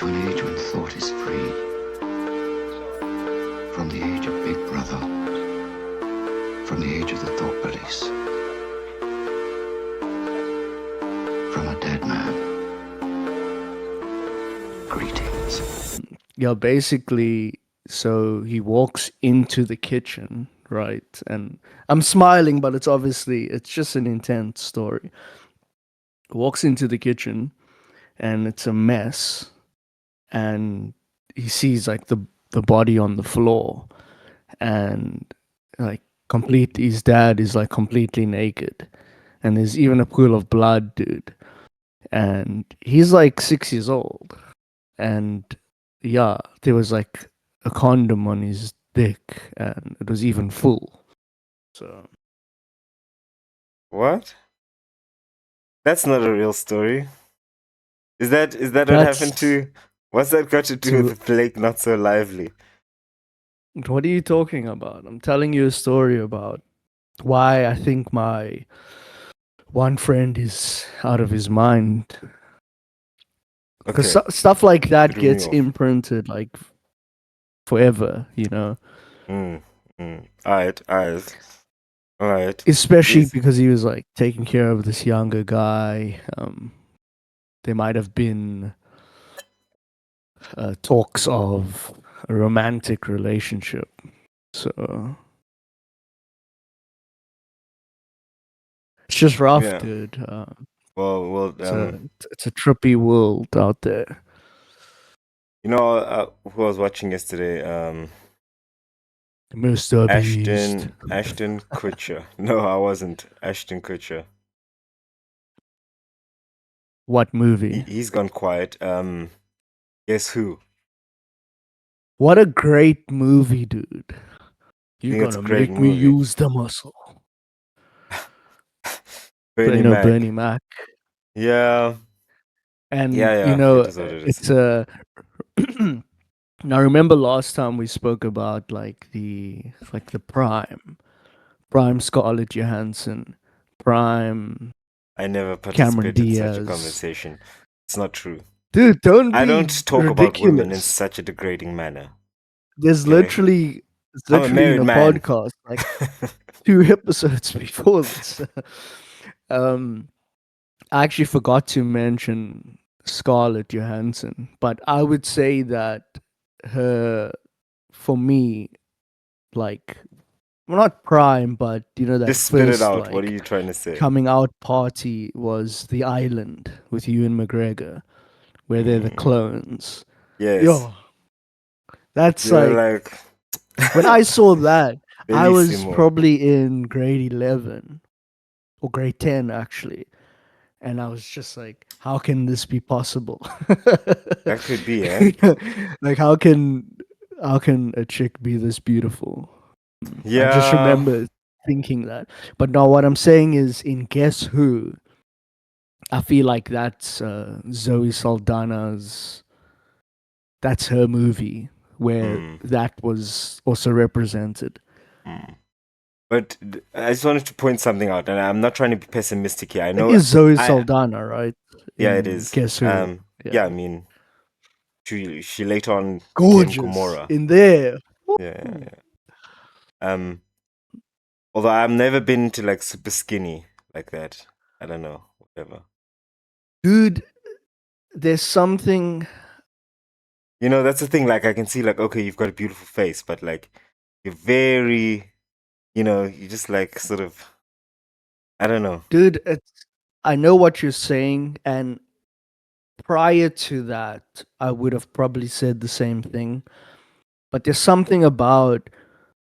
to an age when thought is free. From the age of Big Brother. From the age of the thought police. From a dead man. Greetings. Yeah, basically, so he walks into the kitchen, right? And I'm smiling, but it's just an intense story. Walks into the kitchen and it's a mess, and he sees like the body on the floor, and like complete his dad is like completely naked, and there's even a pool of blood, dude. And he's like 6 years old, and yeah, there was like a condom on his dick, and it was even full. So What? That's not a real story. Is that what that's happened to? What's that got to do to with Blake Not So Lively? what are you talking about? I'm telling you a story about why I think my one friend is out of his mind. Because Okay, stuff like that threw me gets off. imprinted like forever, you know. Alright. Especially Yes. because he was like taking care of this younger guy. There might have been talks of a romantic relationship. So it's just rough, Yeah. dude. Well, It's a trippy world out there. you know, who I was watching yesterday? Mr. Beast. Ashton Kutcher. No, I wasn't. Ashton Kutcher. What movie? He's gone quiet. Guess who? What a great movie, dude. You're Think it's a gonna great make me movie. use the muscle. Bernie Bernie Mac. Mac. Yeah. And Yeah. It is what it is. it's a now remember last time we spoke about like the prime Scarlett Johansson, prime I never Cameron participated in such a Diaz. conversation. It's not true. Dude, don't I be don't talk about women in ridiculous. such a degrading manner. There's Okay? literally I'm a in married a man. podcast like 2 episodes before this. um I actually forgot to mention Scarlett Johansson, but I would say that her, for me, like, well, not prime, but that Just spit it first out. What are like you trying to say? coming out party was The Island with Ewan McGregor, where they're the clones. Yes. Yo, that's You're like like when I saw that, I was Bellissimo. probably in grade 11 or grade 10 actually. And I was just like, how can this be possible? That could be, eh? Like how can a chick be this beautiful? I just Yeah. remember thinking that. But now what I'm saying is in Guess Who, I feel like that's Zoe Saldana's, that's her movie where that was also represented. But I just wanted to point something out, and I'm not trying to be pessimistic here. I It know is Zoe I Saldana, right? yeah, it In is. Guess Who. Yeah, I mean she later on became Gorgeous Gamora. in there. Yeah. Although I've never been to like super skinny like that. I don't know, whatever. Dude, there's something. You know, that's the thing. Like, I can see, like, okay, you've got a beautiful face, but like, you're very, you just like sort of, I don't know. Dude, I know what you're saying, and prior to that, I would have probably said the same thing. But there's something about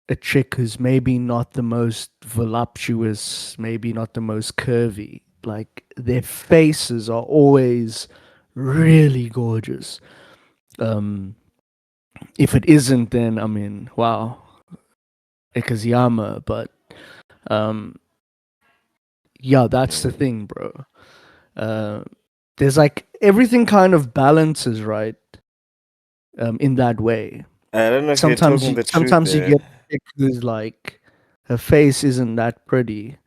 a chick who's maybe not the most voluptuous, maybe not the most curvy. Like their faces are always really gorgeous. If it isn't, then I mean, wow, Ikaziyama. But yeah, that's the thing, bro. There's like everything kind of balances, right? In that way. I don't know if you're Sometimes talking you the truth sometimes you there. get a chick who's like her face isn't that pretty,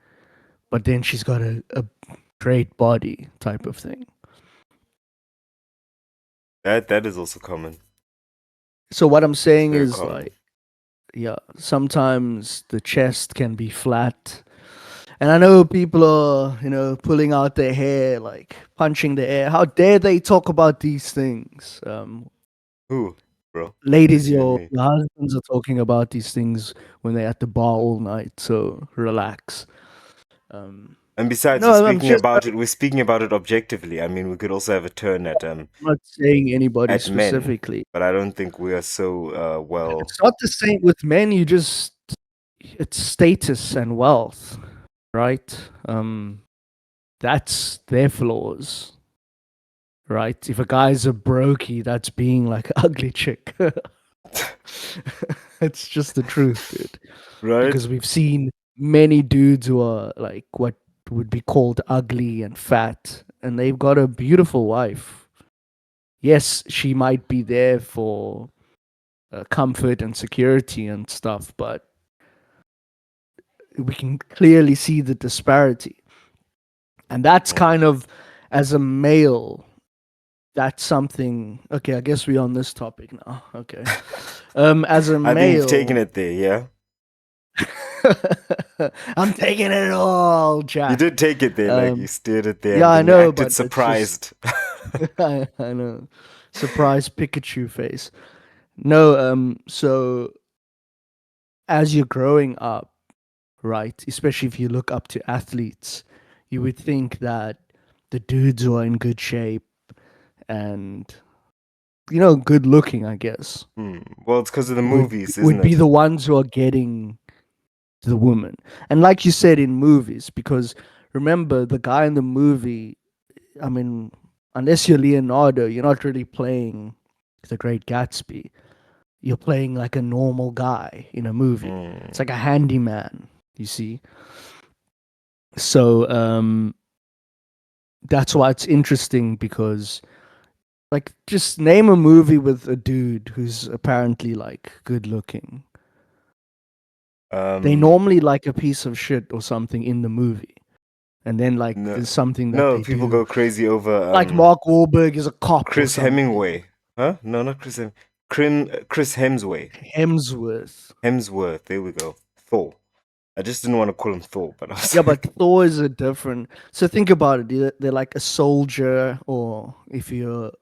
but then she's got a great body type of thing. That is also common. So what I'm It's saying very is common. like, yeah, sometimes the chest can be flat. And I know people are, pulling out their hair, like punching the air. How dare they talk about these things? Who, bro? Ladies, You and your, me. your husbands are talking about these things when they're at the bar all night. So relax. Um, And besides, no, I'm just we're speaking about it objectively. I mean, we could also have a turn not saying anybody at men, specifically. but I don't think we are so well. It's not the same with men. It's status and wealth, right? That's their flaws, right? If a guy's a brokey, that's being like an ugly chick. It's just the truth, dude. Right? Because we've seen many dudes who are like what would be called ugly and fat, and they've got a beautiful wife. Yes, she might be there for comfort and security and stuff, but we can clearly see the disparity. And that's kind of, as a male, that's something. Okay, I guess we're on this topic now. Okay. As a I think you've taken male, it there, yeah? I'm taking it all, You Jack. did take it there, like you steered it there Yeah, and I then you know, acted but it's just surprised. I know. Surprise Pikachu face. No, so as you're growing up, right, especially if you look up to athletes, you would think that the dudes who are in good shape and good looking, I guess, Well, it's because of the would movies, would isn't be it? the ones who are getting the woman. And like you said, in movies, because remember the guy in the movie, I mean, unless you're Leonardo, you're not really playing the Great Gatsby. You're playing like a normal guy in a movie. It's like a handyman, you see. So that's why it's interesting, because like just name a movie with a dude who's apparently like good looking. They Um, normally like a piece of shit or something in the movie. And then like no, there's something that no, they people do. go crazy over Like Mark Wahlberg is a cop or Chris something. Hemingway. Huh? No, not Chris Hemsway. Hemsworth. Hemsworth, there we go. Thor. I just didn't want to call him Thor, but I was Yeah, like, but Thor is a different. So think about it. They're like a soldier, or if you're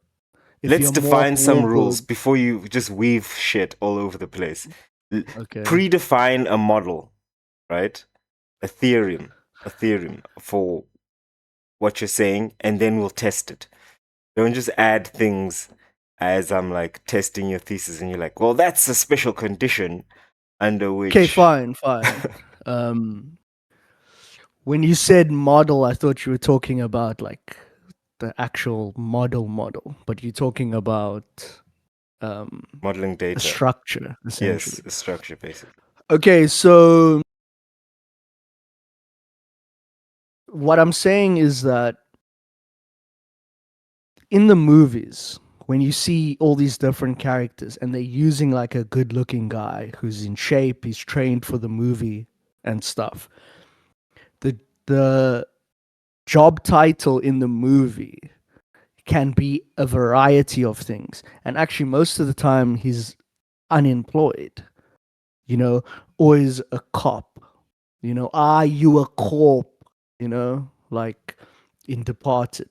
let's Mark define some rules Wahlberg. before you just weave shit all over the place. Okay. Predefine a model, right? A theorem for what you're saying, and then we'll test it. Don't just add things as I'm like testing your thesis, and you're like, well, that's a special condition under Okay, which. fine. Um, when you said model, I thought you were talking about like the actual model, but you're talking about um Modeling a data. structure Yes, essentially. a structure basically. Okay, so what I'm saying is that in the movies, when you see all these different characters and they're using like a good looking guy who's in shape, he's trained for the movie and stuff, the job title in the movie can be a variety of things. And actually, most of the time, he's unemployed, or is a cop, you a cop, like in Departed.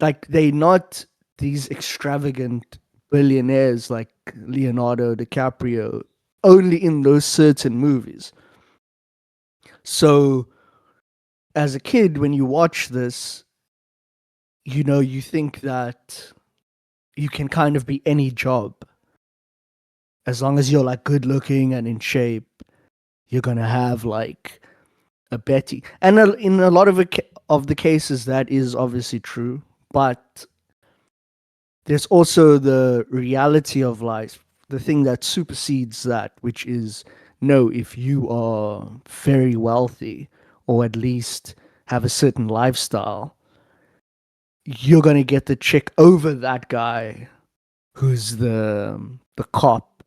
Like, they not these extravagant billionaires like Leonardo DiCaprio, only in those certain movies. So, as a kid, when you watch this, you think that you can kind of be any job as long as you're like good looking and in shape. You're gonna have like a Betty, and in a lot of the cases, that is obviously true. But there's also the reality of life, the thing that supersedes that, which is no, if you are very wealthy or at least have a certain lifestyle, you're gonna get the chick over that guy who's the cop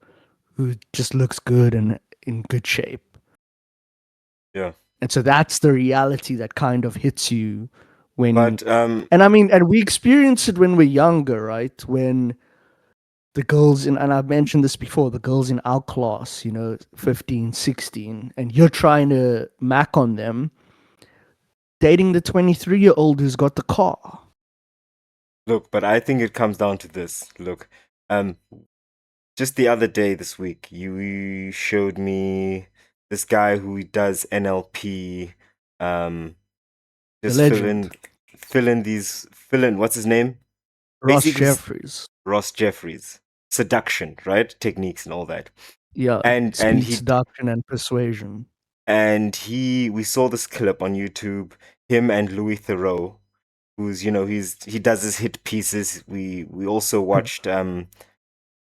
who just looks good and in good shape. Yeah. And so that's the reality that kind of hits you when But and I mean, and we experience it when we're younger, right? When the girls in, and I've mentioned this before, the girls in our class, 15, 16, and you're trying to mac on them, dating the 23-year-old who's got the car. look, but I think it comes down to this. Look, um, just the other day this week, you showed me this guy who does NLP, The just legend, fill in, what's his name? Ross Basically, Jeffries. Ross Jeffries, seduction, right? Techniques and all that. Yeah, And speed he seduction and persuasion. we saw this clip on YouTube, him and Louis Theroux, who's he does his hit pieces. We also watched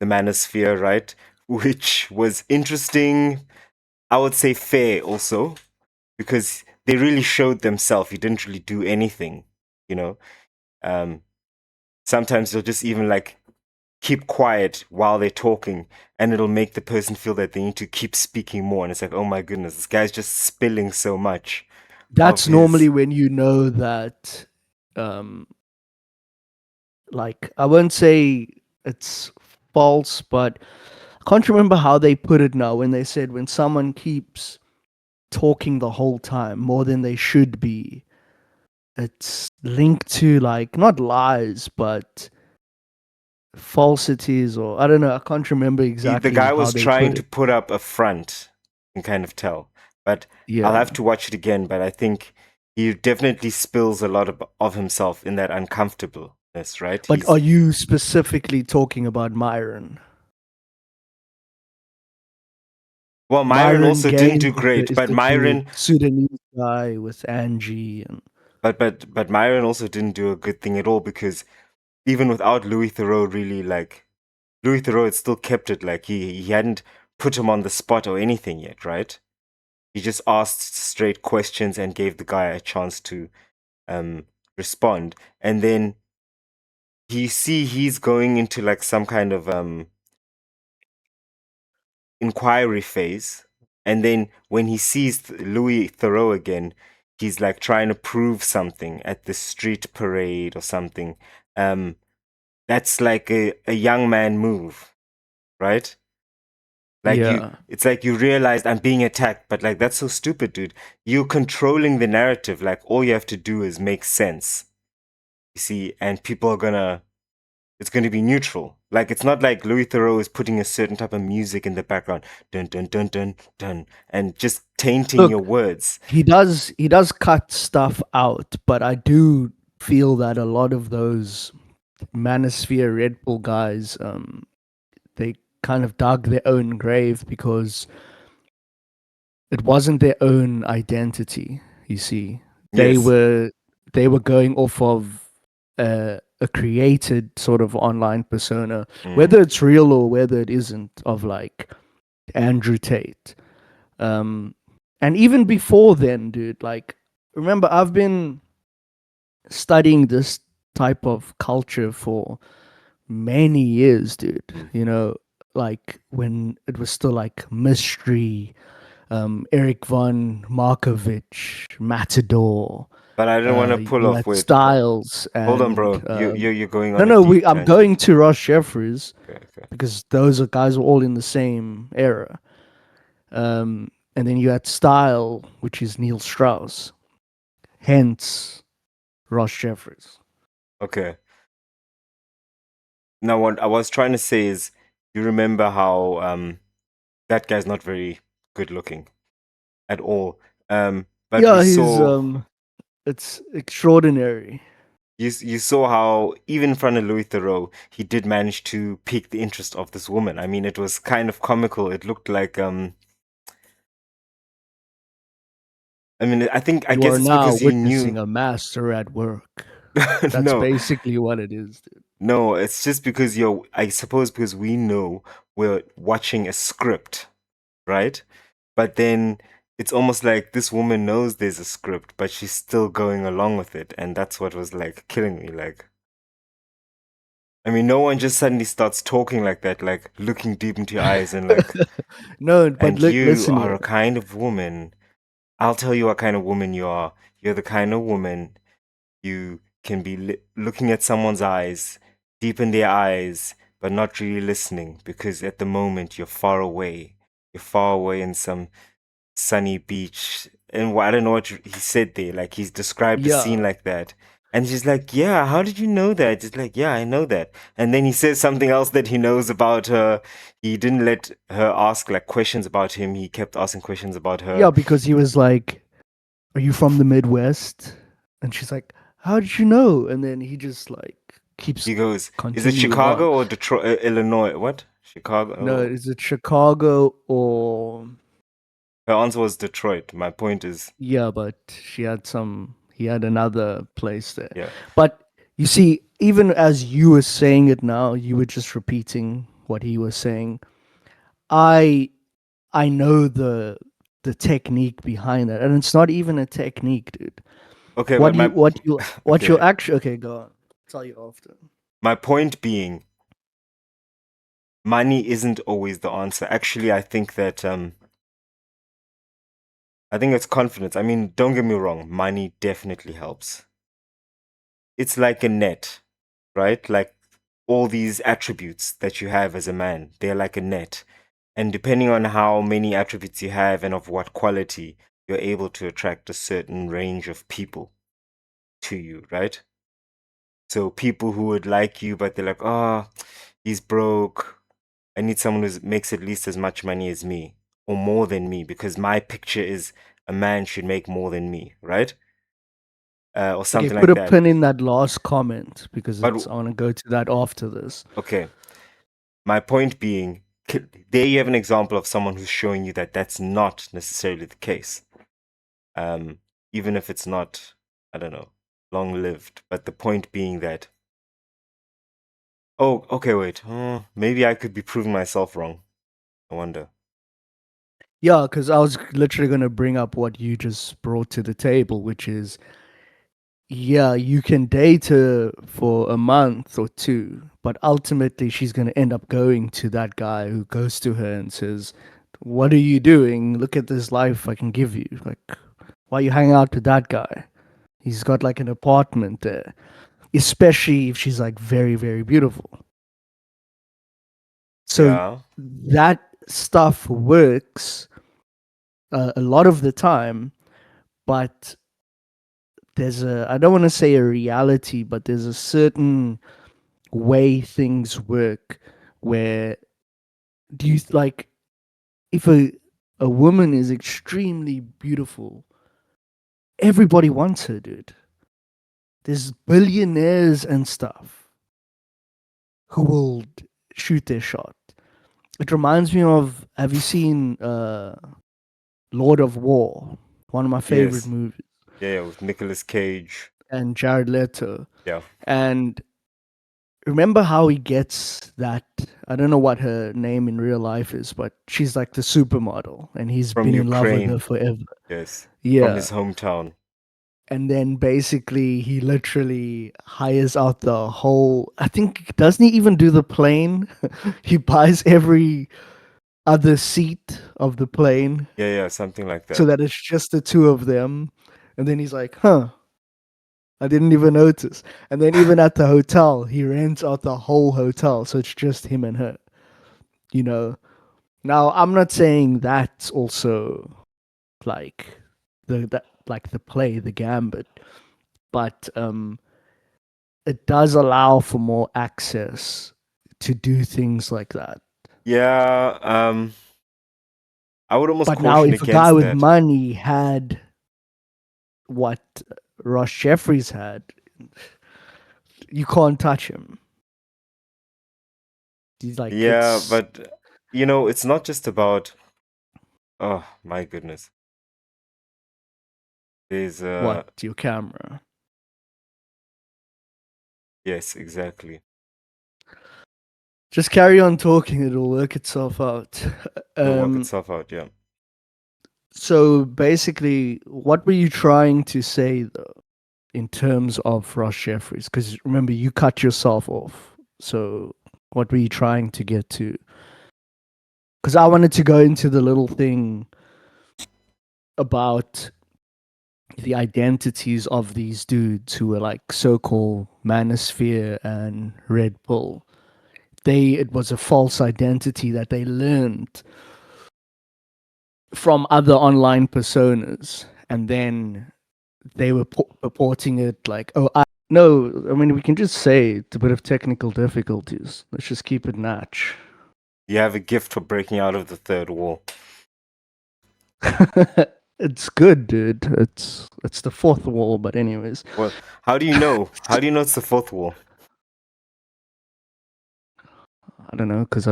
the Manosphere, right? Which was interesting. I would say fair also, because they really showed themselves. He didn't really do anything, you know. Um, Sometimes they'll just even like keep quiet while they're talking, and it'll make the person feel that they need to keep speaking more. And it's like, oh my goodness, this guy's just spilling so much of That's normally his. when you know that, um, like, I won't say it's false, but I can't remember how they put it now when they said when someone keeps talking the whole time more than they should be, it's linked to, like, not lies, but falsities, or I don't know. I can't remember The exactly guy how was they trying put to it. put up a front, you can kind of tell. But I'll Yeah. have to watch it again. But I think he definitely spills a lot of himself in that uncomfortableness, right? But are you specifically talking about Myron? Well, Myron Myron also didn't do Gaines is great, but the dude, Myron, Sudanese guy with Angie, and but Myron also didn't do a good thing at all, because even without Louis Theroux, really, like, Louis Theroux had still kept it, like he hadn't put him on the spot or anything yet, right? He just asked straight questions and gave the guy a chance to um respond. And then he's going into like some kind of inquiry phase. And then when he sees Louis Theroux again, he's like trying to prove something at the street parade or something. Um, that's like a young man move, right? Like yeah. it's like you realized I'm being attacked, but like that's so stupid, dude. You're controlling the narrative. Like all you have to do is make sense, you see, and people are gonna it's going to be neutral. Like it's not like Louis Theroux is putting a certain type of music in the background, dun dun dun dun dun, and just tainting your Look, words. he does cut stuff out, but I do feel that a lot of those Manosphere Red Bull guys, they kind of dug their own grave because it wasn't their own identity. You see, they Yes. were they were going off of a created sort of online persona, Mm. whether it's real or whether it isn't, of like Andrew Tate. Um, and even before then, dude, like, remember, I've been studying this type of culture for many years, dude. Mm. Like when it was still like Mystery, Eric Von Markovich, Matador. But I don't want to pull You off. had Wait, Styles hold on, and bro. You're going no, on a no. deep I'm tangent. going to Ross Jeffries Okay, okay. because those are guys were all in the same era. And then you had Style, which is Neil Strauss, hence Ross Jeffries. Okay. Now, what I was trying to say is, you remember how that guy's not very good looking at all. But we Yeah, he's saw it's extraordinary. you saw how even in front of Louis Theroux, he did manage to pique the interest of this woman. I mean, it was kind of comical. It looked like I mean, I You guess are it's now because you witnessing knew. a master at work. That's No, basically what it is, dude. no, it's just because I suppose because we know we're watching a script, right? But then it's almost like this woman knows there's a script, but she's still going along with it, and that's what was like killing me. Like, I mean, no one just suddenly starts talking like that, like looking deep into your eyes and like, No, but and you listen are here. a kind of woman. I'll tell you what kind of woman you are. You're the kind of woman you can be looking at someone's eyes, deep in their eyes, but not really listening because at the moment you're far away. You're far away in some sunny beach. And I don't know what he said there. Like he's described a Yeah. scene like that. And she's like, yeah, how did you know that? It's like, yeah, I know that. And then he says something else that he knows about her. He didn't let her ask like questions about him. He kept asking questions about her. Yeah, because he was like, "Are you from the Midwest?" And she's like, "How did you know?" And then he just like keeps He goes, is it continuing on. Chicago or Detroit, Illinois? What? Chicago? No, Oh. is it Chicago or Her answer was Detroit. My point is, yeah, but he had another place there. yeah. But you see, even as you were saying it now, you were just repeating what he was saying. I I know the technique behind it, and it's not even a technique, dude. Okay, What but you my what you what you'll okay. actually okay, go on. I'll tell you after. My point being, money isn't always the answer. Actually, I think it's confidence. I mean, don't get me wrong, money definitely helps. It's like a net, right? Like all these attributes that you have as a man, they're like a net. And depending on how many attributes you have and of what quality, you're able to attract a certain range of people to you, right? So people who would like you, but they're like, oh, he's broke. I need someone who makes at least as much money as me or more than me because my picture is a man should make more than me, right? Or Okay, something put like a that. pin in that last comment because But I want to go to that after this. okay, my point being, there you have an example of someone who's showing you that that's not necessarily the case. Even if it's not, I don't know, long lived. But the point being that, oh, okay, wait, maybe I could be proving myself wrong. I wonder. Yeah, because I was literally going to bring up what you just brought to the table, which is, yeah, you can date her for a month or two, but ultimately she's going to end up going to that guy who goes to her and says, "What are you doing? Look at this life I can give you. Like, why you hang out with that guy? He's got like an apartment there." Especially if she's like very, very beautiful. So Yeah, that stuff works a lot of the time, but I don't want to say a reality, but there's a certain way things work where do you like if a woman is extremely beautiful, everybody wants her, dude. There's billionaires and stuff who will shoot their shot. It reminds me of, have you seen Lord of War? One of my favorite yes. movies. Yeah, with Nicolas Cage. And Jared Leto. Yeah. And remember how he gets that, I don't know what her name in real life is, but she's like the supermodel and he's From been in love with her Ukraine. forever. Yes. From Yeah. his hometown. And then basically he literally hires out the whole, I think, doesn't he even do the plane? He buys every other seat of the plane Yeah, something like so that. that it's just the two of them. And then he's like, huh, I didn't even notice. And then even at the hotel, he rents out the whole hotel. So it's just him and her, you know. Now, I'm not saying that's also like the play, the gambit, but it does allow for more access to do things like that. Yeah, I would almost But now, caution if a guy against with that. money had what Ross Jeffries had, you can't touch him. He's like, Yeah, it's but you know, it's not just about, oh my goodness. There's what your camera. yes, exactly. Just carry on talking; it'll work itself out. It'll work itself out, yeah. So basically, what were you trying to say though, in terms of Ross Jeffries? Because remember, you cut yourself off. So what were you trying to get to? Because I wanted to go into the little thing about the identities of these dudes who were like so-called Manosphere and Red Bull. It was a false identity that they learned from other online personas, and then they were purporting it like, oh, no, I mean, we can just say it's a bit of technical difficulties. Let's just keep it natch. You have a gift for breaking out of the third wall. It's good, dude. It's the fourth wall, but anyways. Well, how do you know? How do you know it's the fourth wall? I don't know, because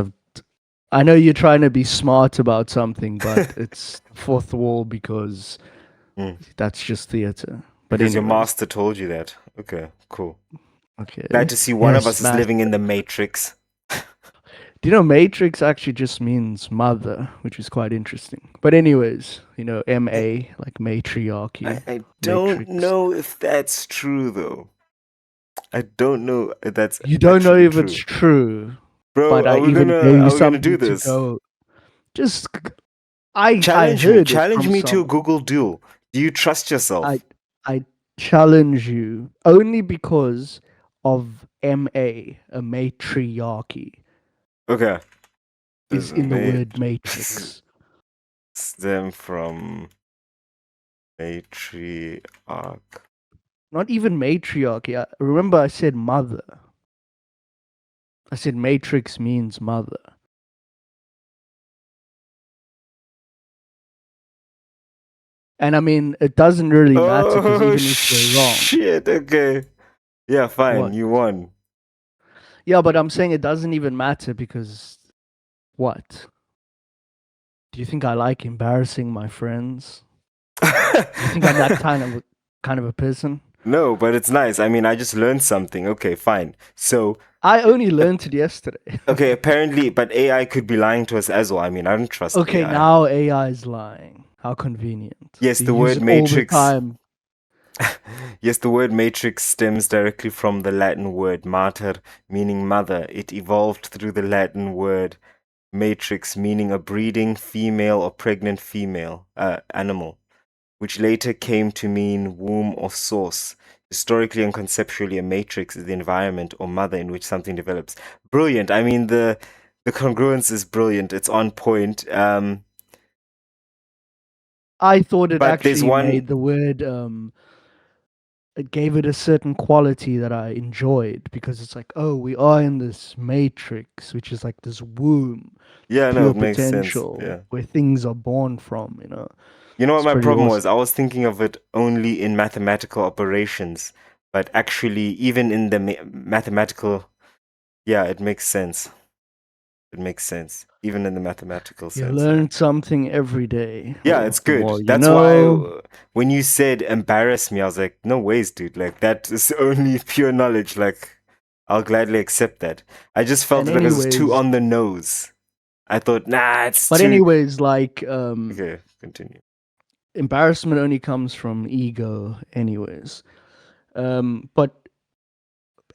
I know you're trying to be smart about something, but it's the fourth wall because that's just theater. But Because your anyways, master told you that. Okay, cool. okay. Glad to see one of Yes, us is living in the Matrix. Do you know Matrix actually just means mother, which is quite interesting. But anyways, you know, MA, like matriarchy. I don't Matrix. know if that's true though. I don't know if that's You don't know actually if true. it's true, Bro, but I are we even gonna gave you are we gonna do something to this? go. Just I Challenge heard me. it Challenge from me to a someone. Google duel. Do you trust yourself? I challenge you only because of MA, a matriarchy, Okay. is in the word matrix. Stem from matriarch. Not even matriarchy. Remember I said mother. I said matrix means mother. And I mean, it doesn't really matter because Oh even if you're wrong. shit, okay. Yeah, fine, What? you won. Yeah, but I'm saying it doesn't even matter because what? Do you think I like embarrassing my friends? Do you think I'm that kind of a person? No, but it's nice. I mean, I just learned something. Okay, fine. So, I only learned it yesterday. okay, apparently, but AI could be lying to us as well. I mean, I don't trust Okay, AI. now AI is lying. How convenient. Yes, They the use word it all the matrix. time. Yes, the word matrix stems directly from the Latin word mater, meaning mother. It evolved through the Latin word matrix, meaning a breeding female or pregnant female animal, which later came to mean womb or source. Historically and conceptually, a matrix is the environment or mother in which something develops. Brilliant. I mean, the congruence is brilliant. It's on point. I thought it But there's actually one. made the word it gave it a certain quality that I enjoyed because it's like, oh, we are in this matrix, which is like this womb, Yeah, no, pure it makes sense. potential, Yeah. where things are born from, you know. You know what It's my pretty problem awesome. was? I was thinking of it only in mathematical operations, but actually, even in the mathematical, yeah, it makes sense. It makes sense, even in the mathematical You sense. learn something every day. Yeah, Well, it's the more good. you That's why know. when you said embarrass me, I was like, no ways, dude. Like, that is only pure knowledge. Like, I'll gladly accept that. I just felt And like it was too anyways, on the nose. I thought, nah, it's but too. anyways, like Okay, continue. embarrassment only comes from ego, anyways. But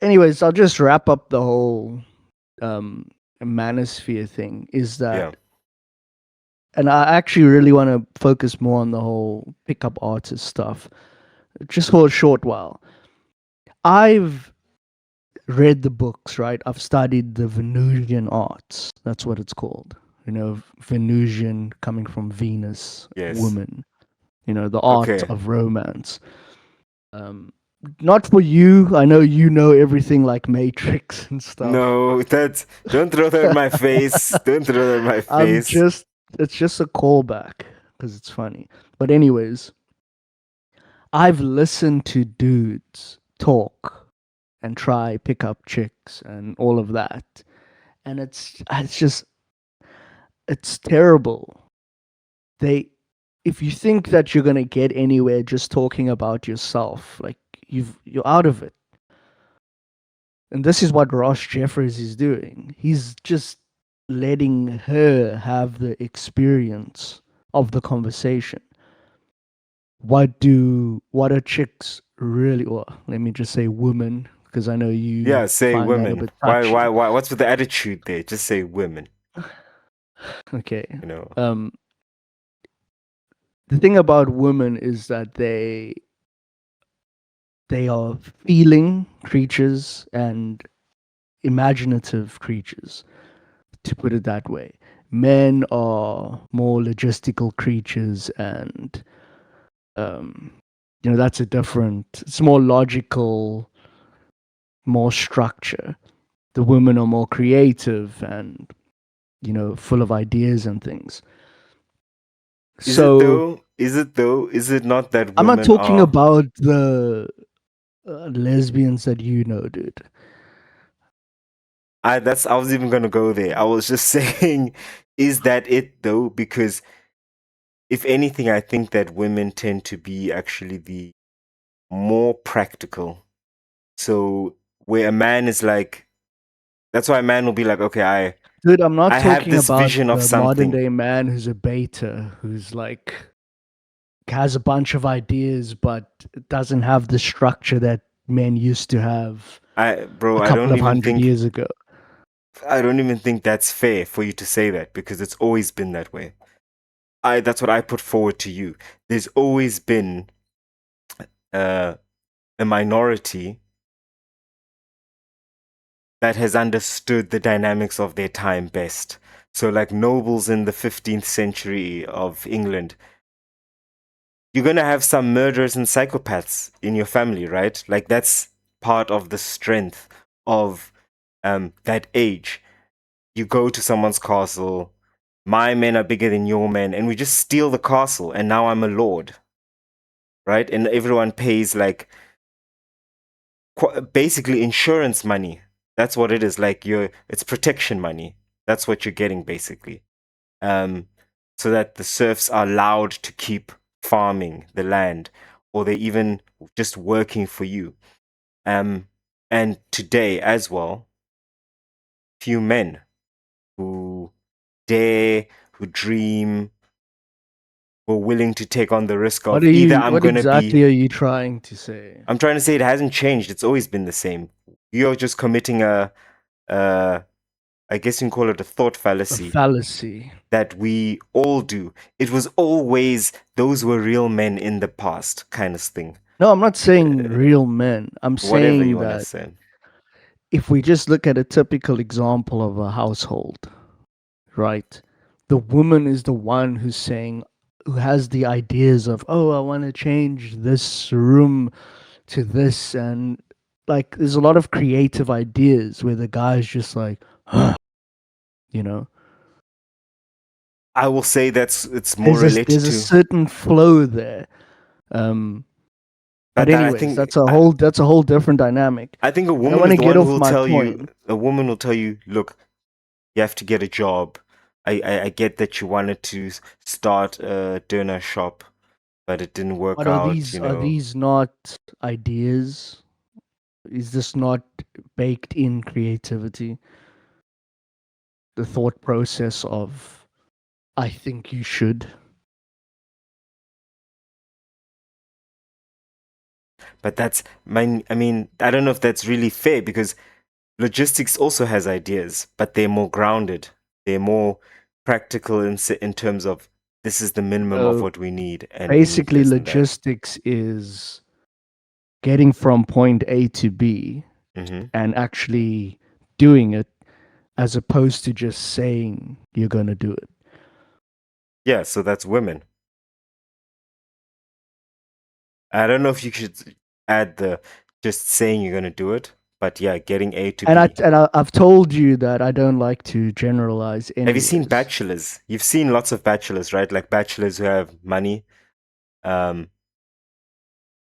anyways, I'll just wrap up the whole manosphere thing. Is that, Yeah. and I actually really want to focus more on the whole pickup artist stuff, just for a short while. I've read the books, right? I've studied the Venusian arts. That's what it's called. You know, Venusian coming from Venus, Yes. woman. You know, the art Okay. of romance. Um, not for you. I know you know everything like Matrix and stuff. No, that's don't throw that in my face. Don't throw that in my I'm face. just it's just a callback because it's funny. But anyways, I've listened to dudes talk and try pick up chicks and all of that, and it's terrible. They If you think that you're gonna get anywhere just talking about yourself, like you're out of it. And this is what Ross Jeffries is doing. He's just letting her have the experience of the conversation. What are chicks really, or let me just say women, because I know Yeah, you say find that a women. bit touchy. Why? What's with the attitude there? Just say women. Okay. You know. Um the thing about women is that they are feeling creatures and imaginative creatures, to put it that way. Men are more logistical creatures, and um, that's a different. It's more logical, more structure. The women are more creative and full of ideas and things. Is it So though? Is it though? Is it not that I'm not women talking are? about the lesbians that dude. I was even gonna go there. I was just saying, is that it though? Because if anything, I think that women tend to be actually the more practical. So where a man is like, that's why a man will be like, okay, Dude, I'm not I have talking this about vision of the modern something. day man who's a beta, who's like has a bunch of ideas but doesn't have the structure that men used to have Bro, a couple of 100 years ago. I don't even think that's fair for you to say that because it's always been that way. That's what I put forward to you. There's always been uh, a minority that has understood the dynamics of their time best. So, like nobles in the 15th century of England, you're going to have some murderers and psychopaths in your family, right? Like, that's part of the strength of that age. You go to someone's castle, my men are bigger than your men, and we just steal the castle, and now I'm a lord, right? And everyone pays like basically insurance money. That's what it is. Like it's protection money. That's what you're getting basically. Um, so that the serfs are allowed to keep farming the land, or they're even just working for you. Um, and today as well, few men who dare, who dream, who are willing to take on the risk of either What exactly are you trying to say? I'm trying to say it hasn't changed. It's always been the same. You're just committing uh, I guess you can call it a thought A fallacy fallacy. that we all do. It was always those were real men in the past, kind of thing. No, I'm not saying real men. I'm Whatever you saying want to that say. if we just look at a typical example of a household, right? The woman is the one who's saying, who has the ideas of, oh, I want to change this room to this. And like, there's a lot of creative ideas where the guy's just like, huh, you know, I will say it's more related there's a to, certain flow there. Um, but but that anyways, that's a whole different dynamic. I think a I don't woman want is to the get one who off will my tell you. point. A woman will tell you, look, you have to get a job. I get that you wanted to start a dinner shop, but it didn't work But out. are these not ideas? Is this not baked in creativity? The thought process of I think you should. But I mean, I don't know if that's really fair because logistics also has ideas, but they're more grounded. They're more practical in terms of this is the minimum of So what we need, and we need basically, this and that. logistics is getting from point A to B Hmm. and actually doing it as opposed to just saying you're going to do it. Yeah, so that's women. I don't know if you should add the just saying you're gonna do it, but yeah, getting A to B. I've told you that I don't like to generalize Have you seen anyways. bachelors? You've seen lots of bachelors, right? Like bachelors who have money. Um,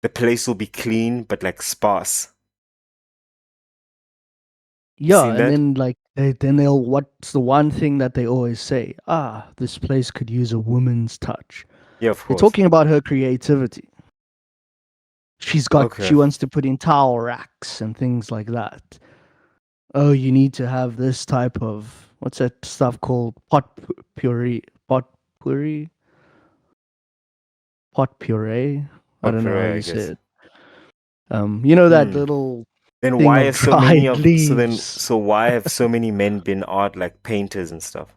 the place will be clean, but like sparse. You Yeah, seen and that? then like they'll what's the one thing that they always say? Ah, this place could use a woman's touch. Yeah, of They're course. talking about her creativity. She Okay. wants to put in towel racks and things like that. Oh, you need to have this type of what's that stuff called puree pot puree. I don't know how Popular, I you say guess. it. That Hmm. little Then thing why of are so many dried of leaves. so why have so many men been art like painters and stuff?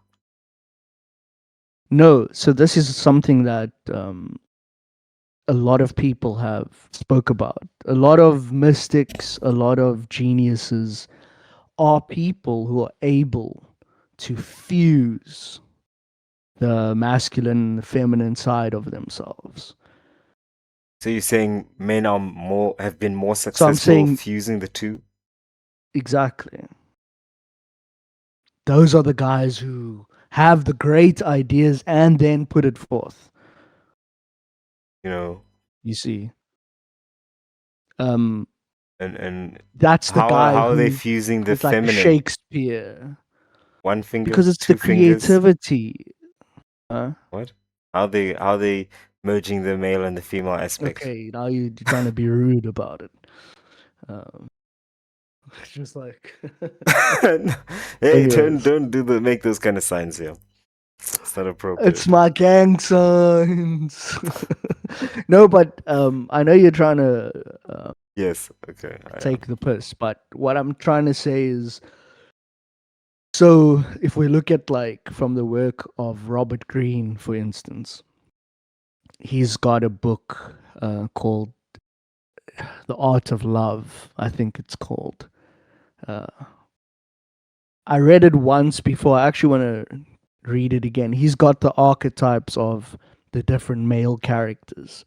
No, so this is something that a lot of people have spoke about. A lot of mystics, a lot of geniuses are people who are able to fuse the masculine, the feminine side of themselves. So you're saying men have been more So I'm successful saying fusing the two? exactly. Those are the guys who have the great ideas and then put it forth. You know, You see, um, and that's the guy how are they who fusing the is like a feminine? Shakespeare One finger, because it's the two fingers? creativity. What? How they merging the male and the female aspect? Okay, now you're trying to be rude about it. Um, just like, Hey, anyways, don't make those kind of signs here. It's not it's appropriate. my gang signs. No, but I know you're trying to Yes, okay, I am. take the piss, but what I'm trying to say is, so if we look at like from the work of Robert Greene, for instance, he's got a book called The Art of Love, I think it's called. Uh, I read it once before. I actually want to read it again. He's got the archetypes of the different male characters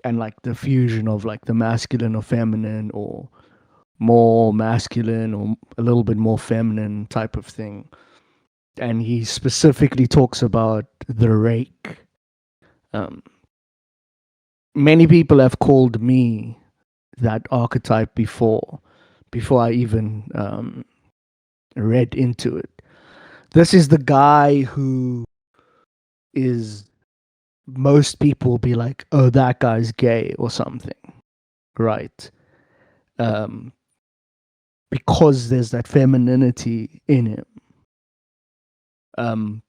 and like the fusion of like the masculine or feminine or more masculine or a little bit more feminine type of thing. And he specifically talks about the rake. Um, Many people have called me that archetype before I even read into it. This is the guy who is most people will be like, oh, that guy's gay or something, right? Um, because there's that femininity in him.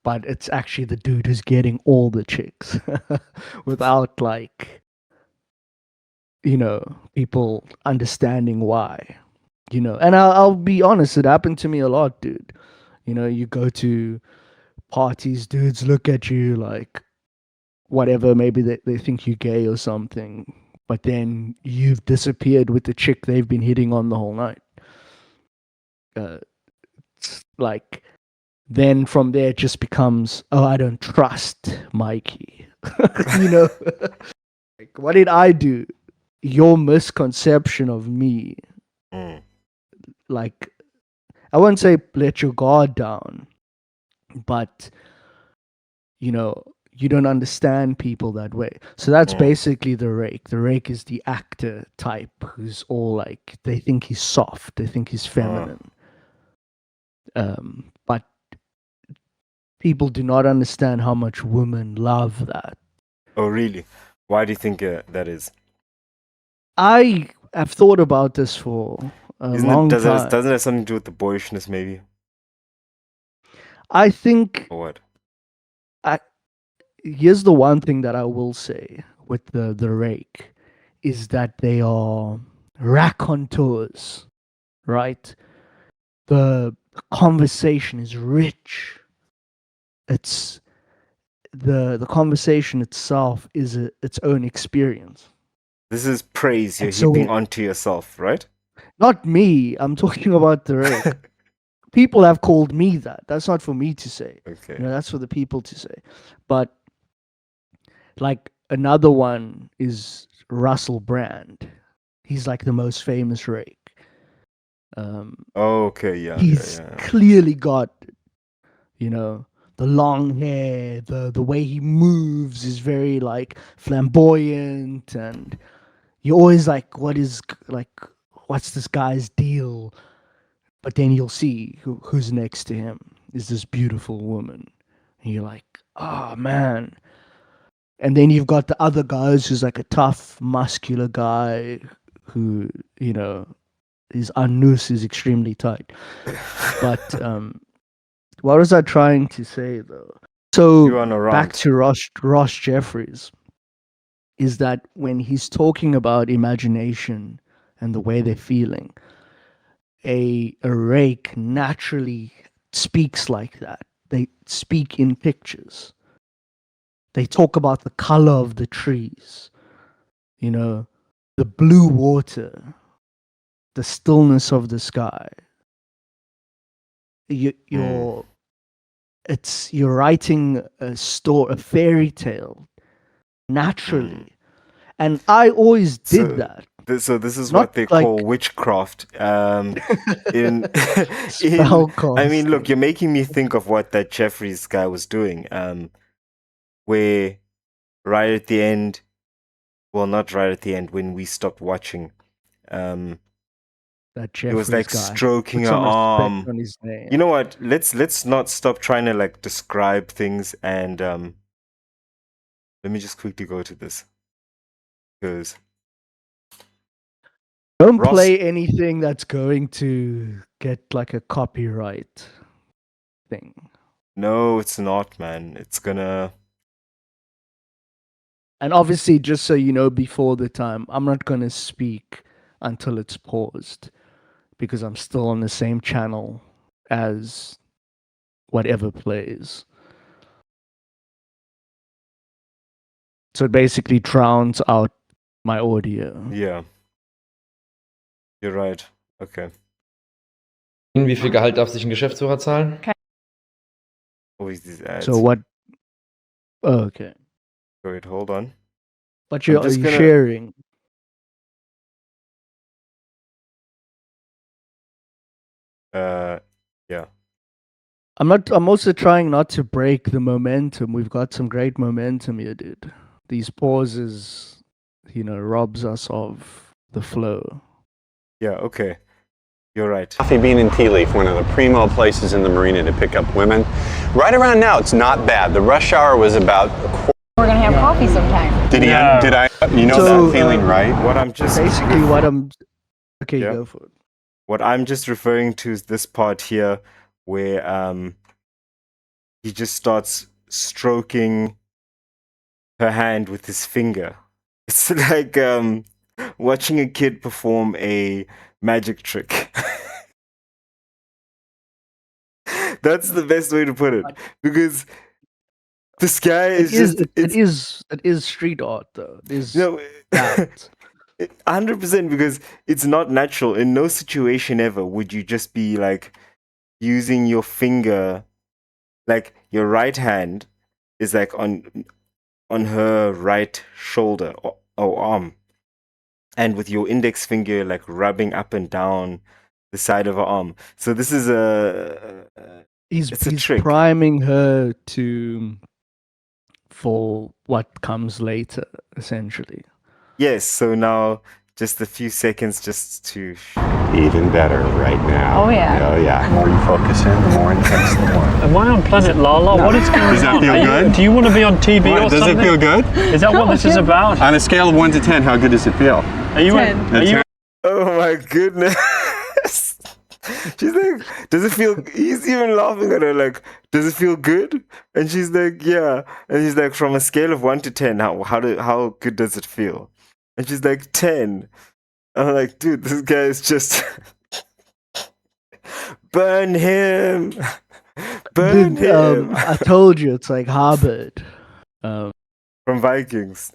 But it's actually the dude who's getting all the chicks without like, people understanding why, And I'll be honest, it happened to me a lot, dude. You go to parties, dudes look at you like, whatever, maybe they think you're gay or something, but then you've disappeared with the chick they've been hitting on the whole night. Uh, it's like, then from there it just becomes, oh, I don't trust Mikey. you know, like, what did I do? Your misconception of me, Mm. like, I wouldn't say let your guard down, but you know, you don't understand people that way. So that's Mm. basically the rake. The rake is the actor type who's all like, they think he's soft, they think he's feminine. But people do not understand how much women love that. Oh, really? Why do you think that is? I have thought about this for a Isn't it long time. doesn't it have something to do with the boyishness maybe? I think Or what? I here's the one thing that I will say with the rake is that they are raconteurs, right? The conversation is rich. It's the conversation itself is its own experience. This is praise you're And so, heaping onto yourself, right? not me, I'm talking about the rake. People have called me that. That's not for me to say. Okay. That's for the people to say. But like another one is Russell Brand. He's like the most famous rake. Oh, okay, yeah, He's yeah. clearly got, you know, the long hair, the way he moves is very like flamboyant, and you're always like, what's this guy's deal? But then you'll see who's next to him is this beautiful woman, and you're like, oh man. And then you've got the other guys who's like a tough, muscular guy who, his anus is extremely tight. But what was I trying to say though? So You're on a back rant. to Ross Jeffries, is that when he's talking about imagination and the way they're feeling, a rake naturally speaks like that. They speak in pictures. They talk about the color of the trees, you know, the blue water, the stillness of the sky. You're writing a fairy tale naturally, and I always did that. So this is Not what they like- call witchcraft. In Spell I mean, look, casting. you're making me think of what that Jeffries guy was doing. Where right at the end, well, not right at the end, when we stopped watching, That it Jeffries was like guy. stroking Put her some respect arm. on his name. You know what? Let's not stop trying to like describe things, and let me just quickly go to this because Don't Ross- play anything that's going to get like a copyright thing. no, it's not, man. It's gonna. And obviously, just so you know, before the time, I'm not going to speak until it's paused because I'm still on the same channel as whatever plays. So it basically drowns out my audio. Yeah. You're right. Okay. Wie viel Gehalt darf sich ein Geschäftsführer zahlen? Oh, is these ads? So what? Oh, okay. Wait, hold on. But I'm you're just gonna- sharing. Yeah. I'm also trying not to break the momentum. We've got some great momentum here, dude. These pauses, robs us of the flow. Yeah, okay. You're right. Coffee Bean and Tea Leaf, one of the primo places in the marina to pick up women. Right around now, it's not bad. The rush hour was about a quarter. We're gonna have coffee sometime. Did I? You know So, that feeling, right? What I'm just Basically, what I'm. Okay, Yeah. go for it. what I'm just referring to is this part here where he just starts stroking her hand with his finger. It's like watching a kid perform a magic trick. That's the best way to put it, because this guy is just It is street art though. It is no that. 100%, because it's not natural. In no situation ever would you just be like using your finger, like your right hand is like on her right shoulder or arm, and with your index finger like rubbing up and down the side of her arm. So this is it's a He's trick. priming her for what comes later, essentially. Yes, so now just a few seconds just to Even better right now. Oh, yeah. Oh yeah. The more you focus in, the more intense, the more. Am I on Planet Lala? What is going Does that on? feel Are you- good? Do you want to be on TV or Does something? it feel good? Is that what this is about? On a scale of 1 to 10, how good does it feel? Are you? 10. Are you? oh my goodness. She's like, does it feel, he's even laughing at her like, does it feel good? And she's like, yeah. And he's like, from a scale of 1 to 10, how good does it feel? And she's like, 10. I'm like, dude, this guy is just burn him. Burn Dude, him. I told you it's like Harvard. From Vikings.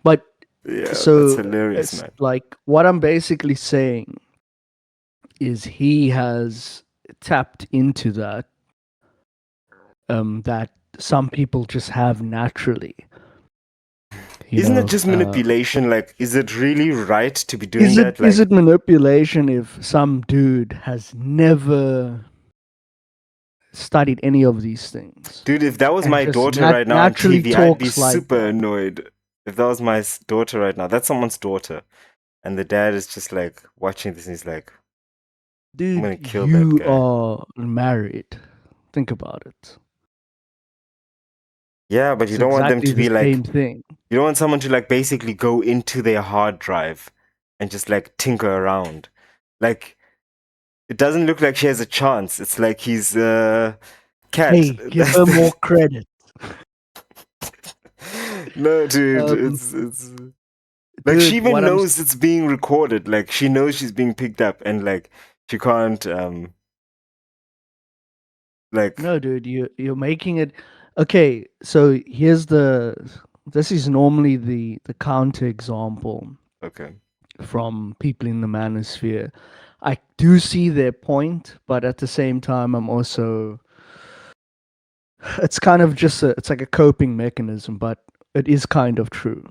But Yeah, so that's hilarious, it's man. like what I'm basically saying is he has tapped into that that some people just have naturally. Isn't it just manipulation? Like, is it really right to be doing Is that? is it manipulation if some dude has never studied any of these things? Dude, if that was and my just daughter right now on naturally TV, I'd be talks like super that? annoyed. If that was my daughter right now, that's someone's daughter. And the dad is just like watching this and he's like, Dude, gonna kill you that guy. are married. Think about it. yeah, but you It's don't want them exactly to be the like, same thing. you don't want someone to like basically go into their hard drive and just like tinker around. Like, it doesn't look like she has a chance. It's like he's cat. Hey, give her more credit. No, dude, it's like she Dude, even what I'm knows it's being recorded. Like she knows she's being picked up, and like she can't like No, dude, you're making it. Okay, so this is normally the counter example Okay. from people in the manosphere. I do see their point, but at the same time, I'm also it's kind of just it's like a coping mechanism, but it is kind of true.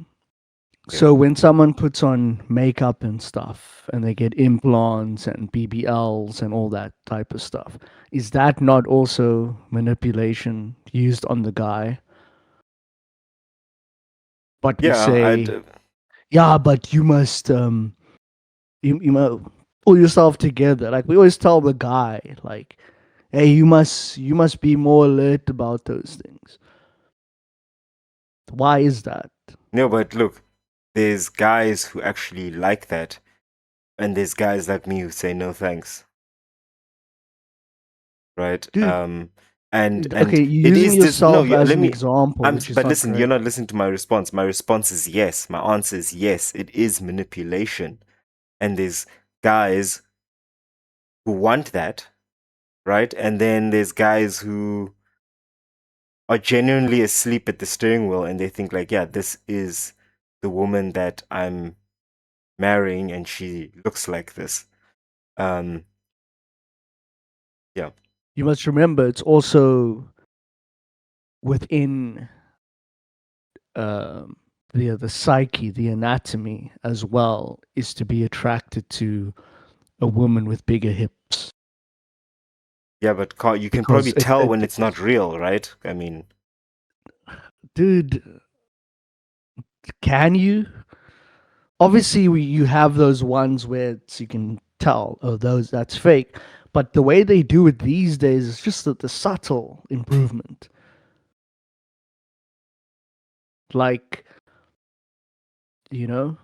Okay. So when someone puts on makeup and stuff and they get implants and BBLs and all that type of stuff, is that not also manipulation used on the guy? But we Yeah, say, yeah, but you must you know pull yourself together. Like we always tell the guy, like, hey, you must be more alert about those things. Why is that? no, but look, there's guys who actually like that, and there's guys like me who say no thanks, right? Dude, And okay, you're it using is this. No, yourself as let an me. example, which is But not listen, you're great. not listening to my response. My response is yes. My answer is yes. It is manipulation, and there's guys who want that, right? And then there's guys who are genuinely asleep at the steering wheel and they think like, yeah, this is the woman that I'm marrying and she looks like this. Yeah. You must remember it's also within um, the psyche, the anatomy as well, is to be attracted to a woman with bigger hips. Yeah, but you can Because probably tell when it's not real, right? I mean, dude, can you? Obviously, you have those ones where you can tell, oh, that's fake. But the way they do it these days is just the subtle improvement. Like, you know,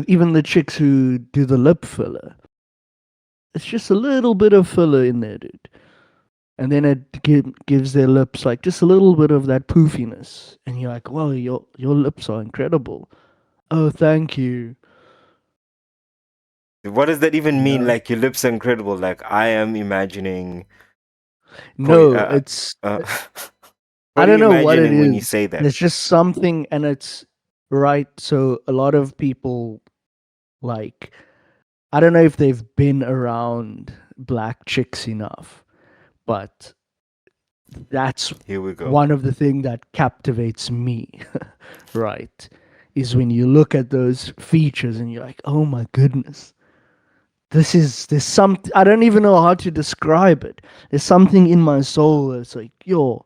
even the chicks who do the lip filler, it's just a little bit of filler in there, dude. And then it gives their lips like just a little bit of that poofiness. And you're like, wow, your lips are incredible. Oh, thank you. what does that even mean? No. Like, your lips are incredible. Like, I am imagining. No, it's what I are you don't know what it imagining when you is. say that? There's just something, and it's right. So a lot of people like I don't know if they've been around black chicks enough, but that's Here we go. one of the things that captivates me, right? Is when you look at those features and you're like, oh my goodness, there's something I don't even know how to describe it. There's something in my soul that's like, your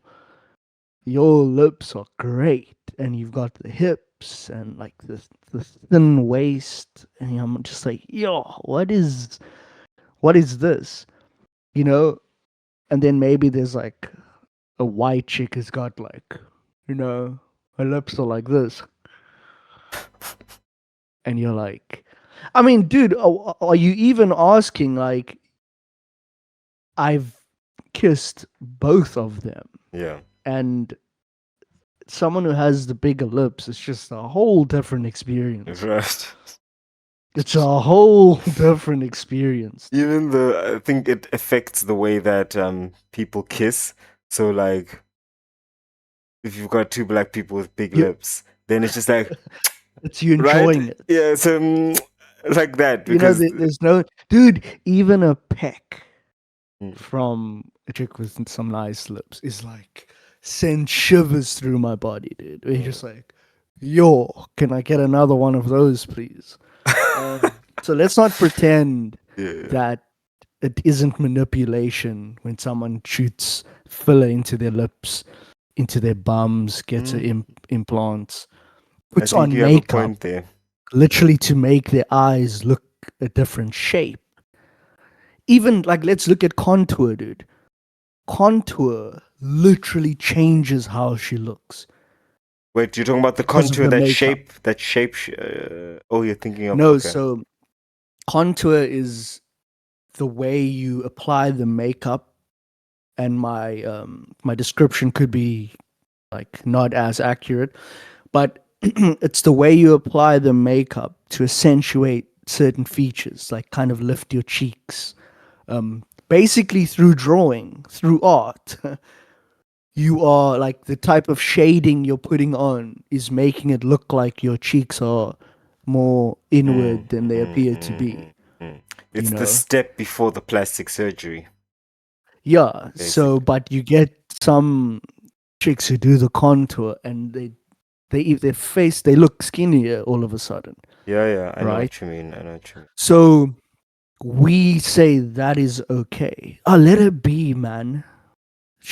lips are great, and you've got the hips and like the thin waist, and I'm just like, yo, what is this? You know? And then maybe there's like a white chick has got like, her lips are like this. And you're like, I mean, dude, are you even asking? Like, I've kissed both of them. Yeah. And someone who has the bigger lips, it's just a whole different experience. Right. It's a whole different experience. Even I think it affects the way that people kiss. So, like, if you've got two black people with big You- lips, then it's just like, It's you enjoying right? it. Yeah, so like that You know, because there's no dude. Even a peck Mm. from a chick with some nice lips is like send shivers through my body, dude. You're just like, yo, can I get another one of those, please? So let's not pretend yeah. that it isn't manipulation when someone shoots filler into their lips, into their bums, gets implants, I puts think on you have a makeup, point there. literally to make their eyes look a different shape. Even like, let's look at contour, dude. Contour literally changes how she looks. Wait, you're talking about the Because of contour, the that makeup. shape. Oh, you're thinking of No, okay. so contour is the way you apply the makeup, and my description could be like not as accurate, but it's the way you apply the makeup to accentuate certain features, like kind of lift your cheeks, basically through drawing, through art. you are like the type of shading you're putting on is making it look like your cheeks are more inward than they appear to be. It's the know? step before the plastic surgery. Yeah. So, Basically. but you get some chicks who do the contour and their face, they look skinnier all of a sudden. Yeah, I know Right. what you mean. I know what you mean. So we say that is okay. Oh, let her be, man.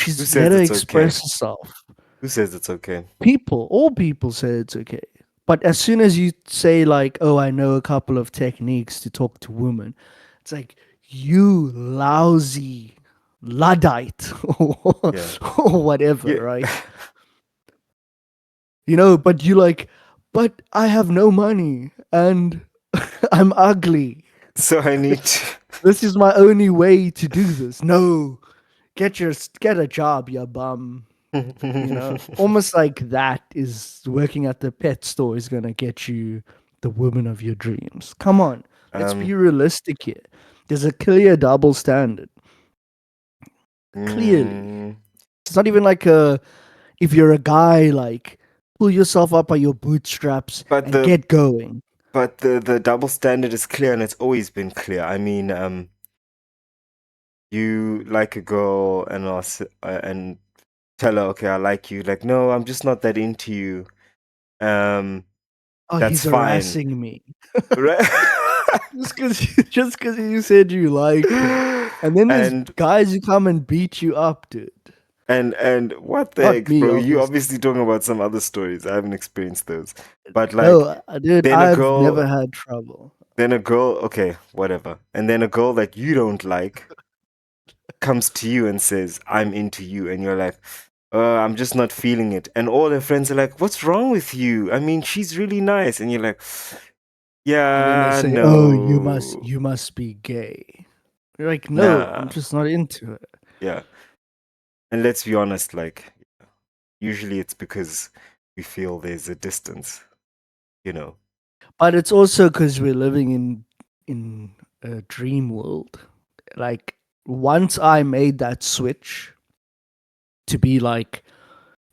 Who says Let her it's okay? express herself. Who says it's okay? All people say it's okay. But as soon as you say like, oh, I know a couple of techniques to talk to women, it's like, you lousy Luddite or, Yeah. or whatever, Yeah. right? But you like, but I have no money and I'm ugly. So I need to. This is my only way to do this. No, get a job, you bum. Almost like that is working at the pet store is gonna get you the woman of your dreams. Come on, let's be realistic here. There's a clear double standard. Clearly, Mm, it's not even like if you're a guy, like pull yourself up by your bootstraps But and the get going. but the double standard is clear, and it's always been clear. I mean, you like a girl and tell her, okay, I like you. Like, no, I'm just not that into you. Oh, That's he's fine, harassing me. right? just because you said you like him. And then there's and guys who come and beat you up, dude. and what the Not heck, me, bro? You obviously. obviously talking about some other stories. I haven't experienced those. But like, No, dude, then a I've never girl, had trouble. okay, whatever. And then a girl that you don't like comes to you and says, I'm into you. And you're like, I'm just not feeling it. And all her friends are like, what's wrong with you? I mean, she's really nice. And you're like, And then they yeah, say, "Oh, no, you must be gay." You're like, "No, I'm nah, just not into it." yeah. And let's be honest, like, usually it's because we feel there's a distance, you know. But it's also because we're living in a dream world. Like once I made that switch to be like,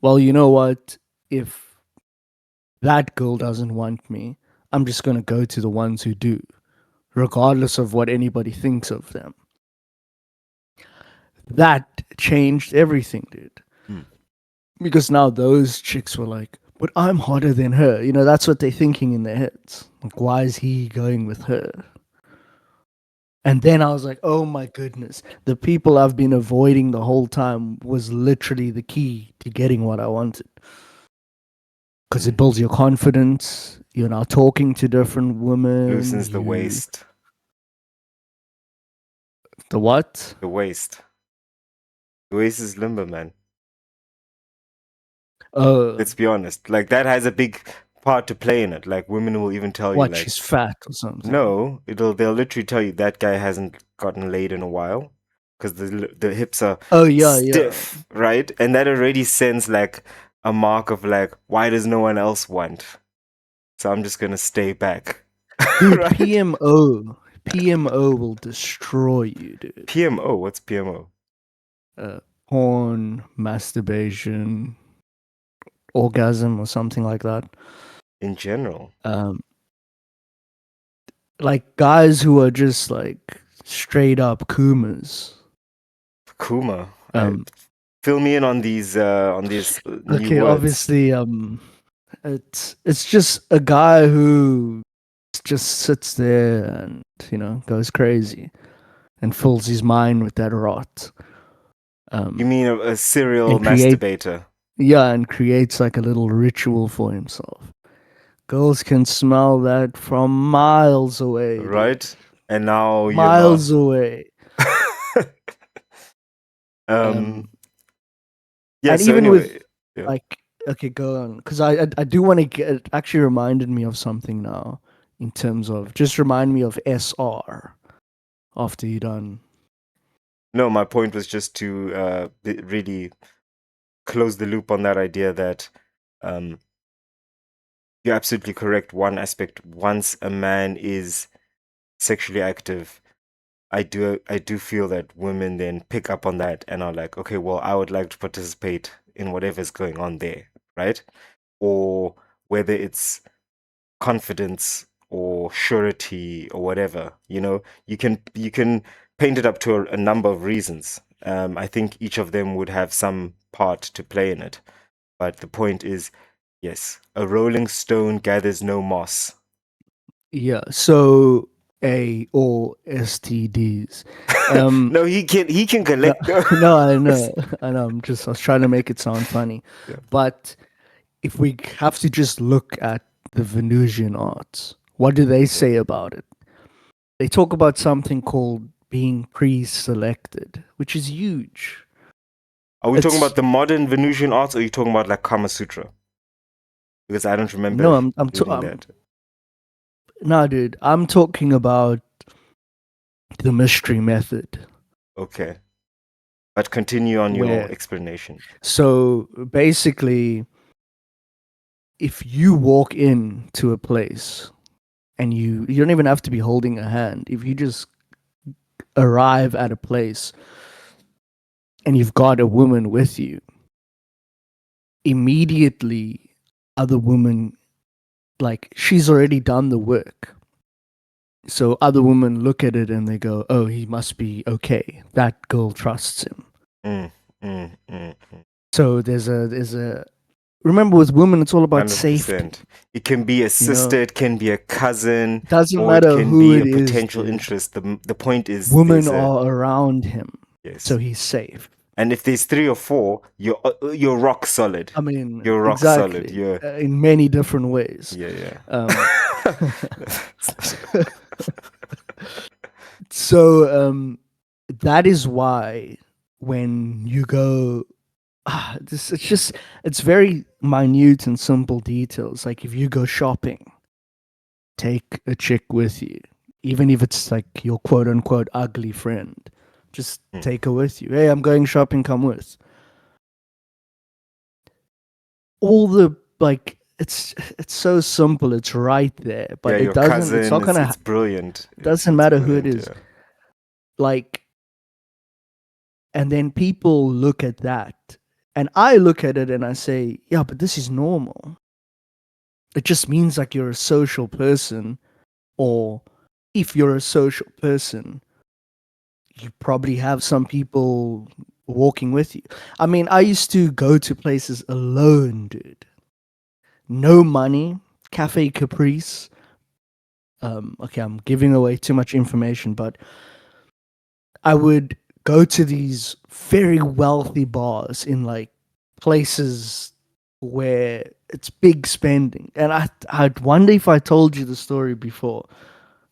well, you know what? If that girl doesn't want me, I'm just gonna go to the ones who do, regardless of what anybody thinks of them. That changed everything, dude. Hmm. Because now those chicks were like, but I'm hotter than her. That's what they're thinking in their heads. Like, why is he going with her? And then I was like, oh my goodness, the people I've been avoiding the whole time was literally the key to getting what I wanted. Because it builds your confidence. You're now talking to different women. Loosens the waist. The what? The waist. The waist is limber, man. Let's be honest. Like, that has a big part to play in it. Like, women will even tell you, what? like, She's fat or something? no, they'll literally tell you that guy hasn't gotten laid in a while because the hips are Oh yeah, stiff, right? And that already sends like a mark of like, why does no one else want? So I'm just gonna stay back. dude. Right? PMO will destroy you, dude. PMO, what's PMO? Porn, masturbation, orgasm, or something like that. In general. Like guys who are just like straight up kumas. Kuma. Um, Fill me in on these new okay, words. obviously, it's just a guy who just sits there and goes crazy and fills his mind with that rot. You mean a serial and create- masturbator? Yeah, and creates like a little ritual for himself. Girls can smell that from miles away. Right? Dude. And now Miles away. yeah, and so even anyway, with yeah. like, okay, go on, because I do want to get. It actually reminded me of something now in terms of just remind me of SR after you done. No, my point was just to really close the loop on that idea that you're absolutely correct. One aspect, once a man is sexually active, I do feel that women then pick up on that and are like, okay, well, I would like to participate in whatever's going on there, right? Or whether it's confidence or surety or whatever, you can paint it up to a number of reasons. I think each of them would have some part to play in it, but the point is, yes, a rolling stone gathers no moss. Yeah. So or STDs. No, he can collect. No, I know. I was trying to make it sound funny. Yeah. But if we have to just look at the Venusian arts, what do they say about it? They talk about something called being pre-selected, which is huge. Are we talking It's- about the modern Venusian arts, or are you talking about like Kama Sutra? Because I don't remember. No, I'm reading that. no, dude. I'm talking about the mystery method. Okay, but continue on your Where- explanation. So basically, if you walk into a place and you don't even have to be holding a hand, if you just arrive at a place and you've got a woman with you, immediately other women, like, she's already done the work. So other women look at it and they go, oh, he must be okay. That girl trusts him. So there's a remember, with women it's all about 100%. safety. It can be a sister, it can be a cousin, Doesn't or matter it can who be it a is, potential dude. interest. The point is, Women there's are around him, yes. so he's safe. And if there's 3 or 4, you're rock solid. I mean, You're rock exactly, solid. You're in many different ways. yeah. So that is why when you go, it's very minute and simple details. Like if you go shopping, take a chick with you, even if it's like your quote unquote ugly friend. Just take her with you. Hey, I'm going shopping, come with. All the, like, it's so simple, it's right there, but yeah, it your doesn't, cousin, it's not gonna, it's brilliant. doesn't It's matter who it brilliant, is. Like, and then people look at that, and I look at it and I say, yeah, but this is normal. It just means like you're a social person, or if you're a social person, you probably have some people walking with you. I mean, I used to go to places alone, dude. No money, Cafe Caprice. Okay, I'm giving away too much information, but I would go to these very wealthy bars in like places where it's big spending. And I'd wonder if I told you the story before.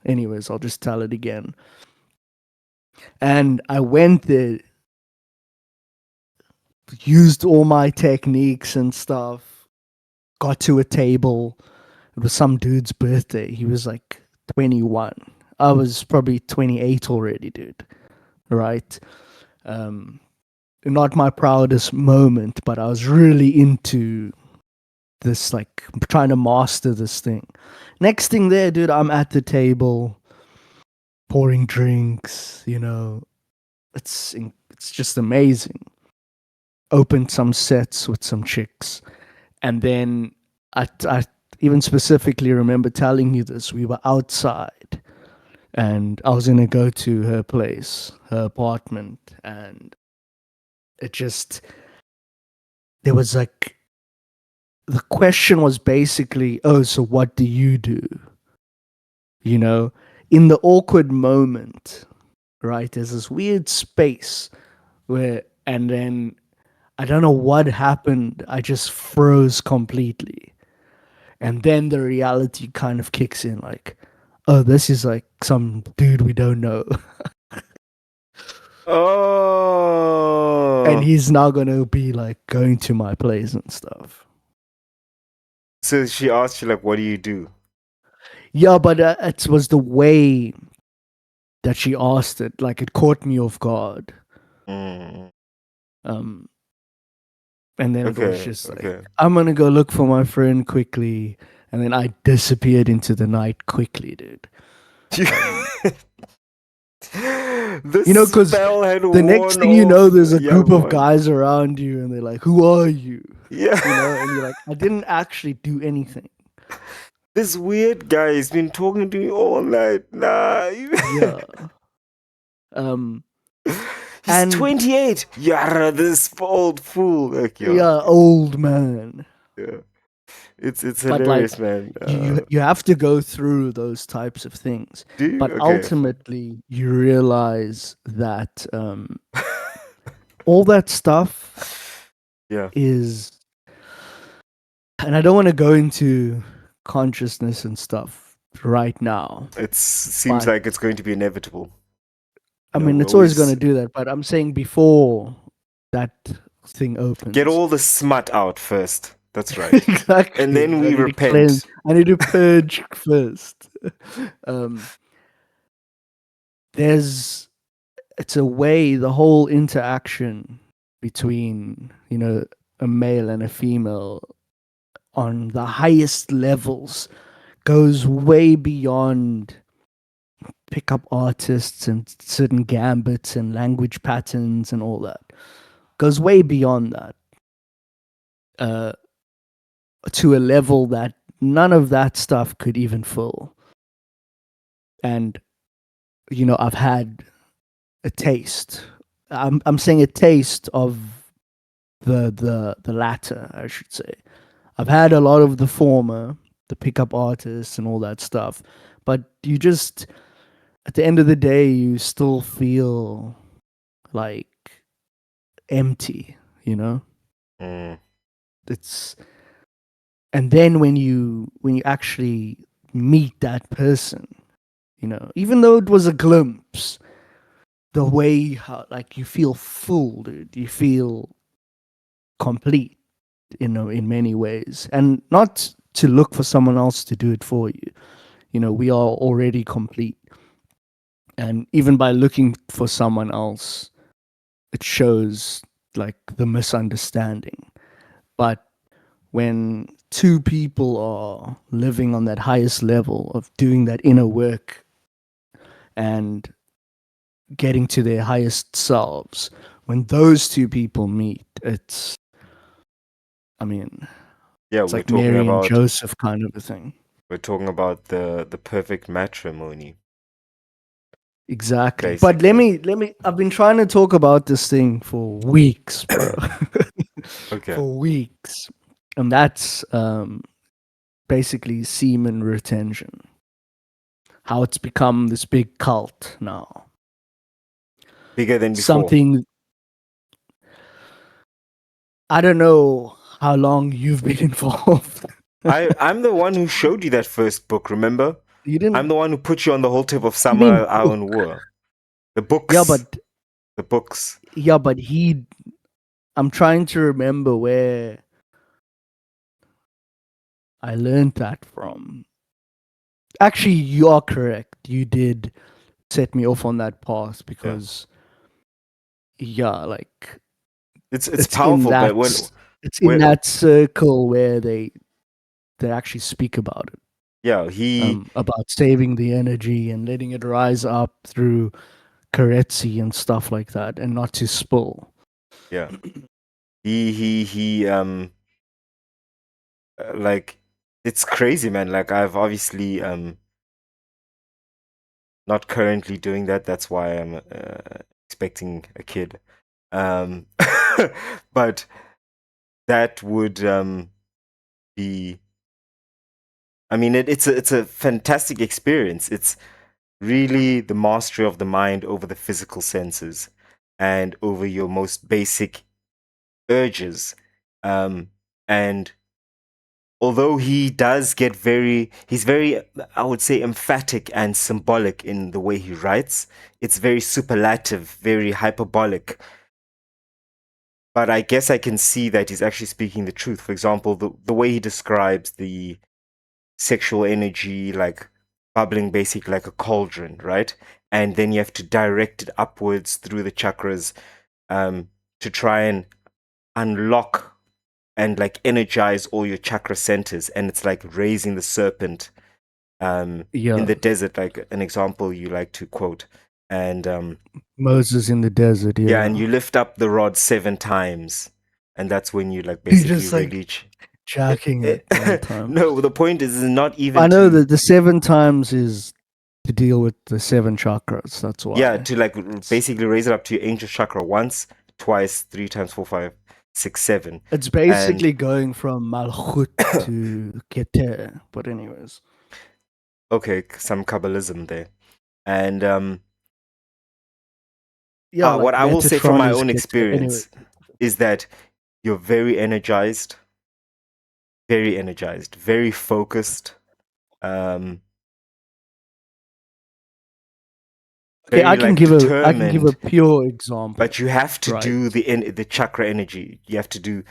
Anyways, I'll just tell it again. And I went there, used all my techniques and stuff, got to a table. It was some dude's birthday. He was like 21. I was probably 28 already, dude. Right? Not my proudest moment, but I was really into this, like, trying to master this thing. Next thing there, dude, I'm at the table pouring drinks, it's just amazing. Opened some sets with some chicks, and then I even specifically remember telling you this. We were outside, and I was gonna go to her place, her apartment, and there was like, the question was basically, oh, so what do you do? In the awkward moment, right? There's this weird space where, and then I don't know what happened. I just froze completely. And then the reality kind of kicks in, like, oh, this is like some dude we don't know. Oh. And he's now going to be like going to my place and stuff. So she asked you, like, what do you do? Yeah, but it was the way that she asked it. Like, it caught me off guard. Mm. And then it was just like, okay. I'm going to go look for my friend quickly. And then I disappeared into the night quickly, dude. The You know, 'cause spell had The next worn thing you know, off, there's a young group of one. guys around you, and they're like, "Who are you?" Yeah. You know, and you're like, "I didn't actually do anything." This weird guy has been talking to me all night. Nah. Yeah. He's And 28. Yara, this old fool. Like, yeah, old man. yeah. It's But like, hilarious, man. you have to go through those types of things. Do you? But Okay. ultimately, you realize that all that stuff Yeah. is, and I don't want to go into consciousness and stuff right now. It seems But- like it's going to be inevitable. I No, mean, we it's always going always- to do that. But I'm saying before that thing opens, Get all the smut out first. That's right. exactly, And then we I need to repent. cleanse. I need to purge first. It's a way, the whole interaction between, you know, a male and a female on the highest levels goes way beyond pickup artists and certain gambits and language patterns and all that. Goes way beyond that. To a level that none of that stuff could even fill. And you know, I've had a taste. I'm saying a taste of the latter, I should say. I've had a lot of the former, the pickup artists and all that stuff, but you just, at the end of the day, you still feel like empty, you know? Mm. It's, and then when you actually meet that person, you know, even though it was a glimpse, the way how, like, you feel full, dude, you feel complete, you know, in many ways, and not to look for someone else to do it for you. You know, we are already complete, and even by looking for someone else, it shows like the misunderstanding. But when two people are living on that highest level of doing that inner work and getting to their highest selves, when those two people meet, it's, I mean, Yeah, it's we're like talking Mary and about Joseph kind of a thing. we're talking about the perfect matrimony. Exactly. But let me I've been trying to talk about this thing for weeks, bro. Okay. For weeks. And that's basically semen retention. How it's become this big cult now. Bigger than before. Something, I don't know how long you've been involved. I'm the one who showed you that first book, remember? You didn't. I'm the one who put you on the whole tip of mean Summer Island War. The books. Yeah, but the books. yeah, but I'm trying to remember where I learned that from. Actually, you are correct. You did set me off on that path because, yeah, like It's in powerful, that, but when it's in when- that circle where they actually speak about it. yeah, he About saving the energy and letting it rise up through Karetzi and stuff like that, and not to spill. yeah. He like it's crazy, man. Like I've obviously not currently doing that. That's why I'm expecting a kid. But that would be, I mean, it's a fantastic experience. It's really the mastery of the mind over the physical senses and over your most basic urges. And although he does get he's very, I would say, emphatic and symbolic in the way he writes. It's very superlative, very hyperbolic. But I guess I can see that he's actually speaking the truth. For example, the way he describes the sexual energy, like bubbling basically like a cauldron, right? And then you have to direct it upwards through the chakras to try and unlock and like energize all your chakra centers. And it's like raising the serpent in the desert, like an example you like to quote. And Moses in the desert. Yeah, yeah, and you lift up the rod 7 times, and that's when you like You basically just, like, really jacking it one time. No, the point is not even I know to, that the 7 times is to deal with the 7 chakras. That's why. yeah, to like basically raise it up to your angel chakra once, twice, 3 times, 4, 5, 6, 7. It's basically going from Malchut to Keter. But anyways. Okay, some Kabbalism there. And Yeah, what I will say from Metatron my is own Keter. experience is that you're very energized, very focused. Okay, Very like I can give a determined, pure example. but you have to right? do the chakra energy. You have to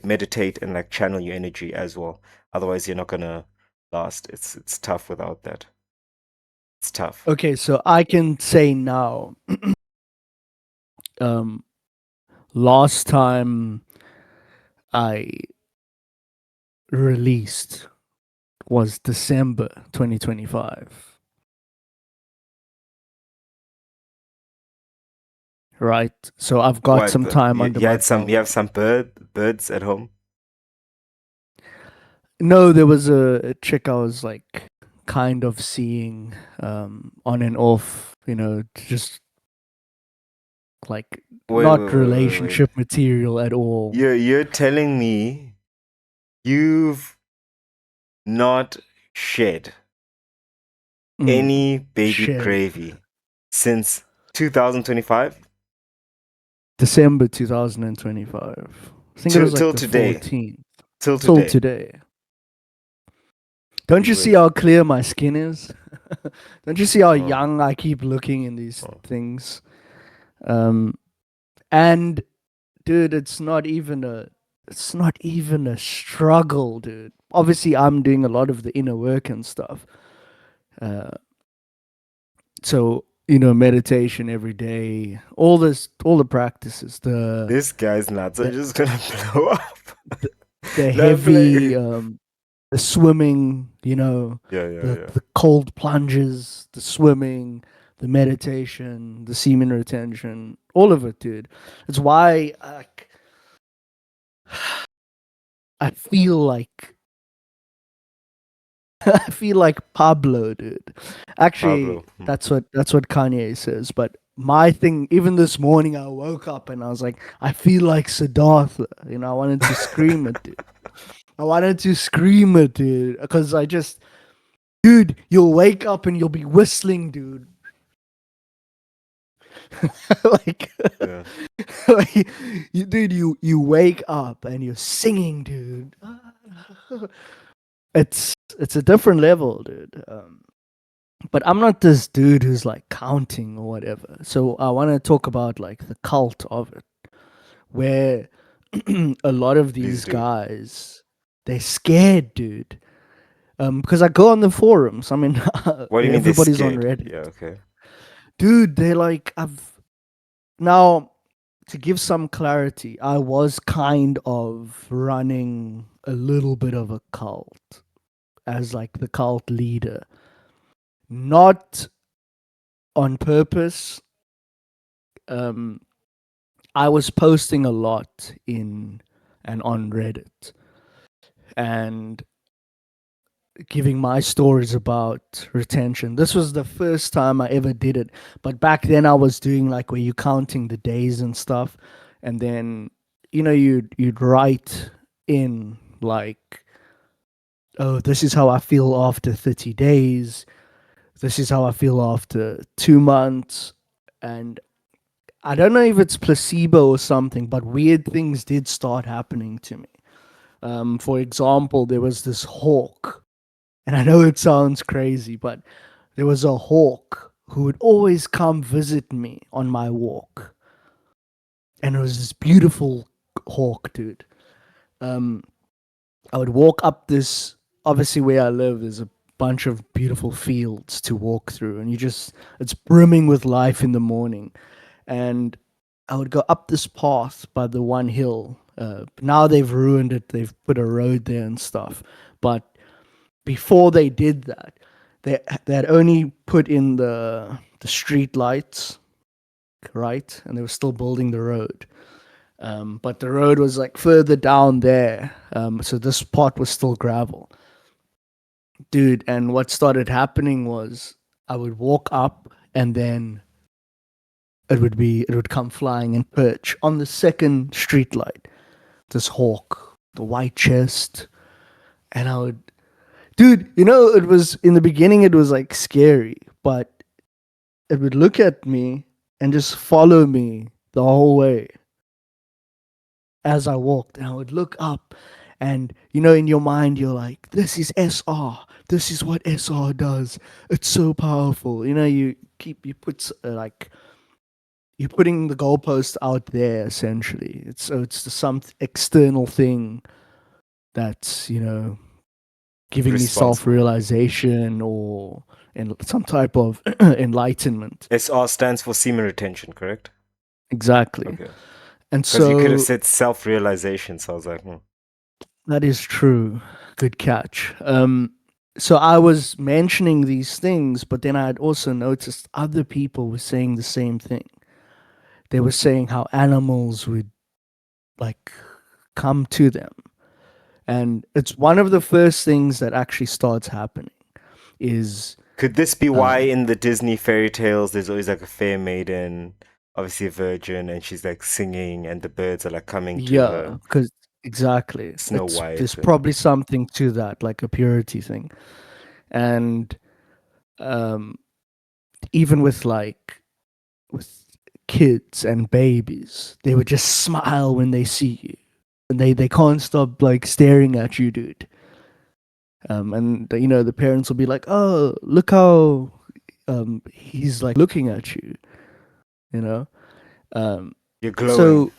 meditate and like channel your energy as well. Otherwise, you're not gonna last. It's tough without that. It's tough. Okay, so I can say now. Last time I released was December 2025. Right, so I've got some time under you my had some. belt. You have some birds at home. No, there was a chick I was like kind of seeing on and off, just like not Wait. relationship material at all. You're telling me you've not shed any baby shed. gravy since 2025? December 2025. I think it was like Till the today. 14th. Till Till today. today. Don't you see how clear my skin is? Don't you see how young I keep looking in these things? And dude, it's not even a struggle, dude. Obviously, I'm doing a lot of the inner work and stuff. So, meditation every day, all the practices, This guy's nuts are just gonna blow up. the heavy, the swimming, the cold plunges, the swimming, the meditation, the semen retention, all of it, dude. It's why I feel like Pablo, dude. Actually, Pablo. that's what Kanye says. But my thing, even this morning, I woke up and I was like, I feel like Siddhartha. I wanted to scream it, dude. Because dude, you'll wake up and you'll be whistling, dude. like, Yeah. like dude, you wake up and you're singing, dude. It's a different level, dude. But I'm not this dude who's like counting or whatever. So I want to talk about like the cult of it, where a lot of these guys, they're scared, dude. Because I go on the forums. I mean, What do you mean everybody's they're on scared? Reddit. Yeah, okay. Dude, they're like, now, to give some clarity, I was kind of running a little bit of a cult as like the cult leader. Not on purpose. I was posting a lot in and on Reddit and giving my stories about retention. This was the first time I ever did it, but back then I was doing like where you counting the days and stuff, and then you'd write in like, oh, this is how I feel after 30 days. This is how I feel after 2 months. And I don't know if it's placebo or something, but weird things did start happening to me. For example, there was this hawk, and I know it sounds crazy, but there was a hawk who would always come visit me on my walk. And it was this beautiful hawk, dude. I would walk up this, obviously where I live, there's a bunch of beautiful fields to walk through, and it's brimming with life in the morning. And I would go up this path by the one hill. Now they've ruined it. They've put a road there and stuff. But before they did that, they had only put in the the street lights, right? And they were still building the road. But the road was like further down there. So this part was still gravel. Dude, and what started happening was I would walk up and then it would come flying and perch on the second street light. This hawk, the white chest. And I would, dude, it was in the beginning, it was like scary, but it would look at me and just follow me the whole way as I walked. And I would look up, and in your mind, you're like, this is SR. This is what SR does. It's so powerful. You put like, you're putting the goalpost out there essentially. It's some external thing that's giving me Responsible. self-realization or some type of enlightenment. SR stands for semen retention, correct? Exactly. Okay. And Because you could have so said self-realization, so I was like, that is true. Good catch. So I was mentioning these things, but then I had also noticed other people were saying the same thing. They were saying how animals would like come to them. And it's one of the first things that actually starts happening is could this be why in the Disney fairy tales there's always like a fair maiden, obviously a virgin, and she's like singing and the birds are like coming to her? because exactly. Snow White There's and- probably something to that, like a purity thing. And even with kids and babies, they would just smile when they see you. And they can't stop like staring at you, dude. And the parents will be like, "Oh, look how he's like looking at you," You're glowing. So,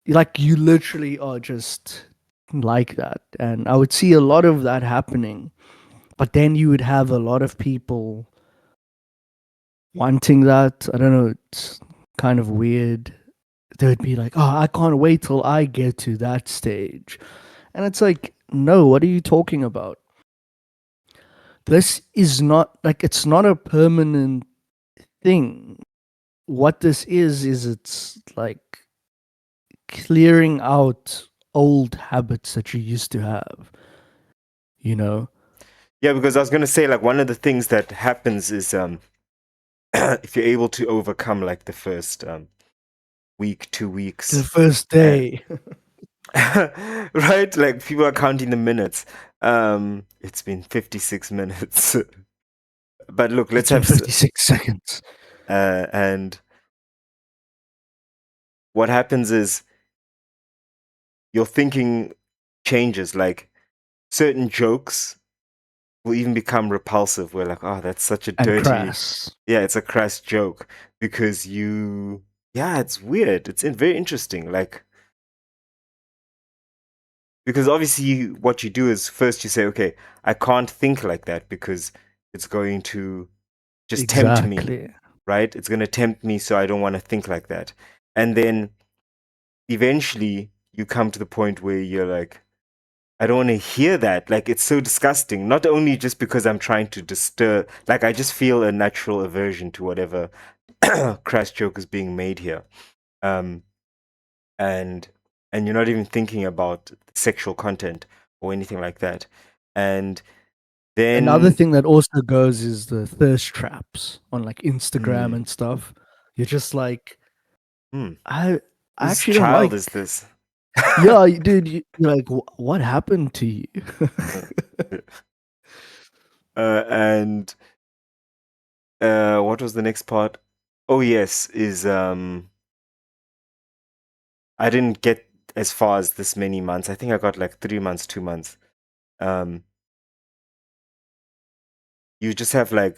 like, you literally are just like that. And I would see a lot of that happening. But then you would have a lot of people wanting that. I don't know, it's kind of weird. They would be like, "Oh, I can't wait till I get to that stage." And it's like, no, what are you talking about? This is not, like, it's not a permanent thing. What this is it's like clearing out old habits that you used to have, Yeah, because I was gonna say, like, one of the things that happens is if you're able to overcome like the first week, 2 weeks, the first day. right? Like people are counting the minutes. It's been 56 minutes. But look, let's have 56 seconds. and what happens is your thinking changes. Like certain jokes will even become repulsive. We're like, oh, that's such a And dirty, crass. yeah, it's a crass joke because it's weird. It's very interesting. Like, because obviously what you do is first you say, okay, I can't think like that because it's going to just tempt me, Exactly. right? It's going to tempt me, so I don't want to think like that. And then eventually you come to the point where you're like, I don't want to hear that. Like, it's so disgusting. Not only just because I'm trying to disturb, like, I just feel a natural aversion to whatever crass joke is being made here. And you're not even thinking about sexual content or anything like that. And then Another thing that also goes is the thirst traps on like Instagram and stuff. You're just like, I whose actually don't child like. is this? Yeah, dude, you're like, what happened to you? And what was the next part? Oh yes, is I didn't get as far as this many months. I think I got like 3 months, 2 months. You just have like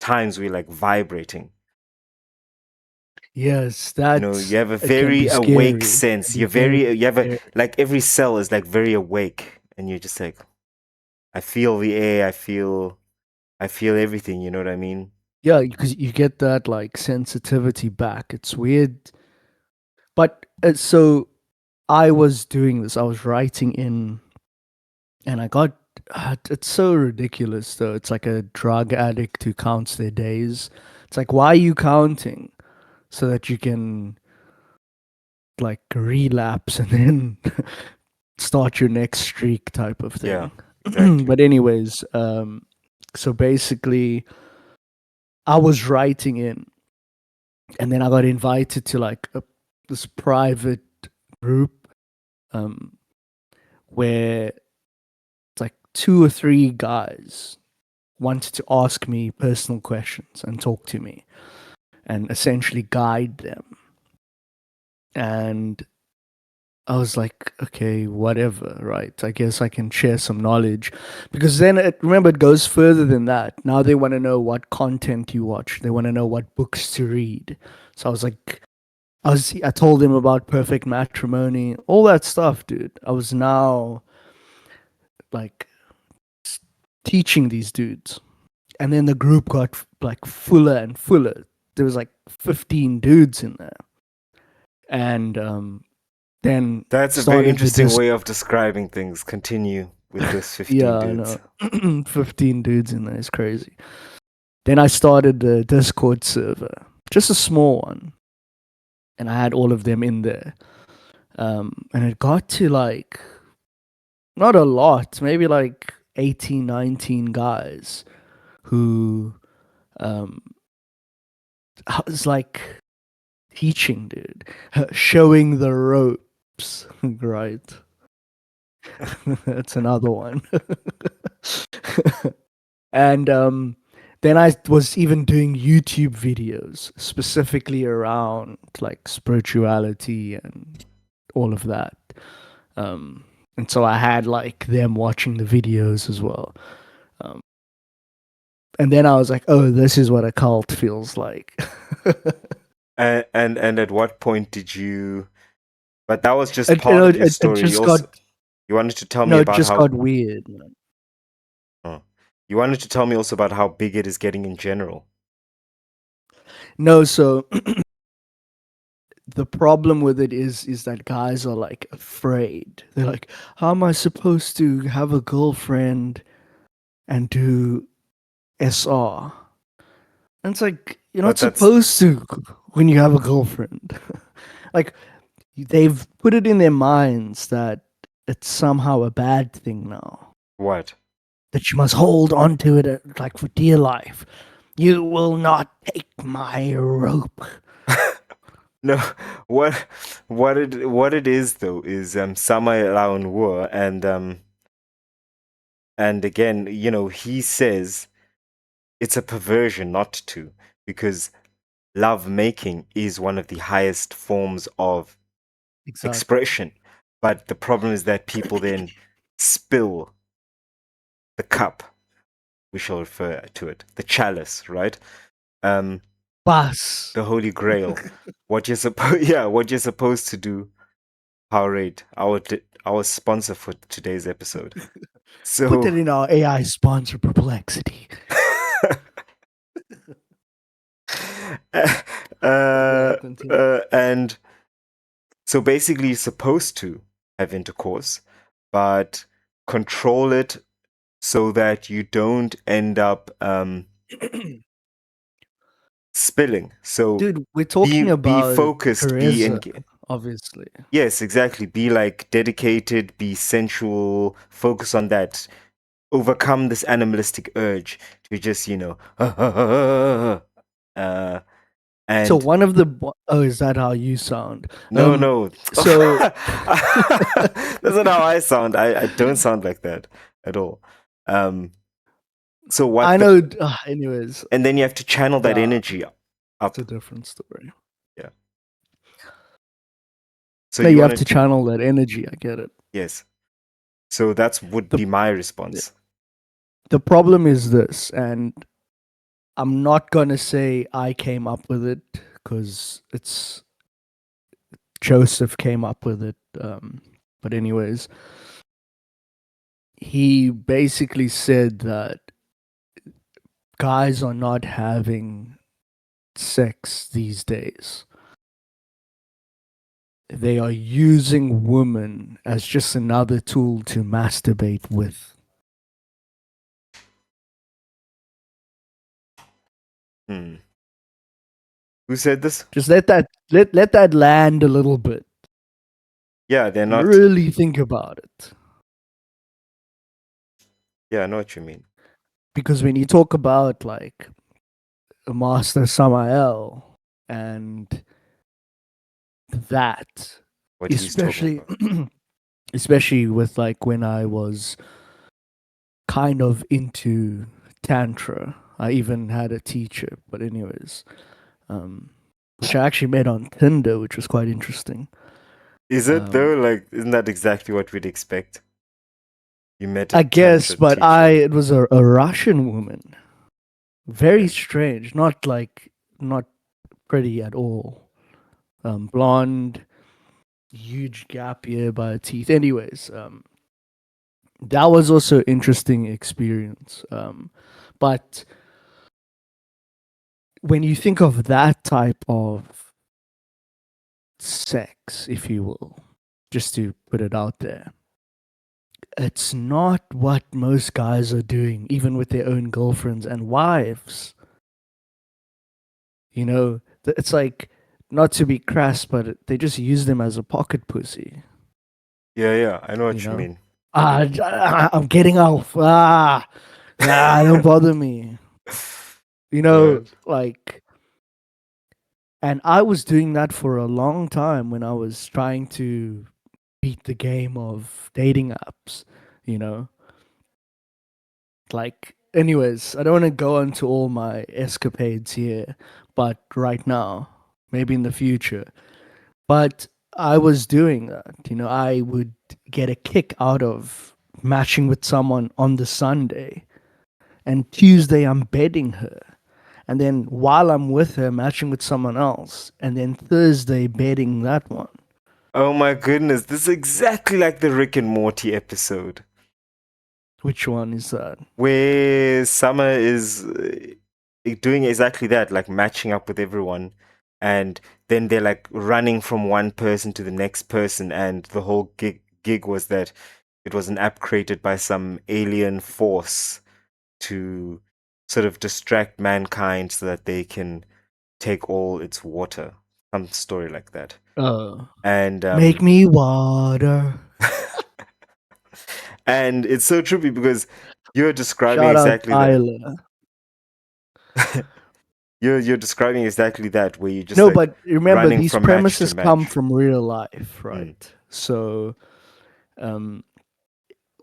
times where you're like vibrating. Yes, that's. You have a it can very be awake scary. sense. It You can be have a scary. like every cell is like very awake, and you're just like, I feel the air. I feel everything. You know what I mean? Yeah, because you get that like sensitivity back. It's weird. But so I was doing this. I was writing in, and I got. It's so ridiculous though. It's like a drug addict who counts their days. It's like, why are you counting? So that you can like relapse and then start your next streak type of thing. Yeah, exactly. But anyways, so basically I was writing in, and then I got invited to like this private group where it's like 2 or 3 guys wanted to ask me personal questions and talk to me and essentially guide them. And I was like, okay, whatever, right? I guess I can share some knowledge, because then remember, it goes further than that. Now they want to know what content you watch. They want to know what books to read. So I was like, I told them about Perfect Matrimony, all that stuff, dude. I was now like teaching these dudes, and then the group got like fuller and fuller. There was like 15 dudes in there, and then That's a very started the interesting way of describing things. Continue with this 15 Yeah, dudes. I know. 15 dudes in there is crazy. Then I started the Discord server, just a small one, and I had all of them in there. And it got to like, not a lot, maybe like 18, 19 guys who I was like teaching, dude, showing the ropes, right? That's another one. And then I was even doing YouTube videos specifically around like spirituality and all of that. And so I had like them watching the videos as well. And then I was like, oh, this is what a cult feels like. And at what point did you? But that was just It, part of your it story. just You also got, you wanted to tell me no, it about just how got weird, man. you wanted to tell me also about how big it is getting in general. No, so the problem with it is that guys are like afraid. They're like, how am I supposed to have a girlfriend and do SR? And it's like, you're not But that's supposed to when you have a girlfriend. Like, they've put it in their minds that it's somehow a bad thing now, what? that you must hold on to it like for dear life. You will not take my rope. No, what it is though is Samael War, and again, he says it's a perversion not to, because love making is one of the highest forms of Exactly. expression. But the problem is that people then spill the cup, we shall refer to it, the chalice, right? Bus. The Holy Grail. What you're supposed to do. Powerade, our sponsor for today's episode. So Put that in our AI sponsor Perplexity. and so basically you're supposed to have intercourse, but control it so that you don't end up spilling. So Dude, we're talking be about focused, Teresa, obviously. yes, exactly. Be like dedicated, be sensual, focus on that. Overcome this animalistic urge to just, and So one of the is that how you sound? no. So That's not how I sound. I don't sound like that at all. So what I know. Anyways, and then you have to channel that Yeah. energy up. it's a different story. Yeah. So No, you have wanna to channel that energy. I get it. Yes. So would be my response. The problem is this, and I'm not gonna say I came up with it because it's Joseph came up with it. But anyways, he basically said that guys are not having sex these days. They are using women as just another tool to masturbate with. Hmm. Who said this? Just let that land a little bit. Yeah, they're not. Really think about it. Yeah, I know what you mean. Because when you talk about like Master Samael and that, What he's talking especially about. especially with like when I was kind of into Tantra. I even had a teacher, but anyways, which I actually met on Tinder, which was quite interesting. Is it though? Like, isn't that exactly what we'd expect? You met a I guess, Tantra but teacher. it was a Russian woman. Very strange. Not pretty at all. Blonde, huge gap here by her teeth. Anyways, that was also interesting experience. But when you think of that type of sex, if you will, just to put it out there, it's not what most guys are doing, even with their own girlfriends and wives. You know, it's like, not to be crass, but they just use them as a pocket pussy. Yeah, I know what You you know? mean. I'm getting off. Don't bother me. You know, Right. like, and I was doing that for a long time when I was trying to beat the game of dating apps, you know? Like, anyways, I don't want to go into all my escapades here, but right now, maybe in the future. But I was doing that, you know, I would get a kick out of matching with someone on the Sunday, and Tuesday I'm bedding her. And then while I'm with her, matching with someone else, and then Thursday bedding that one. Oh my goodness, this is exactly like the Rick and Morty episode Which one is that? where Summer is doing exactly that, like matching up with everyone, and then they're like running from one person to the next person, and the whole gig was that it was an app created by some alien force to sort of distract mankind so that they can take all its water. Some story like that. Oh, And make me water. and it's so trippy because you're describing Shout out exactly that. Isla. You're describing exactly that, where you just No, like but remember, running these from match to premises come match. from real life, right? So, um,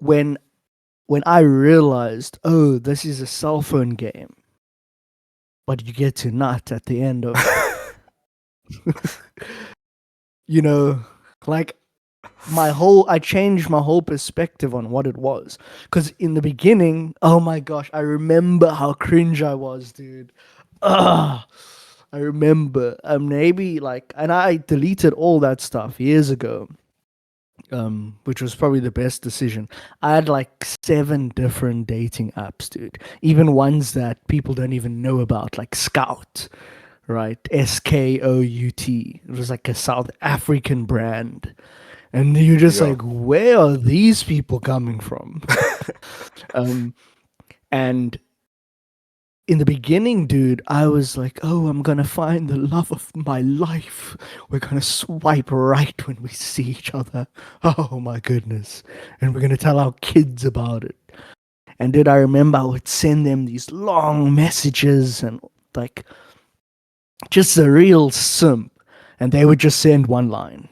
when I realized, oh, this is a cell phone game, but you get to nut at the end of, you know, like I changed my whole perspective on what it was. Because in the beginning, oh my gosh, I remember how cringe I was, dude. Ah, I remember. Maybe like, and I deleted all that stuff years ago. Which was probably the best decision. I had like 7 different dating apps, dude. Even ones that people don't even know about, like Scout, right? Skout. It was like a South African brand. And you're just Yeah. like, where are these people coming from? And in the beginning, dude, I was like, oh, I'm gonna find the love of my life. We're gonna swipe right when we see each other. Oh my goodness. And we're gonna tell our kids about it. And dude, I remember I would send them these long messages and like just a real simp. And they would just send one line.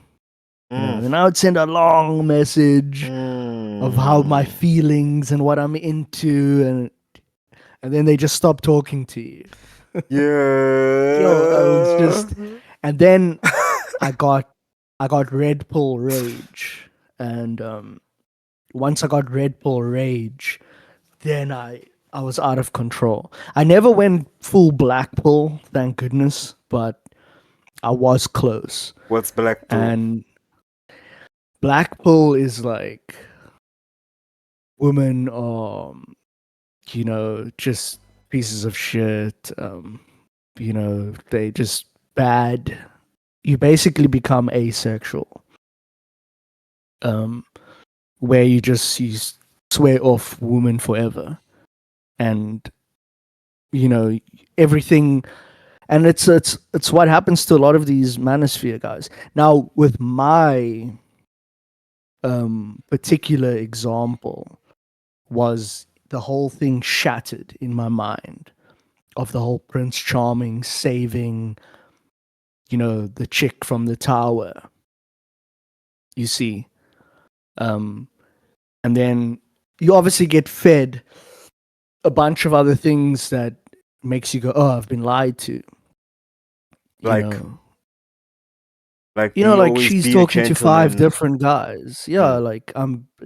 You know, and I would send a long message of how my feelings and what I'm into, and then they just stop talking to you. Yeah. Yo, I was just, and then I got Red Pill Rage, and once I got Red Pill Rage, then I was out of control. I never went full black pill, thank goodness, but I was close. What's black pill? And black pill is like women, you know, just pieces of shit. You know, they just bad. You basically become asexual. Where you swear off women forever, and you know everything. And it's what happens to a lot of these manosphere guys. Now, with my particular example, was the whole thing shattered in my mind of the whole Prince Charming saving, the chick from the tower. You see, and then you obviously get fed a bunch of other things that makes you go, "Oh, I've been lied to." Like- know? Like Like always she's be a talking to 5 gentleman. different guys. Yeah, Mm. like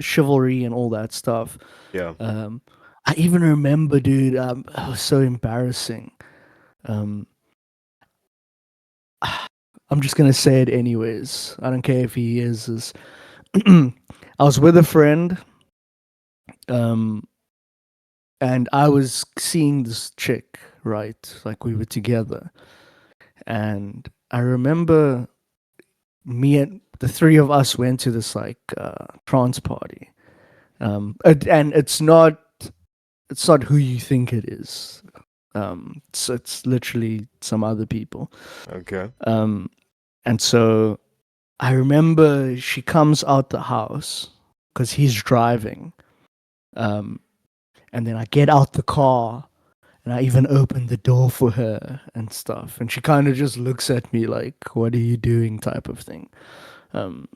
chivalry and all that stuff. Yeah. I even remember, dude, it was so embarrassing. I'm just gonna say it anyways. I don't care if he is this. I was with a friend, and I was seeing this chick, right? Like we were together. And I remember me and the 3 of us went to this like trance party. And it's not who you think it is. It's literally some other people. Okay. And so I remember she comes out the house because he's driving. And then I get out the car and I even open the door for her and stuff. And she kind of just looks at me like, "What are you doing?" type of thing. Then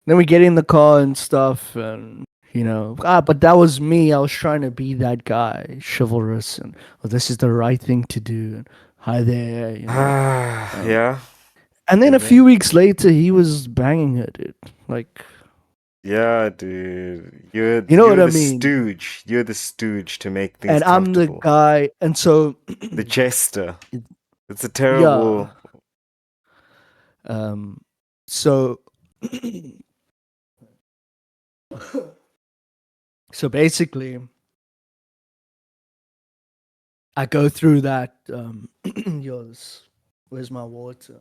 we get in the car and stuff, and but that was me. I was trying to be that guy, chivalrous, and this is the right thing to do. And hi there, Yeah. And then a Yeah. few weeks later, he was banging her, dude. Like, Yeah, dude. You're You know what the I mean? stooge. You're the stooge to make things and I'm the comfortable. guy, and so The jester. It- It's a terrible. so so basically, I go through that. Where's my water?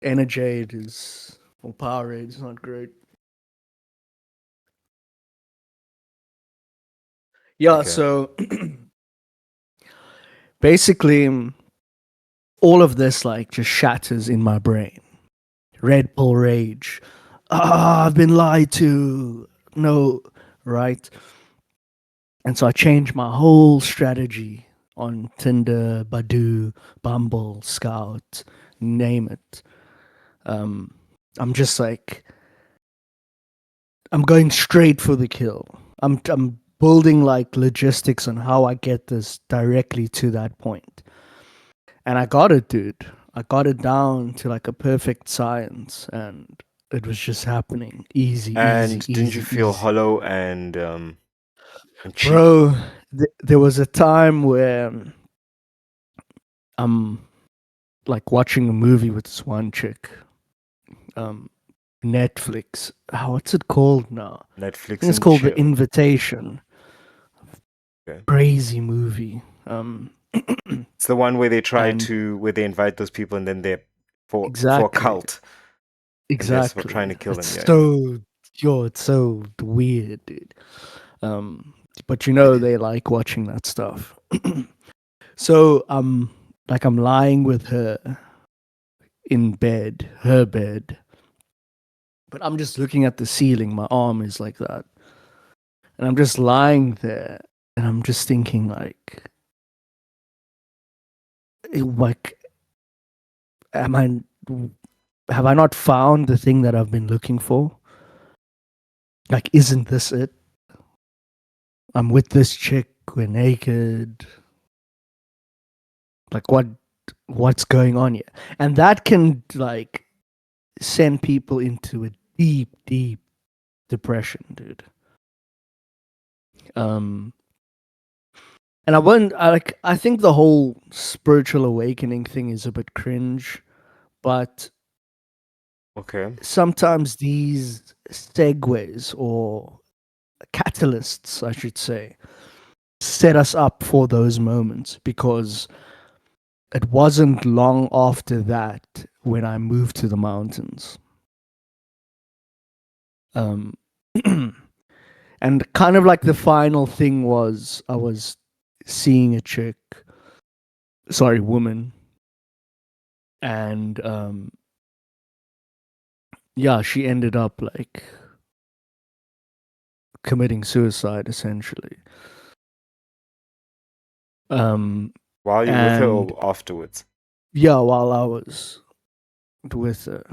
Energade is or Powerade is not great. Yeah, Okay. so basically, all of this like just shatters in my brain. Red Bull rage. I've been lied to. No, right? And so I changed my whole strategy on Tinder, Badoo, Bumble, Scout, name it. I'm just like, I'm going straight for the kill. I'm building like logistics on how I get this directly to that point. And I got it, dude. I got it down to like a perfect science, and it was just happening. Easy, And easy, didn't easy, you feel easy. hollow and cheap? Bro, there was a time where I'm like watching a movie with this one chick. Netflix. What's it called now? I Netflix think it's and called The chill. Invitation. Okay. Crazy movie. It's the one where they And- where they invite those people and then they're for a Exactly. cult. Exactly. And they're trying to kill them. It's Yeah. it's so weird, dude. But they like watching that stuff. So I'm lying with her in bed, her bed. But I'm just looking at the ceiling. My arm is like that. And I'm just lying there and I'm just thinking like have I not found the thing that I've been looking for? Like, isn't this it? I'm with this chick, we're naked. Like, what's going on here? And that can like send people into a deep, deep depression, dude. And I think the whole spiritual awakening thing is a bit cringe, but Okay. sometimes these segues or catalysts, I should say, set us up for those moments, because it wasn't long after that when I moved to the mountains. And kind of like the final thing was I was seeing a chick, sorry, woman. And yeah, she ended up like committing suicide essentially. While you're with her And or afterwards? yeah, while I was with her,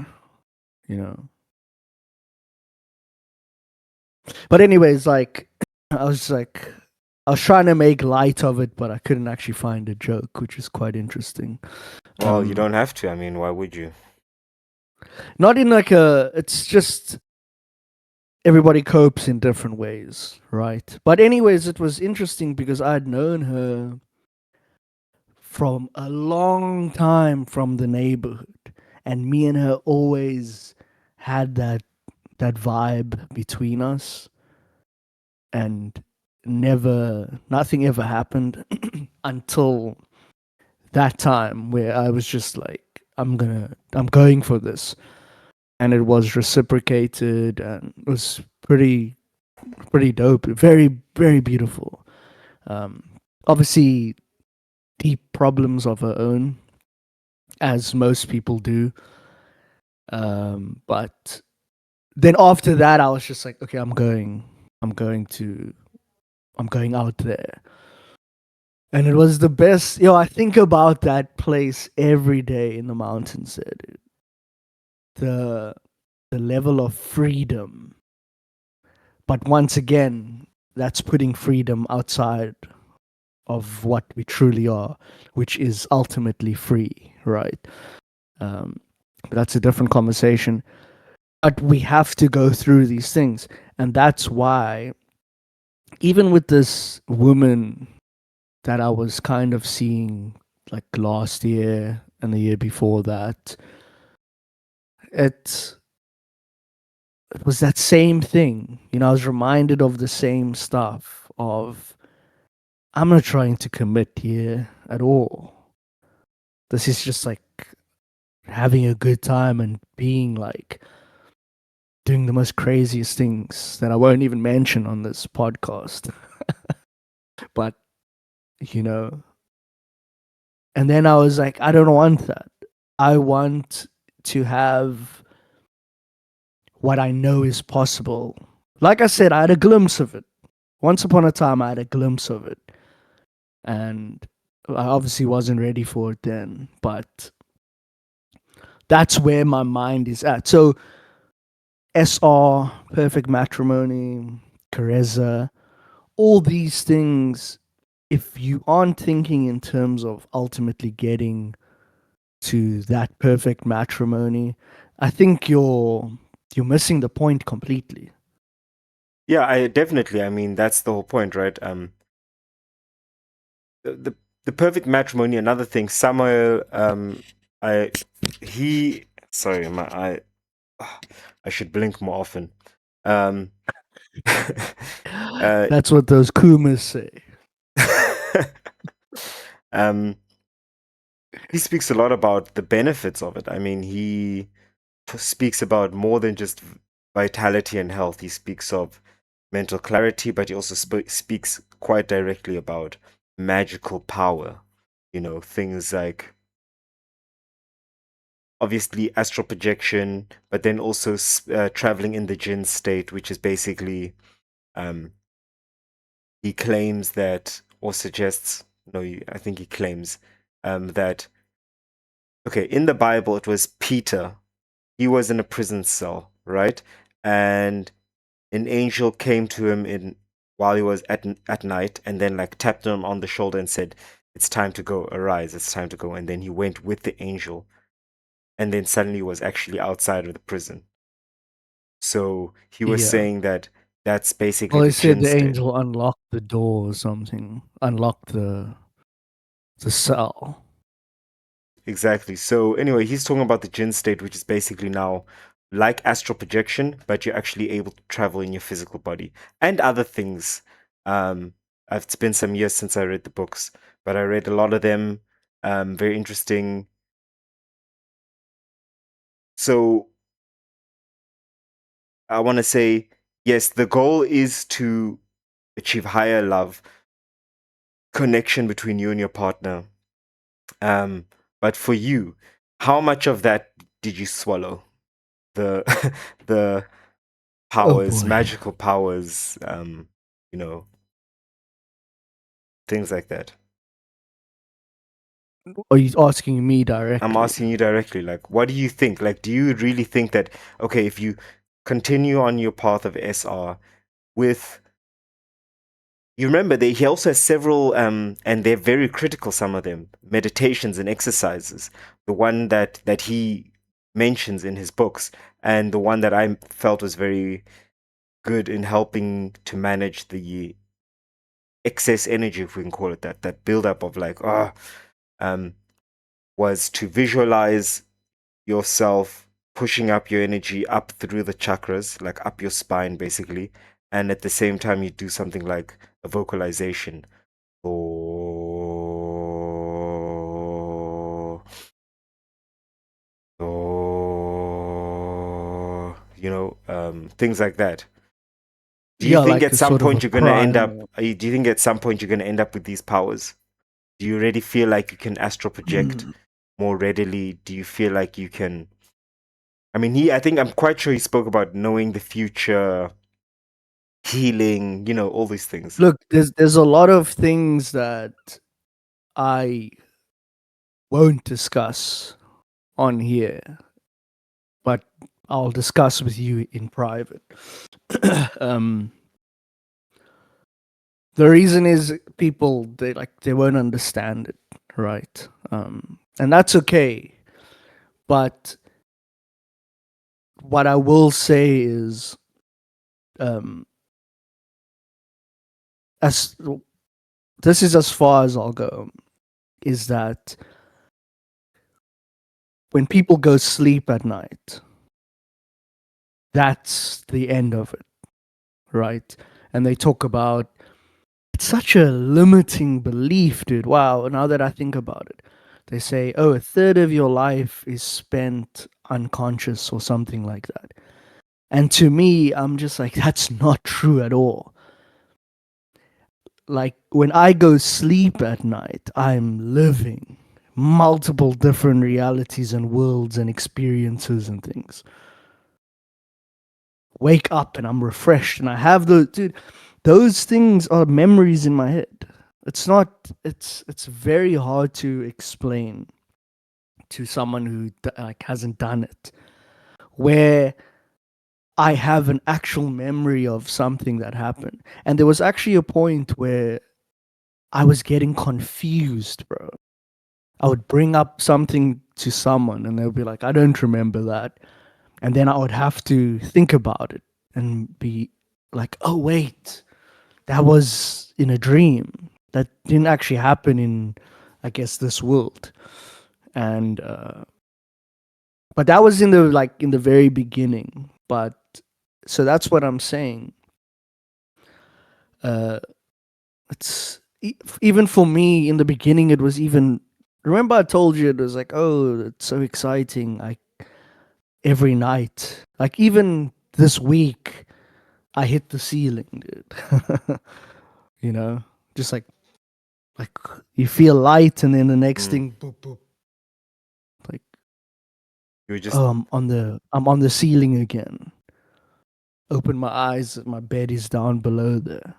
you know. But anyways, like I was trying to make light of it, but I couldn't actually find a joke, which is quite interesting. Well, you don't have to. I mean, why would you? Not in like a. It's just everybody copes in different ways, right? But anyways, it was interesting because I'd known her from a long time from the neighborhood, and me and her always had that vibe between us, and nothing ever happened until that time where I was just like, I'm going for this, and it was reciprocated, and it was pretty dope, very very beautiful. Obviously deep problems of her own, as most people do. But then after that, I was just like, okay, I'm going out there. And it was the best. I think about that place every day in the mountains there, dude. The level of freedom. But once again, that's putting freedom outside of what we truly are, which is ultimately free, right? But that's a different conversation. But we have to go through these things. And that's why, even with this woman that I was kind of seeing like last year and the year before that, it was that same thing. I was reminded of the same stuff of, I'm not trying to commit here at all. This is just like having a good time and being like doing the most craziest things that I won't even mention on this podcast. But, you know, and then I was like, I don't want that. I want to have what I know is possible. Like I said, I had a glimpse of it. Once upon a time, I had a glimpse of it. And I obviously wasn't ready for it then, but that's where my mind is at. So, SR, Perfect Matrimony, Careza, all these things, if you aren't thinking in terms of ultimately getting to that perfect matrimony, I think you're missing the point completely. Yeah, I mean, that's the whole point, right? The perfect matrimony. Another thing, Samuel. I he. Sorry, I should blink more often. Uh, That's what those Kumas say. he speaks a lot about the benefits of it. I mean, he speaks about more than just vitality and health. He speaks of mental clarity, but he also speaks quite directly about magical power. Things like obviously astral projection, but then also traveling in the jinn state, which is basically he claims that, or suggests, no, I think he claims that, okay, in the Bible, it was Peter. He was in a prison cell, right? And an angel came to him while he was at night, and then like tapped him on the shoulder and said, "It's time to go. Arise. It's time to go." And then he went with the angel, and then suddenly was actually outside of the prison. So he was Yeah. saying that that's basically Well, the they said jinn the state. angel unlocked the door or something. Unlocked the cell. Exactly. So anyway, he's talking about the jinn state, which is basically now like astral projection, but you're actually able to travel in your physical body and other things. It's been some years since I read the books, but I read a lot of them. Very interesting. So I want to say, yes, the goal is to achieve higher love, connection between you and your partner, But for you, how much of that did you swallow? The the Oh powers, boy. magical powers, you know, things like that. Are you asking me I'm directly? asking you directly, like, what do you think? Like, do you really think that, okay, if you continue on your path of SR with, you remember that he also has several, and they're very critical, some of them, meditations and exercises. The one that he mentions in his books, and the one that I felt was very good in helping to manage the excess energy, if we can call it that, that buildup of like, was to visualize yourself pushing up your energy up through the chakras, like up your spine, basically. And at the same time, you do something like a vocalization. Oh, things like that. Do you Yeah, think like at a some sort of a point you're gonna end primal. up? Do you think at some point you're gonna end up with these powers? Do you already feel like you can astral project more readily? Do you feel like you can? I mean, I'm quite sure he spoke about knowing the future, healing, all these things. Look, there's a lot of things that I won't discuss on here, but I'll discuss with you in private. um, the reason is people they won't understand it, right? And that's okay. But what I will say is, um, as this is as far as I'll go, is that when people go sleep at night, that's the end of it, right? And they talk about it's such a limiting belief, dude. Wow, now that I think about it, they say, oh, a third of your life is spent unconscious or something like that. And to me, I'm just like, that's not true at all. Like when I go sleep at night, I'm living multiple different realities and worlds and experiences and things. Wake up and I'm refreshed and I have those things are memories in my head. It's very hard to explain to someone who like hasn't done it, where I have an actual memory of something that happened. And there was actually a point where I was getting confused, bro. I would bring up something to someone and they'll be like, I don't remember that. And then I would have to think about it and be like, oh, wait, that was in a dream. That didn't actually happen in, I guess, this world. And, but that was in the very beginning. But so that's what I'm saying. Uh, even for me in the beginning, it was even, remember I told you it was like, oh, it's so exciting. Every night, like even this week, I hit the ceiling, dude. Just like you feel light, and then the next thing, boop boop, like You were just oh, I'm on the ceiling again. Open my eyes, my bed is down below there.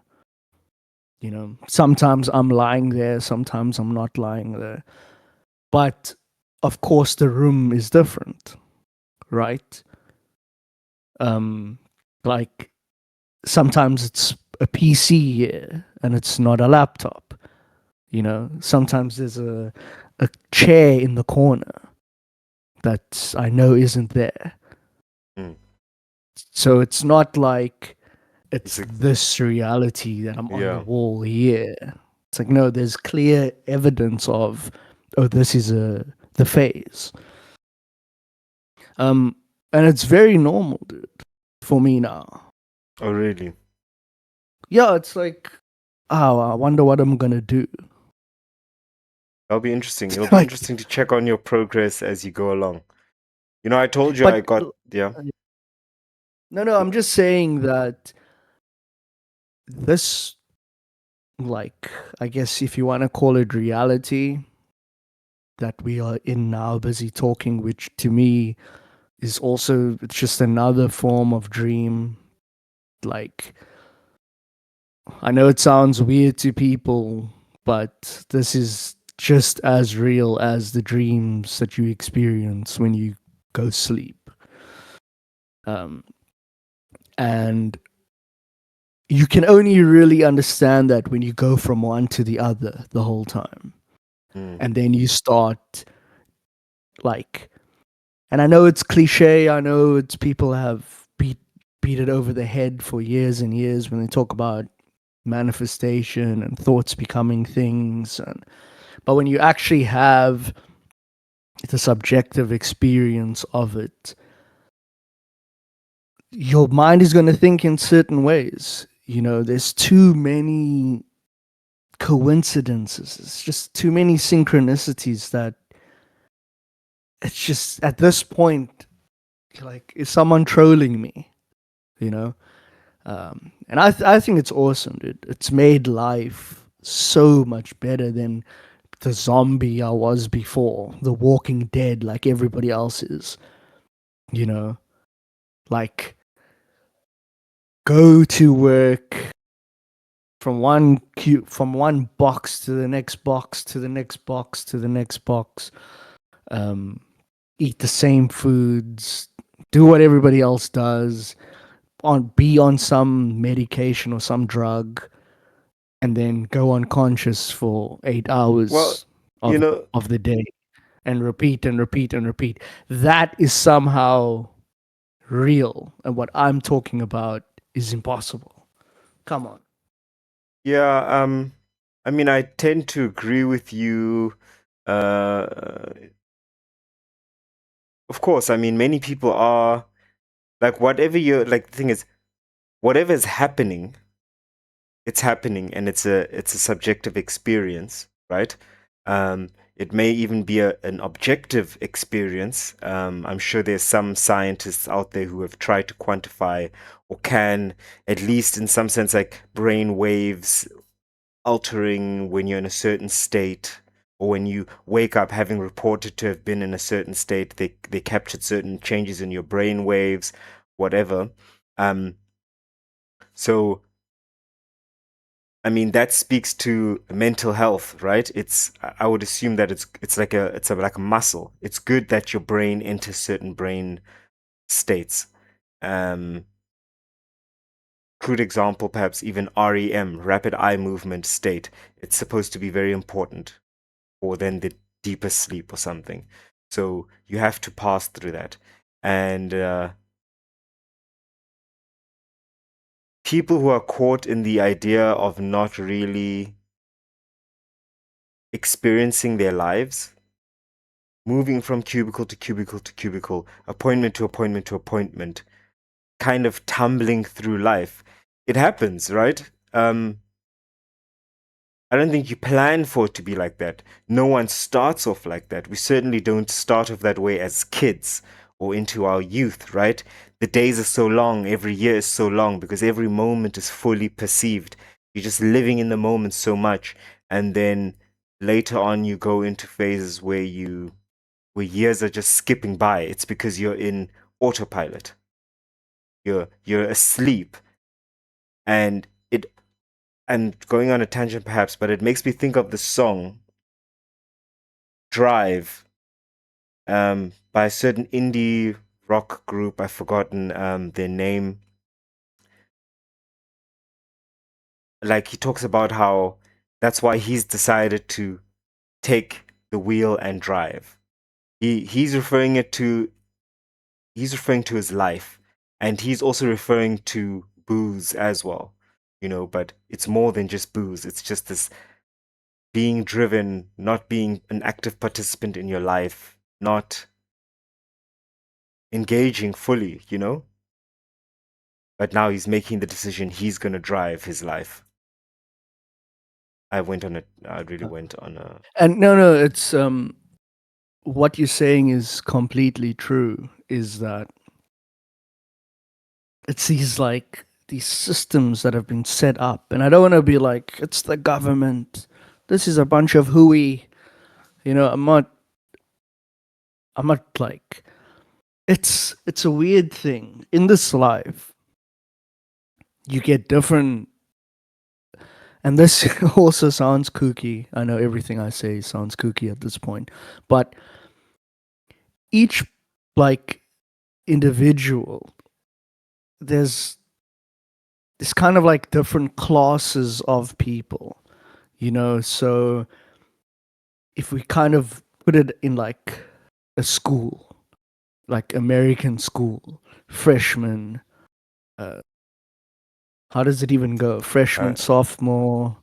Sometimes I'm lying there, sometimes I'm not lying there. But of course, the room is different, right? Like sometimes it's a PC here and it's not a laptop. Sometimes there's a chair in the corner that I know isn't there. Mm. So it's not like it's It's this reality that I'm on Yeah. the wall here. It's like, no, there's clear evidence of, oh, this is the phase. And it's very normal, dude, for me now. Oh, really? Yeah, it's like, oh, I wonder what I'm gonna do. That'll be interesting. It'll be Like, interesting to check on your progress as you go along. I told you I but got, yeah. no, I'm just saying that this, like, I guess if you want to call it reality, that we are in now, busy talking, which to me is also, it's just another form of dream. Like, I know it sounds weird to people, but this is just as real as the dreams that you experience when you go sleep. And you can only really understand that when you go from one to the other the whole time. And then you start like, and I know it's cliche, I know it's people have beat it over the head for years and years when they talk about manifestation and thoughts becoming things, but when you actually have the subjective experience of it, your mind is going to think in certain ways. There's too many coincidences, it's just too many synchronicities that it's just, at this point, like, is someone trolling me? And I think it's awesome, dude. It's made life so much better than the zombie I was before, the Walking Dead, like everybody else is. Like, go to work from one box to the next box to the next box to the next box. Eat the same foods, do what everybody else does, be on some medication or some drug, and then go unconscious for 8 hours Well, of the day, and repeat and repeat and repeat. That is somehow real, and what I'm talking about is impossible. Come on. yeah, I mean, I tend to agree with you. Of course, I mean, many people are like, whatever you're like, the thing is, whatever is happening, it's happening, and it's a subjective experience, right? It may even be an objective experience. I'm sure there's some scientists out there who have tried to quantify, or can, at least in some sense, like brain waves altering when you're in a certain state, or when you wake up having reported to have been in a certain state. They captured certain changes in your brain waves, whatever. So I mean, that speaks to mental health, right? I would assume that it's like a muscle. It's good that your brain enters certain brain states. Crude example, perhaps even REM, rapid eye movement state. It's supposed to be very important, or then the deeper sleep or something. So you have to pass through that. And people who are caught in the idea of not really experiencing their lives, moving from cubicle to cubicle to cubicle, appointment to appointment to appointment, kind of tumbling through life. It happens, right? I don't think you plan for it to be like that. No one starts off like that. We certainly don't start off that way as kids or into our youth, right? The days are so long, every year is so long, because every moment is fully perceived. You're just living in the moment so much. And then later on, you go into phases where years are just skipping by. It's because you're in autopilot. You're asleep. And I'm going on a tangent perhaps, but it makes me think of the song Drive, by a certain indie rock group. I've forgotten their name. Like, he talks about how that's why he's decided to take the wheel and drive. He's referring to his life, and he's also referring to booze as well, but it's more than just booze. It's just this being driven, not being an active participant in your life, not engaging fully, but now he's making the decision he's going to drive his life. I really went on a... And no, it's what you're saying is completely true, is that it's these systems that have been set up. And I don't want to be like, it's the government, this is a bunch of hooey. I'm not I'm not like it's a weird thing in this life. You get different, and this also sounds kooky. I know everything I say sounds kooky at this point, but each like individual, there's kind of like different classes of people, you know. So if we kind of put it in like a school, like American school, freshman, how does it even go? Freshman, sophomore,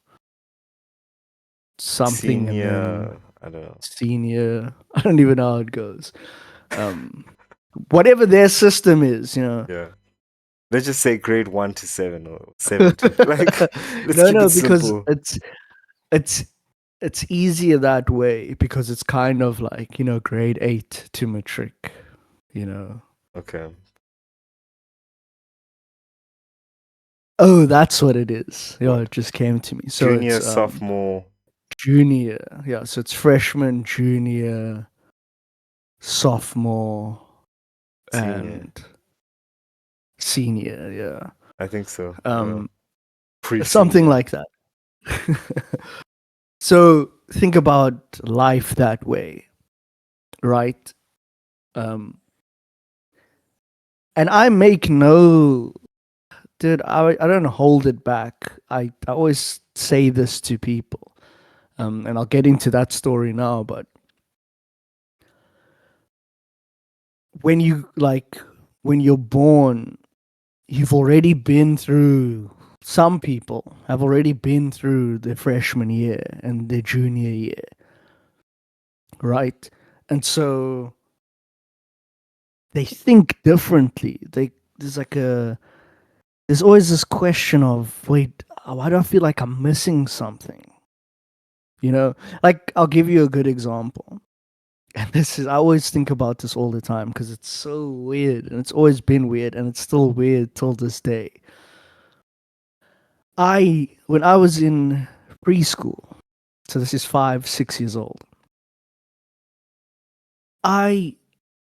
something, and then Senior, I don't know. senior. I don't even know how it goes. Whatever their system is, you know. Yeah. Let's just say grade 1 to 7 or 7 to like. Let's No, keep no, it because simple. it's easier that way because it's kind of like, you know, grade 8 to matric, you know. Okay. Oh, that's what it is. Yeah, What? it just came to me. So Junior, it's sophomore. junior. Yeah, so it's freshman, junior, sophomore, Senior. and senior. Yeah, I think so. something like that. So think about life that way, right? And I make no, dude. I don't hold it back. I always say this to people, and I'll get into that story now. But when you're born, you've already been through. Some people have already been through their freshman year and their junior year, right? And so they think differently. There's always this question of, wait, why do I feel like I'm missing something? You know, like I'll give you a good example. And I always think about this all the time because it's so weird and it's always been weird and it's still weird till this day. When I was in preschool, so this is 5, 6 years old,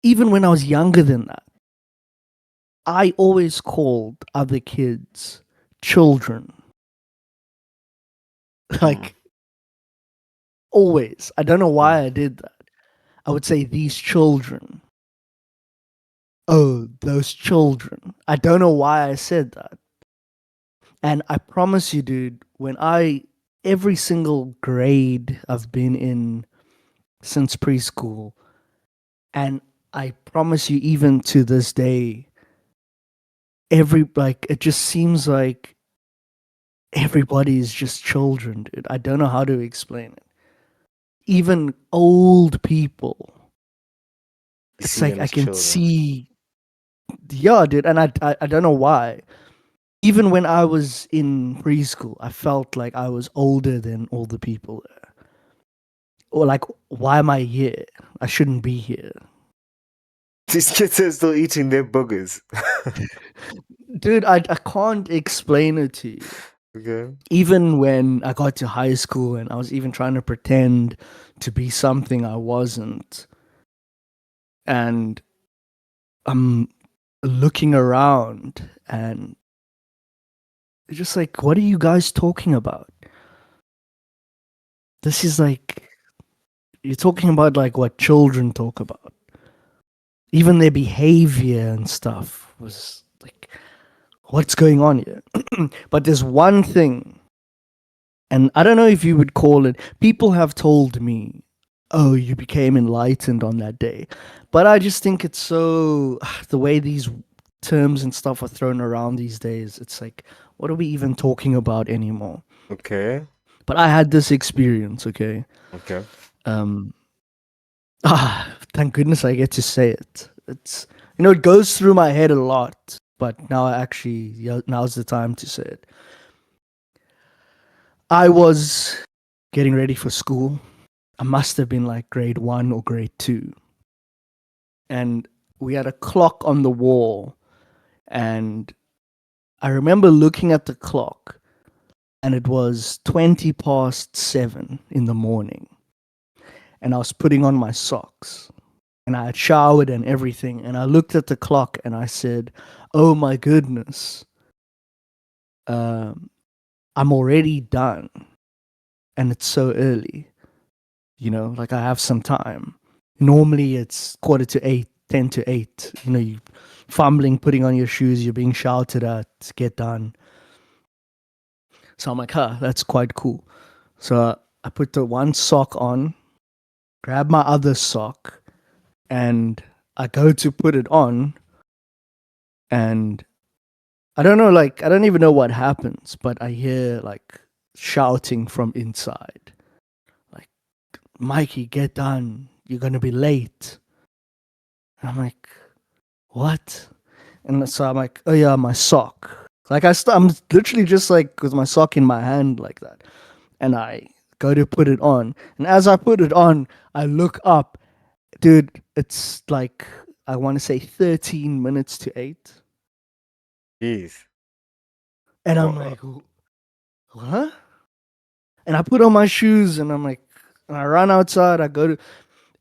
even when I was younger than that, I always called other kids children. Like, always. I don't know why I did that. I would say, these children. Oh, those children. I don't know why I said that. And I promise you, dude, every single grade I've been in since preschool, and I promise you, even to this day, it just seems like everybody is just children, dude. I don't know how to explain it. Even old people. It's like I can see. Yeah, dude, and I don't know why. Even when I was in preschool, I felt like I was older than all the people there. Or like, why am I here? I shouldn't be here. These kids are still eating their boogers. Dude, I can't explain it to you. Okay. Even when I got to high school and I was even trying to pretend to be something I wasn't. And I'm looking around and it's just like, what are you guys talking about? This is like, you're talking about like what children talk about. Even their behavior and stuff was like, what's going on here? But there's one thing, and I don't know if you would call it, people have told me, oh, you became enlightened on that day. But I just think it's so, the way these terms and stuff are thrown around these days, it's like, what are we even talking about anymore? Okay. But I had this experience, okay? Okay. Thank goodness I get to say it. It's, it goes through my head a lot, but now's the time to say it. I was getting ready for school. I must have been like grade 1 or grade 2. And we had a clock on the wall. And I remember looking at the clock and it was 7:20 in the morning. And I was putting on my socks. and I had showered and everything, and I looked at the clock and I said, "Oh my goodness, I'm already done, and it's so early. Like I have some time. Normally it's 7:45, 7:50. You fumbling, putting on your shoes, you're being shouted at, get done." So I'm like, that's quite cool. So I put the one sock on, grab my other sock, and I go to put it on, and I don't know, like, I don't even know what happens, but I hear like shouting from inside, like, "Mikey, get done. You're going to be late." And I'm like, "What?" And so I'm like, "Oh yeah, my sock." Like I'm literally just like with my sock in my hand like that. And I go to put it on. And as I put it on, I look up. Dude, it's like, I want to say 13 minutes to 8. Jeez. And I'm like, "What?" And I put on my shoes and I'm like, and I run outside,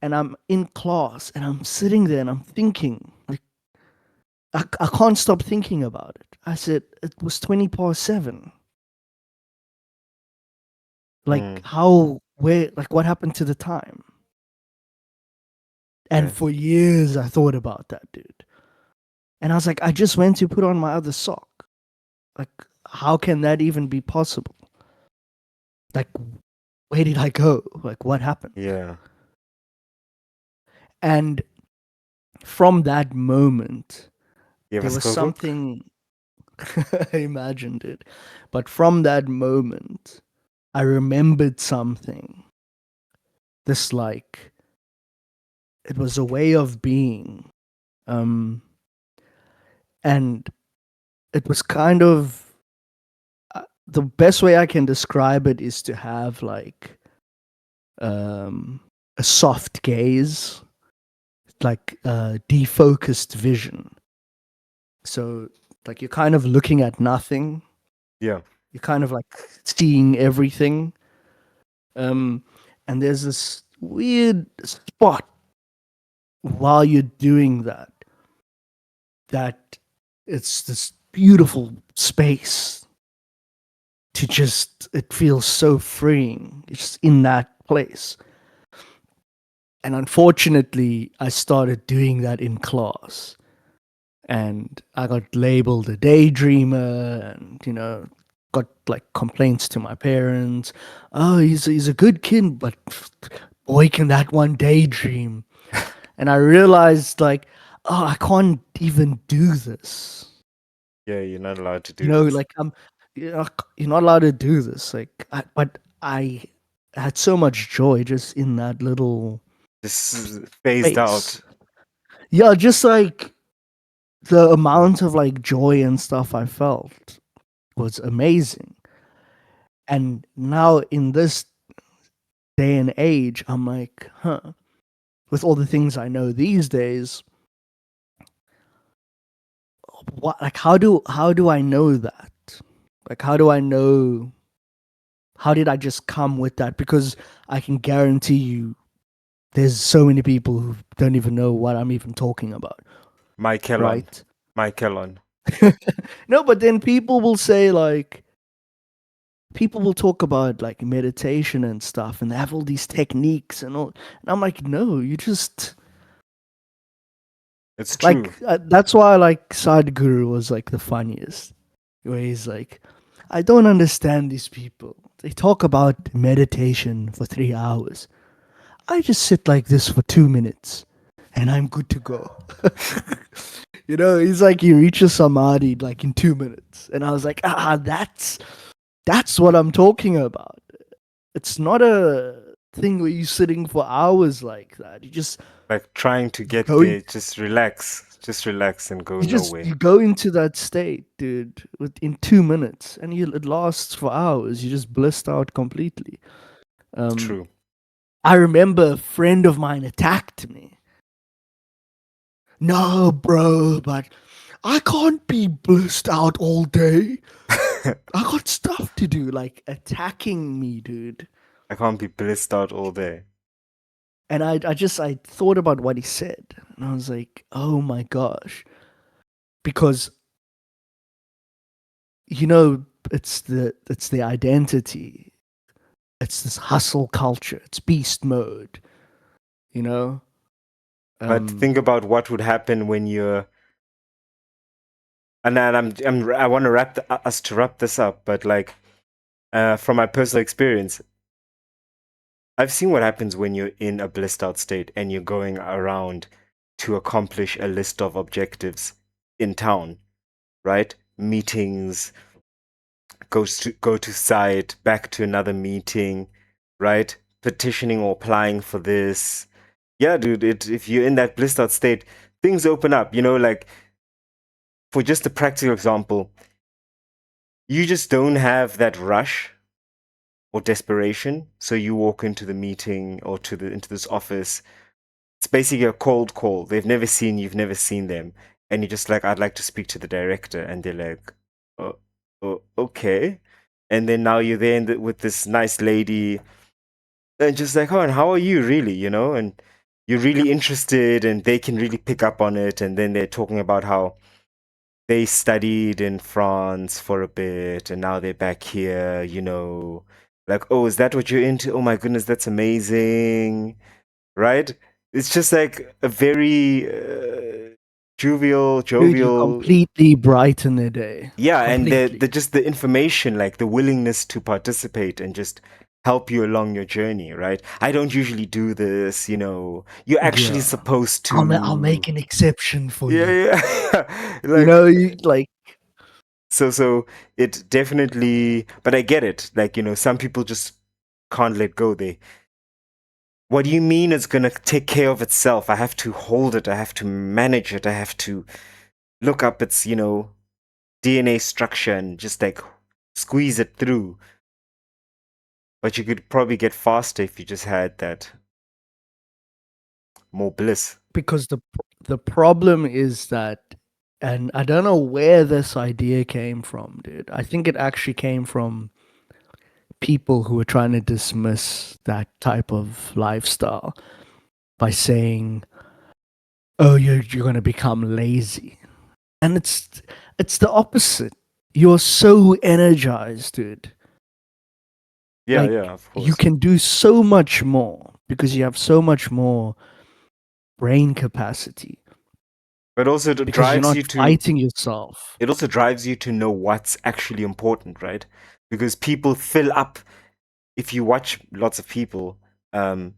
and I'm in class and I'm sitting there and I'm thinking, like, I can't stop thinking about it. I said, it was 7:20. Like, like, what happened to the time? And Yeah. for years, I thought about that, dude. And I was like, I just went to put on my other sock. Like, how can that even be possible? Like, where did I go? Like, what happened? Yeah. And from that moment, You there ever was squirrel? something, I imagined it. But from that moment, I remembered something. This, like, it was a way of being. And it was kind of, the best way I can describe it is to have like a soft gaze, like defocused vision. So like you're kind of looking at nothing. Yeah. You're kind of like seeing everything. And there's this weird spot while you're doing that it's this beautiful space to just, it feels so freeing. It's in that place. And unfortunately, I started doing that in class. And I got labeled a daydreamer and, got like complaints to my parents. "Oh, he's a good kid, but boy, can that one daydream." And I realized, like, oh, I can't even do this. Yeah, you're not allowed to do this. Like, you're not allowed to do this. Like, but I had so much joy just in that little This phased space. out. Yeah, just like the amount of like joy and stuff I felt was amazing. And now in this day and age, I'm like, with all the things I know these days, what, like, how do I know that? Like, how do I know? How did I just come with that? Because I can guarantee you, there's so many people who don't even know what I'm even talking about, Michael right? on. No, but then people will say, like, people will talk about like meditation and stuff, and they have all these techniques and all. And I'm like, no, you just It's true. like, that's why like Sadhguru was like the funniest, where he's like, I don't understand these people. They talk about meditation for 3 hours. I just sit like this for 2 minutes and I'm good to go. He's like, he reaches samadhi like in 2 minutes. And I was like, that's what I'm talking about. It's not a thing where you're sitting for hours like that. You just Like trying to get go there, just relax and go nowhere. you go into that state, dude, in 2 minutes, and it lasts for hours. You just blissed out completely. It's true. I remember a friend of mine attacked me. No, bro, but I can't be blissed out all day. I got stuff to do, like attacking me, dude. I can't be blissed out all day. And I thought about what he said, and I was like, oh my gosh, because it's the identity, it's this hustle culture, it's beast mode, you know. But think about what would happen when you're. And then I want to wrap this up, but like, from my personal experience, I've seen what happens when you're in a blissed out state and you're going around to accomplish a list of objectives in town, right? Meetings, go to site, back to another meeting, right? Petitioning or applying for this. Yeah, dude, if you're in that blissed out state, things open up, like for just a practical example, you just don't have that rush or desperation. So you walk into the meeting or into this office. It's basically a cold call. They've never seen you, you've never seen them, and you're just like, I'd like to speak to the director, and they're like, oh, okay. And then now you're there with this nice lady, and just like, oh, and how are you really, and you're really interested, and they can really pick up on it, and then they're talking about how they studied in France for a bit, and now they're back here, like, oh, is that what you're into? Oh my goodness, that's amazing, right? It's just like a very jovial, Dude, you completely brighten the day. yeah, Completely. and just the information, like the willingness to participate and just help you along your journey, right? I don't usually do this, you're actually Yeah. supposed to. I'll make an exception for you. Yeah. Like, so it definitely, but I get it. Like, some people just can't let go. What do you mean it's gonna take care of itself? I have to hold it, I have to manage it, I have to look up its, DNA structure and just like squeeze it through. But you could probably get faster if you just had that more bliss. because the problem is that, and I don't know where this idea came from, dude. I think it actually came from people who were trying to dismiss that type of lifestyle by saying, "Oh, you're going to become lazy," and it's the opposite. You're so energized, dude. Yeah, Like, yeah, of course. you can do so much more because you have so much more brain capacity. But also it Because you're drives not you to fighting yourself. it also drives you to know what's actually important, right? Because people fill up. If you watch lots of people, they're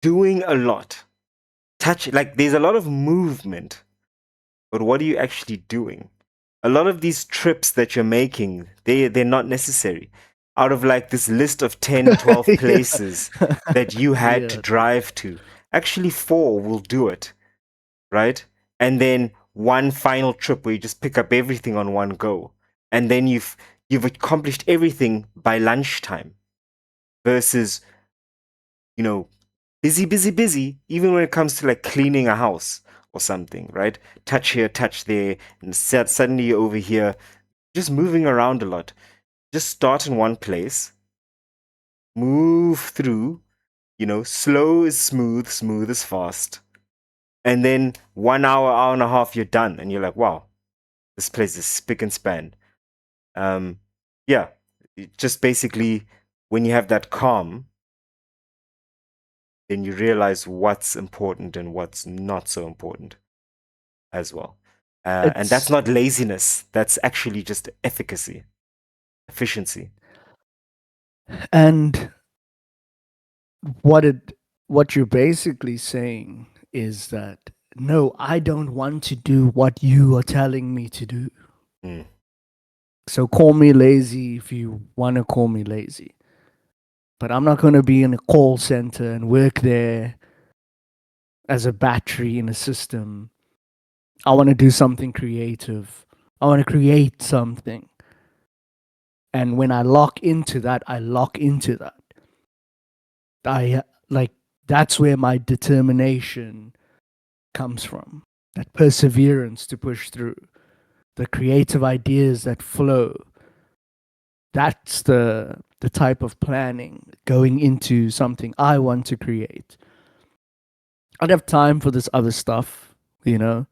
doing a lot. There's a lot of movement, but what are you actually doing? A lot of these trips that you're making, they're not necessary. Out of like this list of 10, 12 Yeah. places that you had to Yeah. drive to, actually 4 will do it, right? And then one final trip where you just pick up everything on one go. And then you've accomplished everything by lunchtime versus, busy, even when it comes to like cleaning a house or something, right? Touch here, touch there, and suddenly you're over here, just moving around a lot. Just start in one place, move through, slow is smooth, smooth is fast. And then 1 hour, hour and a half, you're done. And you're like, wow, this place is spick and span. Yeah, just basically when you have that calm, then you realize what's important and what's not so important as well. And that's not laziness. That's actually just efficacy, efficiency. And what you're basically saying is that, no, I don't want to do what you are telling me to do. Mm. So call me lazy if you want to call me lazy. But I'm not going to be in a call center and work there as a battery in a system. I want to do something creative. I want to create something. And when I lock into that, I lock into that. That's where my determination comes from. That perseverance to push through. The creative ideas that flow. That's the the type of planning going into something I want to create. I don't have time for this other stuff, you know.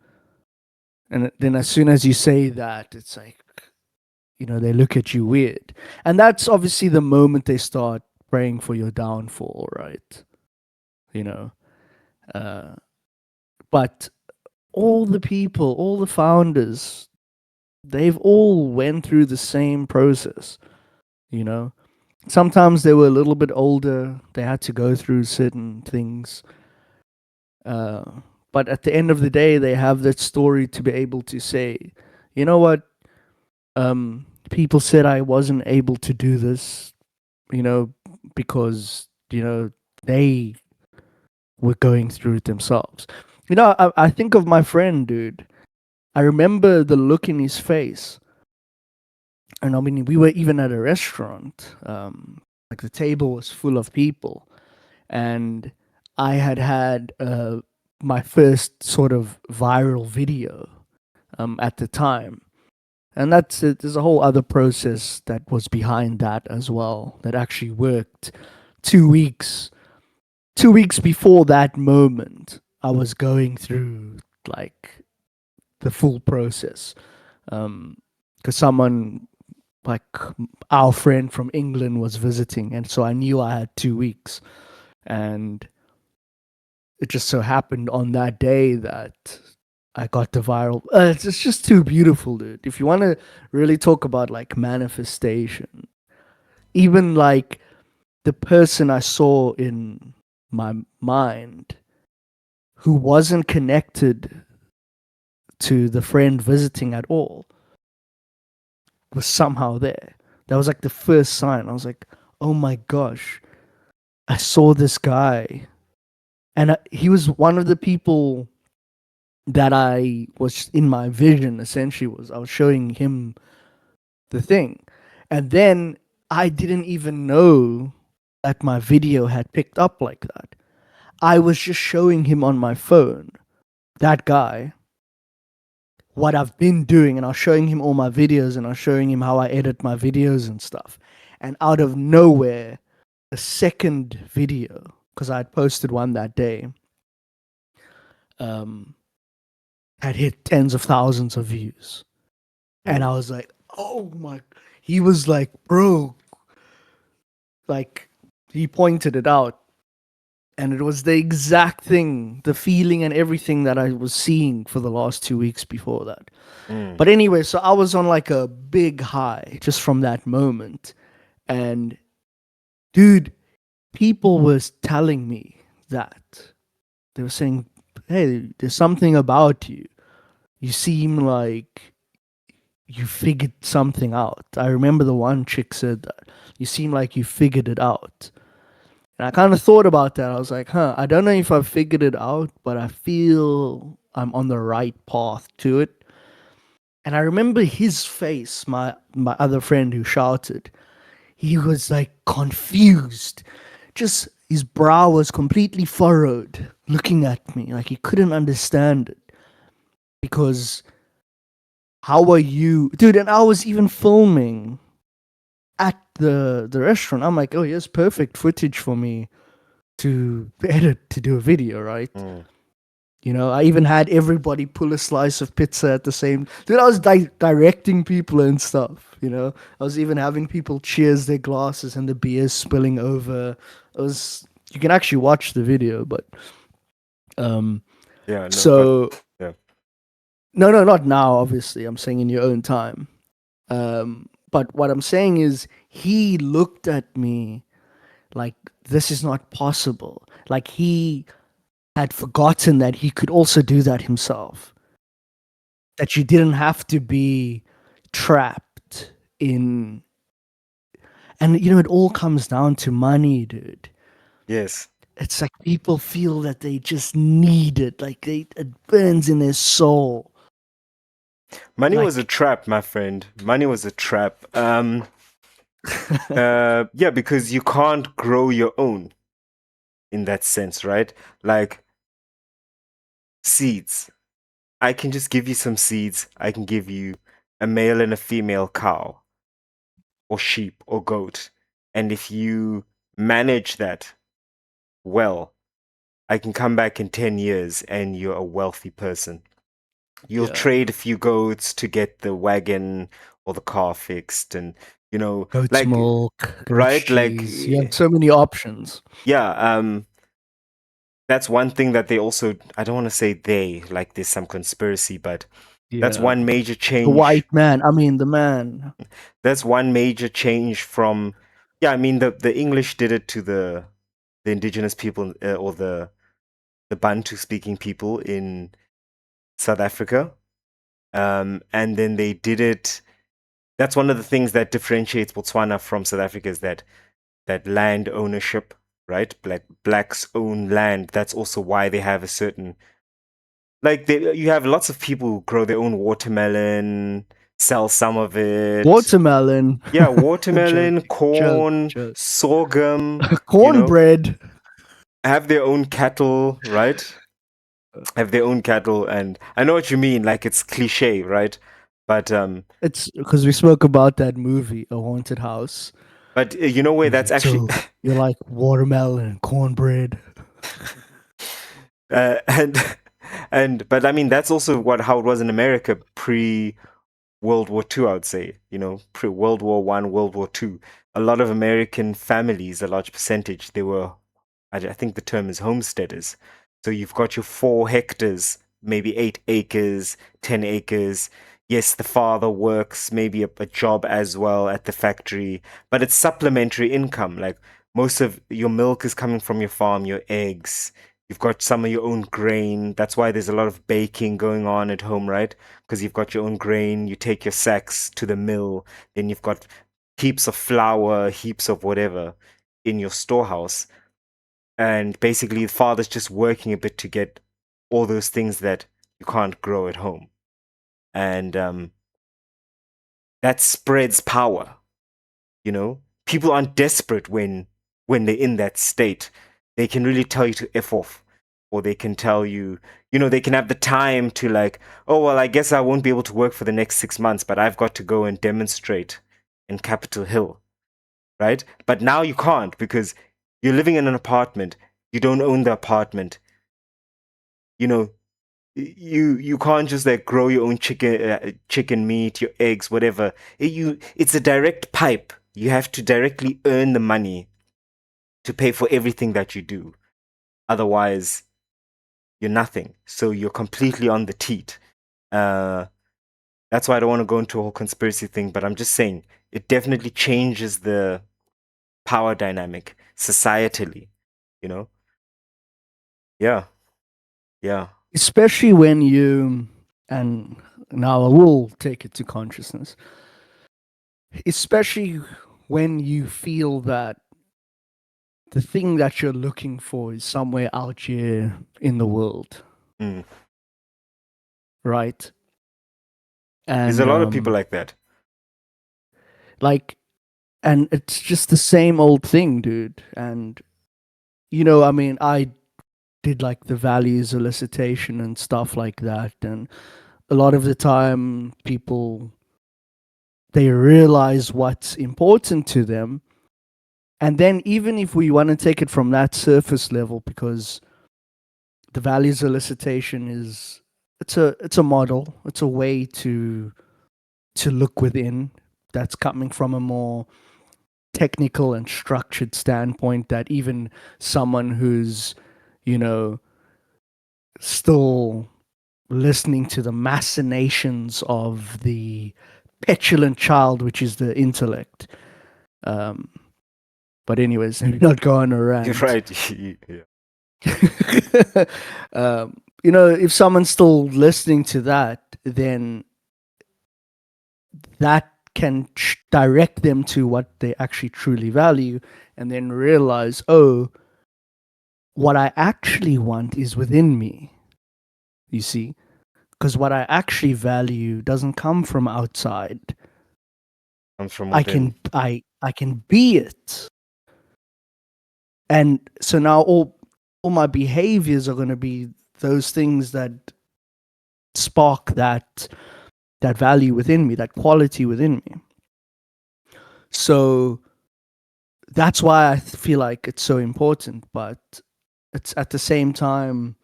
And then as soon as you say that, it's like, you know, they look at you weird. And that's obviously the moment they start praying for your downfall, right? You know. But all the people, all the founders, they've all went through the same process, you know. Sometimes they were a little bit older, they had to go through certain things. But at the end of the day, they have that story to be able to say, you know what, people said I wasn't able to do this, you know, because, you know, they were going through it themselves. You know, I think of my friend, dude. I remember the look in his face. And I mean, we were even at a restaurant. Like the table was full of people. And I had my first sort of viral video at the time. And that's it. There's a whole other process that was behind that as well that actually worked. 2 weeks. 2 weeks before that moment, I was going through like the full process. Because someone like our friend from England was visiting, and so I knew I had 2 weeks. And it just so happened on that day that I got the viral. It's just too beautiful, dude. If you want to really talk about like manifestation, even like the person I saw in my mind who wasn't connected to the friend visiting at all was somehow there. That was like the first sign. I was like, oh my gosh, I saw this guy. And he was one of the people that I was in my vision, essentially. Was I was showing him the thing. And then I didn't even know that my video had picked up like that. I was just showing him on my phone, that guy, what I've been doing, and I was showing him all my videos, and I was showing him how I edit my videos and stuff. And out of nowhere, the second video, because I had posted one that day, had hit tens of thousands of views. And I was like, oh my, he was like, bro, like, he pointed it out. And it was the exact thing, the feeling and everything that I was seeing for the last 2 weeks before that. But anyway, so I was on like a big high just from that moment. And dude, people were telling me that. They were saying, hey, there's something about you. You seem like you figured something out. I remember the one chick said that. You seem like you figured it out. And I kind of thought about that. I was like, I don't know if I've figured it out, but I feel I'm on the right path to it. And I remember his face, my other friend who shouted. He was like confused. Just his brow was completely furrowed, looking at me like he couldn't understand it. Because how are you, dude? And I was even filming at the restaurant. I'm like, oh, here's perfect footage for me to edit to do a video, right? You know, I even had everybody pull a slice of pizza at the same. Dude, I was directing people and stuff. You know, I was even having people cheers their glasses and the beers spilling over. It was. You can actually watch the video, but Yeah. No, so yeah. no, not now. Obviously, I'm saying in your own time. But what I'm saying is, he looked at me like this is not possible. Like he had forgotten that he could also do that himself. That you didn't have to be trapped in. And you know, it all comes down to money, dude. Yes. It's like people feel that they just need it, like it burns in their soul. Money Like- was a trap, my friend. Money was a trap. Yeah, because you can't grow your own in that sense, right? Like seeds. I can just give you some seeds. I can give you a male and a female cow or sheep or goat. And if you manage that well, I can come back in 10 years and you're a wealthy person. You'll Yeah. trade a few goats to get the wagon or the car fixed, and Goat's like, milk, goat's right? Like, cheese. You have so many options. yeah, that's one thing that they also, I don't want to say they, like there's some conspiracy, but that's Yeah. one major The change. white man. I mean, the man. That's one major change from, yeah, I mean, the English did it to the indigenous people, or the Bantu speaking people in South Africa. And then they did it. That's one of the things that differentiates Botswana from South Africa, is that land ownership, right? Blacks own land. That's also why they have a certain, like, you have lots of people who grow their own watermelon, sell some of it. Watermelon. Yeah, watermelon, Joke, corn, joke. sorghum, Cornbread. have their own cattle, right? Have their own cattle, and I know what you mean, like it's cliche, right? But It's because we spoke about that movie, A Haunted House. you know where that's actually So you're like watermelon and cornbread. and but I mean that's also how it was in America pre World War II, I would say, pre World War One, World War II. A lot of American families, a large percentage, they were, I think the term is homesteaders. So you've got your 4 hectares, maybe 8 acres, 10 acres. Yes, the father works maybe a job as well at the factory, but it's supplementary income. Like, most of your milk is coming from your farm, your eggs. You've got some of your own grain. That's why there's a lot of baking going on at home, right? Because you've got your own grain. You take your sacks to the mill. Then you've got heaps of flour, heaps of whatever in your storehouse. And basically, the father's just working a bit to get all those things that you can't grow at home. And that spreads power. People aren't desperate when they're in that state. They can really tell you to F off, or they can tell you, they can have the time to, like, oh, well, I guess I won't be able to work for the next 6 months, but I've got to go and demonstrate in Capitol Hill, right? But now you can't, because you're living in an apartment. You don't own the apartment. You can't just, like, grow your own chicken meat, your eggs, whatever. It's a direct pipe. You have to directly earn the money to pay for everything that you do. Otherwise, you're nothing. So you're completely on the teat. That's why I don't want to go into a whole conspiracy thing, but I'm just saying it definitely changes the power dynamic societally, you know? Yeah. Yeah. Especially when you, and now I will take it to consciousness, especially when you feel that the thing that you're looking for is somewhere out here in the world, Mm. right? And There's a lot of people like that. And it's just the same old thing, dude. And I mean, I did like the values elicitation and stuff like that, and a lot of the time people, they realize what's important to them. And then even if we want to take it from that surface level, because the values elicitation is, it's a model, it's a way to look within, that's coming from a more technical and structured standpoint, that even someone who's still listening to the machinations of the petulant child, which is the intellect. But anyways, not going around. You're right. Yeah. If someone's still listening to that, then that can direct them to what they actually truly value, and then realize, oh, what I actually want is within me. You see? Because what I actually value doesn't come from outside. Comes from I within. can be it. And so now all my behaviors are going to be those things that spark that value within me, that quality within me. So that's why I feel like it's so important, but it's at the same time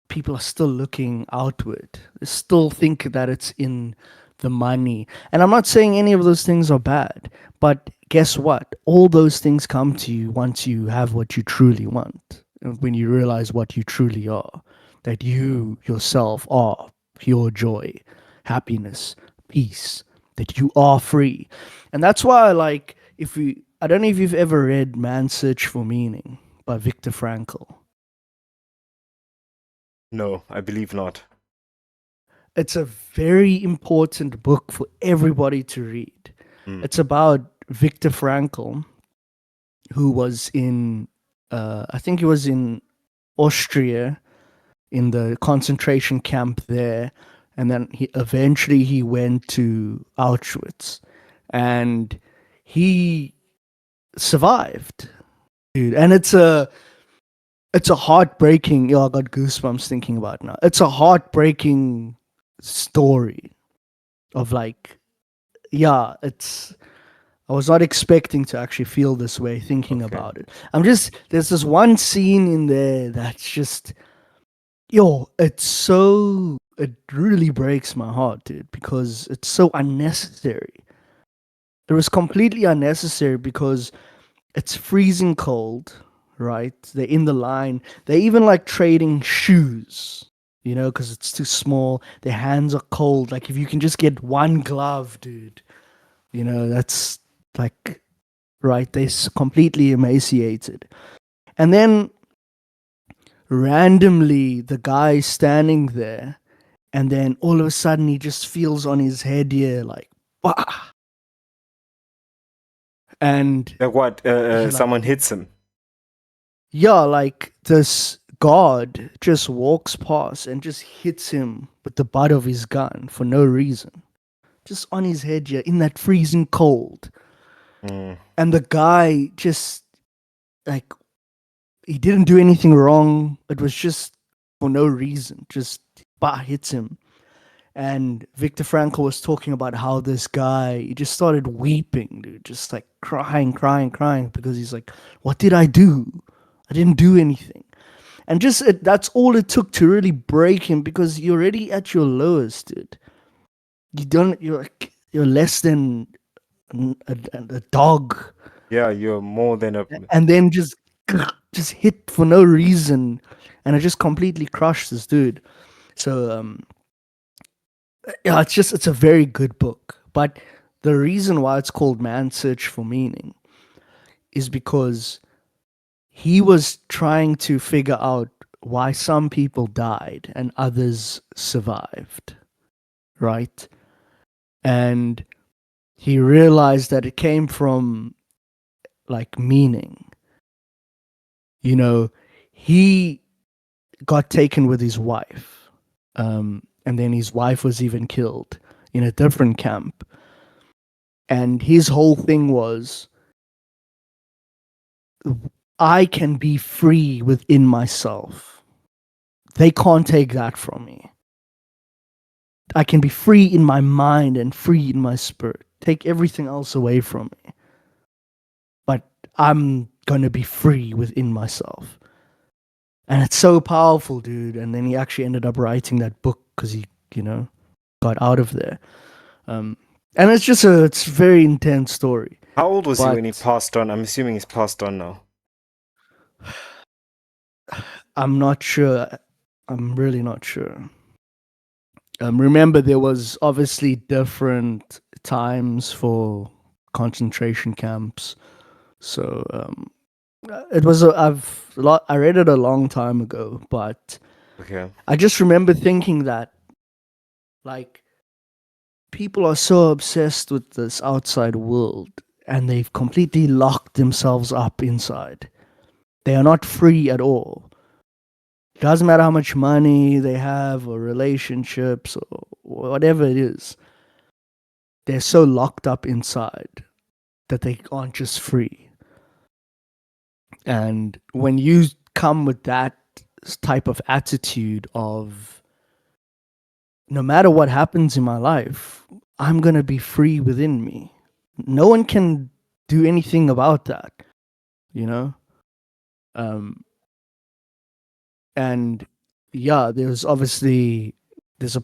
people are still looking outward. They still think that it's in the money. And I'm not saying any of those things are bad, but guess what? All those things come to you once you have what you truly want. And when you realize what you truly are, that you yourself are pure joy, happiness, peace, that you are free. And that's why I don't know if you've ever read Man's Search for Meaning by Viktor Frankl. No, I believe not. It's a very important book for everybody to read. It's about Viktor Frankl, who was I think he was in Austria, in the concentration camp there, and then he eventually went to Auschwitz, and he survived, dude. And it's a heartbreaking. I got goosebumps thinking about it now. It's a heartbreaking story of it's. I was not expecting to actually feel this way thinking about it. There's this one scene in there that's just, it really breaks my heart, dude, because it's so unnecessary. It was completely unnecessary because it's freezing cold, right? They're in the line. They're even trading shoes, because it's too small. Their hands are cold. Like, if you can just get one glove, dude, that's right, they're completely emaciated. And then randomly, the guy standing there, and then all of a sudden he just feels on his head here, bah! And What? Someone hits him. Yeah, this guard just walks past and just hits him with the butt of his gun for no reason. Just on his head here, in that freezing cold. And the guy just, he didn't do anything wrong. It was just for no reason. Just, hits him. And Viktor Frankl was talking about how this guy, he just started weeping, dude. Just crying, because he's like, what did I do? I didn't do anything. And that's all it took to really break him, because you're already at your lowest, dude. You're less than a dog. Yeah, you're more than a. And then just hit for no reason, and it just completely crushed this dude. So it's a very good book. But the reason why it's called Man's Search for Meaning is because he was trying to figure out why some people died and others survived, right? And he realized that it came from meaning. He got taken with his wife, and then his wife was even killed in a different camp. And his whole thing was, I can be free within myself. They can't take that from me. I can be free in my mind and free in my spirit. Take everything else away from me. But I'm going to be free within myself. And it's so powerful, dude. And then he actually ended up writing that book because he, got out of there. And it's just it's a very intense story. How old was he when he passed on? I'm assuming he's passed on now. I'm not sure. I'm really not sure. Remember, there was obviously different times for concentration camps. So it was I read it a long time ago, but I just remember thinking that people are so obsessed with this outside world, and they've completely locked themselves up inside. They are not free at all. It doesn't matter how much money they have or relationships or whatever it is. They're so locked up inside that they aren't just free. And when you come with that type of attitude of, no matter what happens in my life, I'm going to be free within me. No one can do anything about that. you know. And yeah, there's a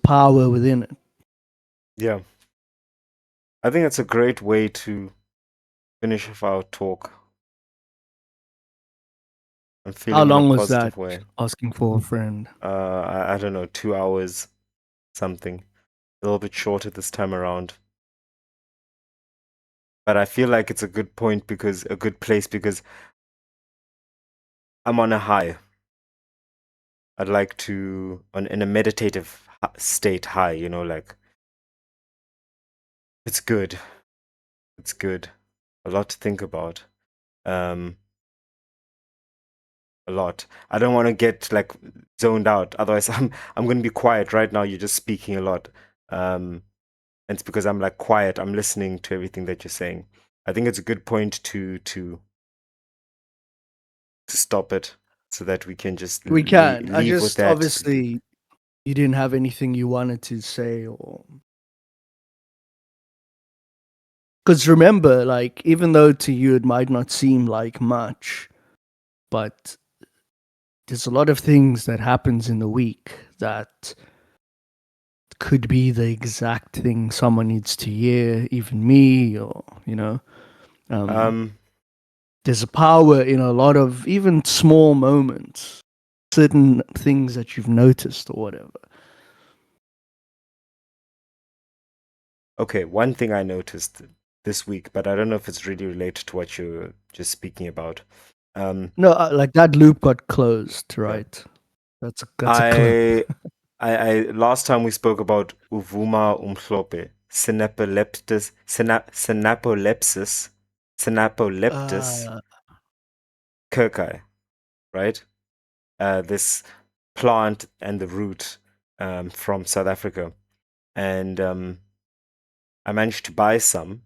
power within it. Yeah. I think it's a great way to finish off our talk. I'm How feeling in long a was positive that? way. Asking for a friend. I don't know, 2 hours something. A little bit shorter this time around. But I feel like it's a good point because a good place because I'm on a high. I'd like to in a meditative state high, you know, like it's good. It's good. A lot to think about. A lot. I don't want to get like zoned out. Otherwise, I'm going to be quiet right now. You're just speaking a lot. And it's because I'm like quiet. I'm listening to everything that you're saying. I think it's a good point to stop it so that we can just We can. I leave with just that. obviously you didn't have anything you wanted to say, or because remember, like, even though to you it might not seem like much, but there's a lot of things that happens in the week that could be the exact thing someone needs to hear, even me, or you know. There's a power in a lot of even small moments, certain things that you've noticed or whatever. Okay, one thing I noticed this week, but I don't know if it's really related to what you're just speaking about. No, like that loop got closed, right? That's a clip. I last time we spoke about uvuma umhlope, synapolepsis, kirkai, right? This plant and the root from South Africa, and I managed to buy some,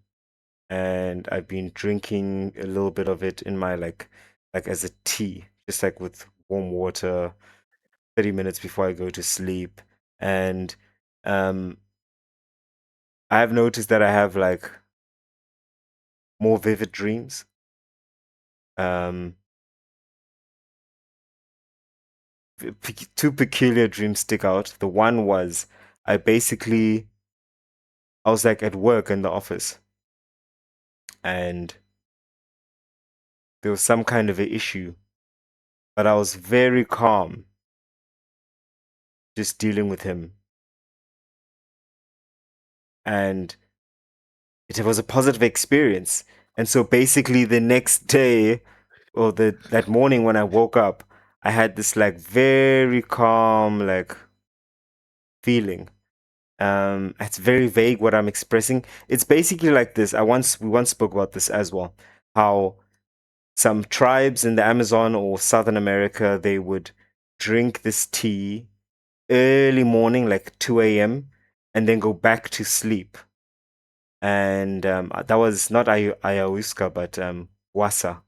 and I've been drinking a little bit of it in my like as a tea, just like with warm water, 30 minutes before I go to sleep. And I have noticed that I have like more vivid dreams. Two peculiar dreams stick out. The one was I was like at work in the office, and there was some kind of an issue, but I was very calm, just dealing with him. And it was a positive experience. And so basically the next day or that morning when I woke up, I had this like very calm like feeling. It's very vague what I'm expressing. It's basically like this. We once spoke about this as well. How some tribes in the Amazon or Southern America, they would drink this tea early morning, like 2 a.m., and then go back to sleep. And that was not ayahuasca, but wasa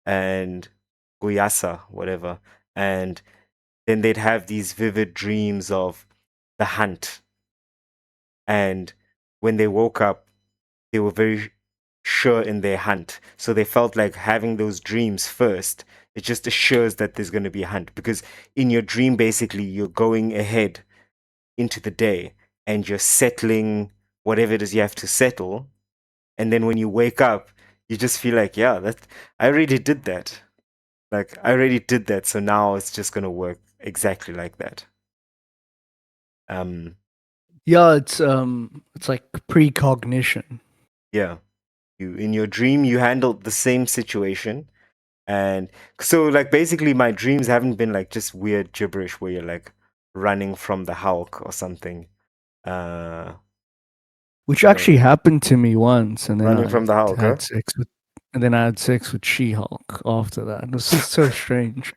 and guyasa, whatever. And then they'd have these vivid dreams of the hunt. And when they woke up, they were very sure in their hunt. So they felt like having those dreams first, it just assures that there's going to be a hunt. Because in your dream, basically, you're going ahead into the day and you're settling whatever it is you have to settle. And then when you wake up, you just feel like, yeah, I already did that. Like I already did that, so now it's just gonna work exactly like that. Yeah, it's like precognition. Yeah. You in your dream you handled the same situation. And so like basically my dreams haven't been like just weird gibberish where you're like running from the Hulk or something. Which you know, actually happened to me once, and then running from the Hulk, huh? had sex with, and then I had sex with She-Hulk after that. It was just so strange.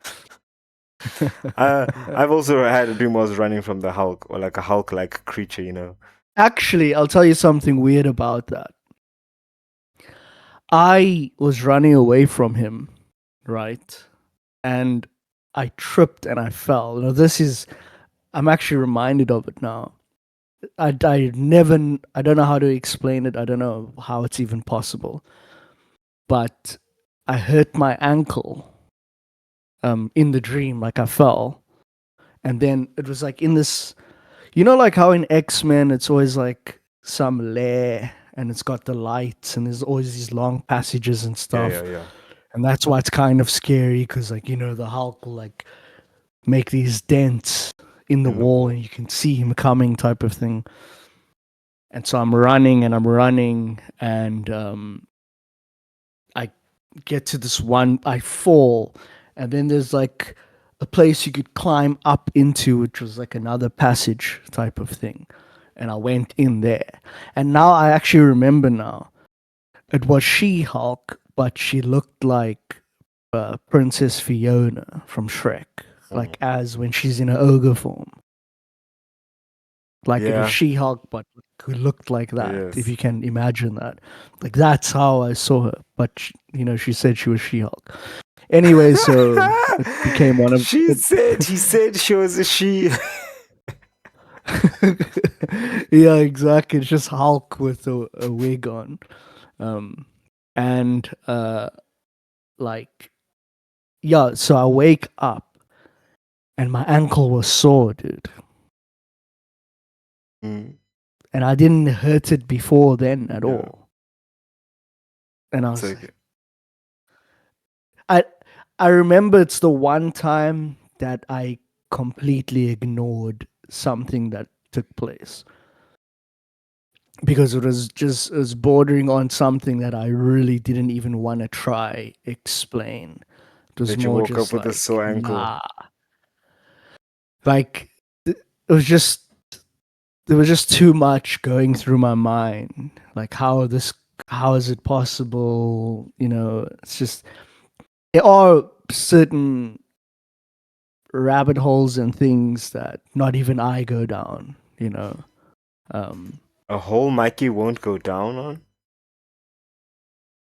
I've also had a dream I was running from the Hulk or like a Hulk-like creature, you know. Actually, I'll tell you something weird about that. I was running away from him, right? And I tripped and I fell. Now I'm actually reminded of it now. I don't know how to explain it. I don't know how it's even possible. But I hurt my ankle in the dream, like I fell. And then it was like in this, like how in X-Men it's always like some lair and it's got the lights and there's always these long passages and stuff. Yeah. And that's why it's kind of scary because, like, the Hulk will like make these dents in the wall and you can see him coming, type of thing. And so I'm running and I get to this one, I fall, and then there's like a place you could climb up into, which was like another passage type of thing. And I went in there. And now I actually remember now. It was She-Hulk, but she looked like Princess Fiona from Shrek, like as when she's in her ogre form. Like it was She-Hulk, but who looked like that, Yes. if you can imagine that. Like that's how I saw her. But she said she was She-Hulk. Anyway, so it became one of. He said she was a she. Yeah, exactly. It's just Hulk with a wig on. And so I wake up and my ankle was sore, dude. Mm. And I didn't hurt it before then at all. And I was So, like, I remember it's the one time that I completely ignored something that took place. Because it was bordering on something that I really didn't even want to try explain. It was that you more woke just up with a like, sore ankle. nah. Like it was just there was just too much going through my mind. Like how is it possible? It's just there are certain rabbit holes and things that not even I go down. A hole Mikey won't go down on?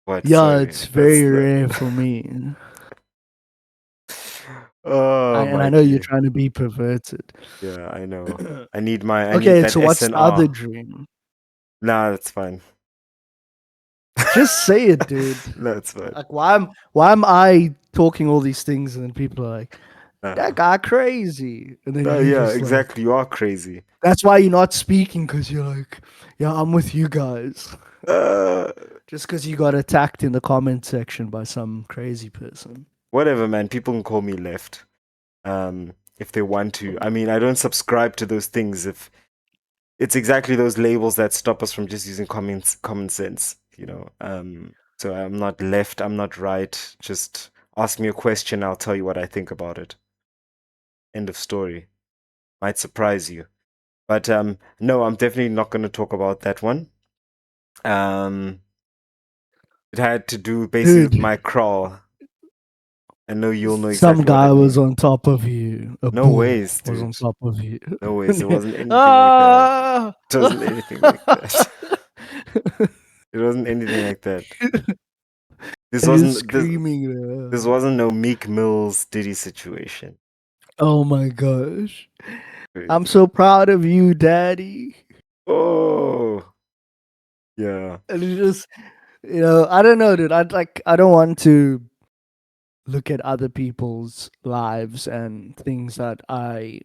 What? Yeah, Sorry, it's very that's rare for me. Oh, I know you're Mikey. trying to be perverted. Yeah, I know. I need that Okay, so what's the SNR. other dream? Nah, that's fine. Just say it, dude. No, it's fine. Like, why am I talking all these things and then people are like, that guy crazy, and then No, you yeah, just like, exactly. You are crazy. that's why you're not speaking, because you're like, yeah, I'm with you guys. Just because you got attacked in the comment section by some crazy person. Whatever, man. People can call me left. If they want to. I mean, I don't subscribe to those things. If it's exactly those labels that stop us from just using common sense, So I'm not left, I'm not right. Just ask me a question, I'll tell you what I think about it. End of story. Might surprise you. But no, I'm definitely not going to talk about that one. It had to do basically with Dude. my crawl. I know you'll know Some exactly guy what I was mean. on top of you. A No bull ways, was dude. on top of you. No ways. It wasn't anything like that. It wasn't anything like that. It wasn't anything like that. This And you're wasn't screaming. this wasn't no Meek Mill's Diddy situation. Oh my gosh. I'm Crazy. so proud of you, Daddy. Oh. Yeah. And it's just, I don't know, dude. I don't want to look at other people's lives and things that I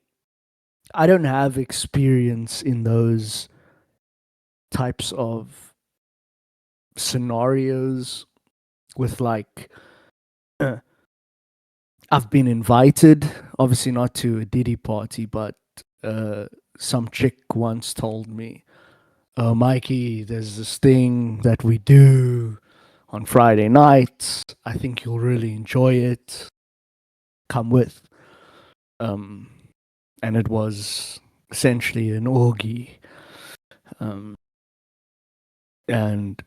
don't have experience in those types of scenarios with like I've been invited, obviously not to a Diddy party, but some chick once told me, "Oh, Mikey, there's this thing that we do on Friday nights. I think you'll really enjoy it. Come with." And it was essentially an orgy. And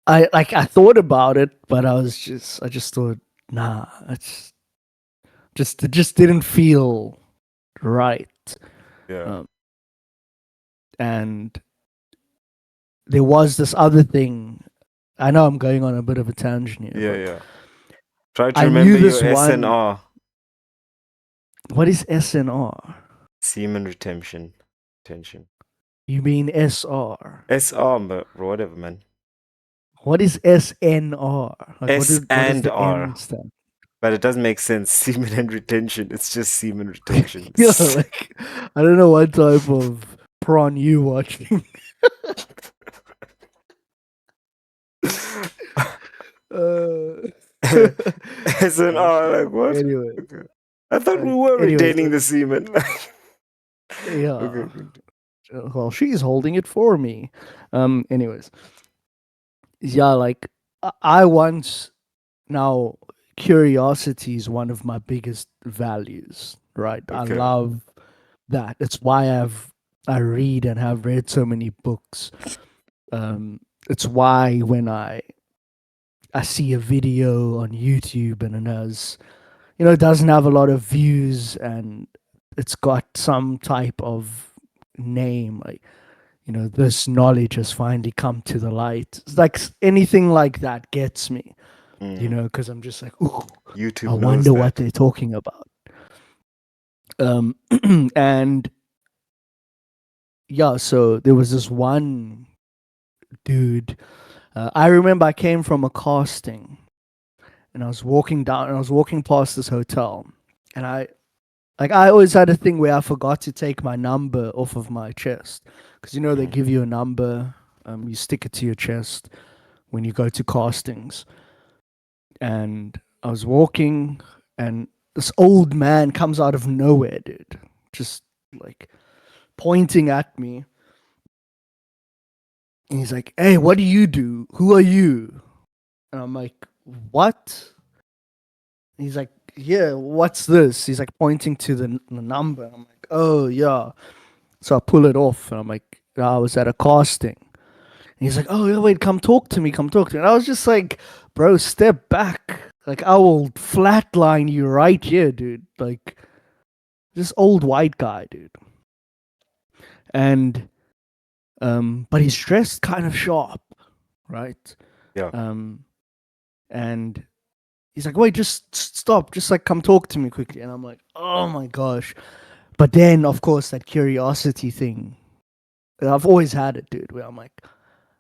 I thought about it, but I just thought, nah, it just didn't feel right. Yeah. And there was this other thing. I know I'm going on a bit of a tangent here. Yeah. Try to I knew remember your this one- SNR. What is SNR? Semen retention. You mean SR? SR, but whatever, man. What is SNR? Like, S what does and the R. N stand? But it doesn't make sense. Semen and retention. It's just semen retention. Yeah, like I don't know what type of prawn you watching. S and R, like what? Anyway, Okay. I thought we like, were anyway, retaining so- the semen. yeah. Okay. Well, she's holding it for me. Anyways, yeah, like I once now curiosity is one of my biggest values, right? I Okay. love that. It's why I read and have read so many books. It's why when I see a video on YouTube and it has, it doesn't have a lot of views and it's got some type of name, like, this knowledge has finally come to the light. It's like anything like that gets me, because I'm just like, ooh, YouTube I knows wonder that. what they're talking about. And yeah, so there was this one dude. I remember I came from a casting and I was walking past this hotel, and I always had a thing where I forgot to take my number off of my chest, because they give you a number, you stick it to your chest when you go to castings. And I was walking, and this old man comes out of nowhere, dude, just like pointing at me, and he's like, "Hey, what do you do? Who are you?" And I'm like, "What?" He's like, "Yeah, what's this?" He's like pointing to the number. I'm like, "Oh, yeah." So I pull it off and I'm like, "I was at a casting." And he's like, "Oh, yeah, wait, come talk to me. Come talk to me." And I was just like, "Bro, step back. Like, I will flatline you right here, dude." Like, this old white guy, dude. And, but he's dressed kind of sharp, right? Yeah. And he's like, "Wait, just stop. Just like come talk to me quickly." And I'm like, "Oh my gosh." But then, of course, that curiosity thing. I've always had it, dude, where I'm like,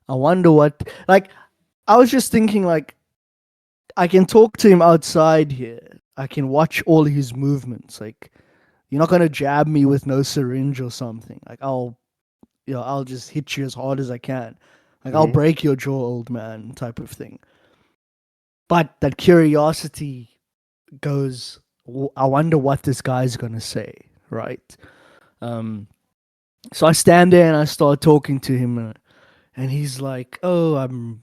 I wonder what. Like, I was just thinking, like, I can talk to him outside here. I can watch all his movements. Like, you're not going to jab me with no syringe or something. Like, I'll just hit you as hard as I can. Like, I'll break your jaw, old man, type of thing. But that curiosity goes, I wonder what this guy's going to say, right? So I stand there and I start talking to him, and he's like, "Oh, I'm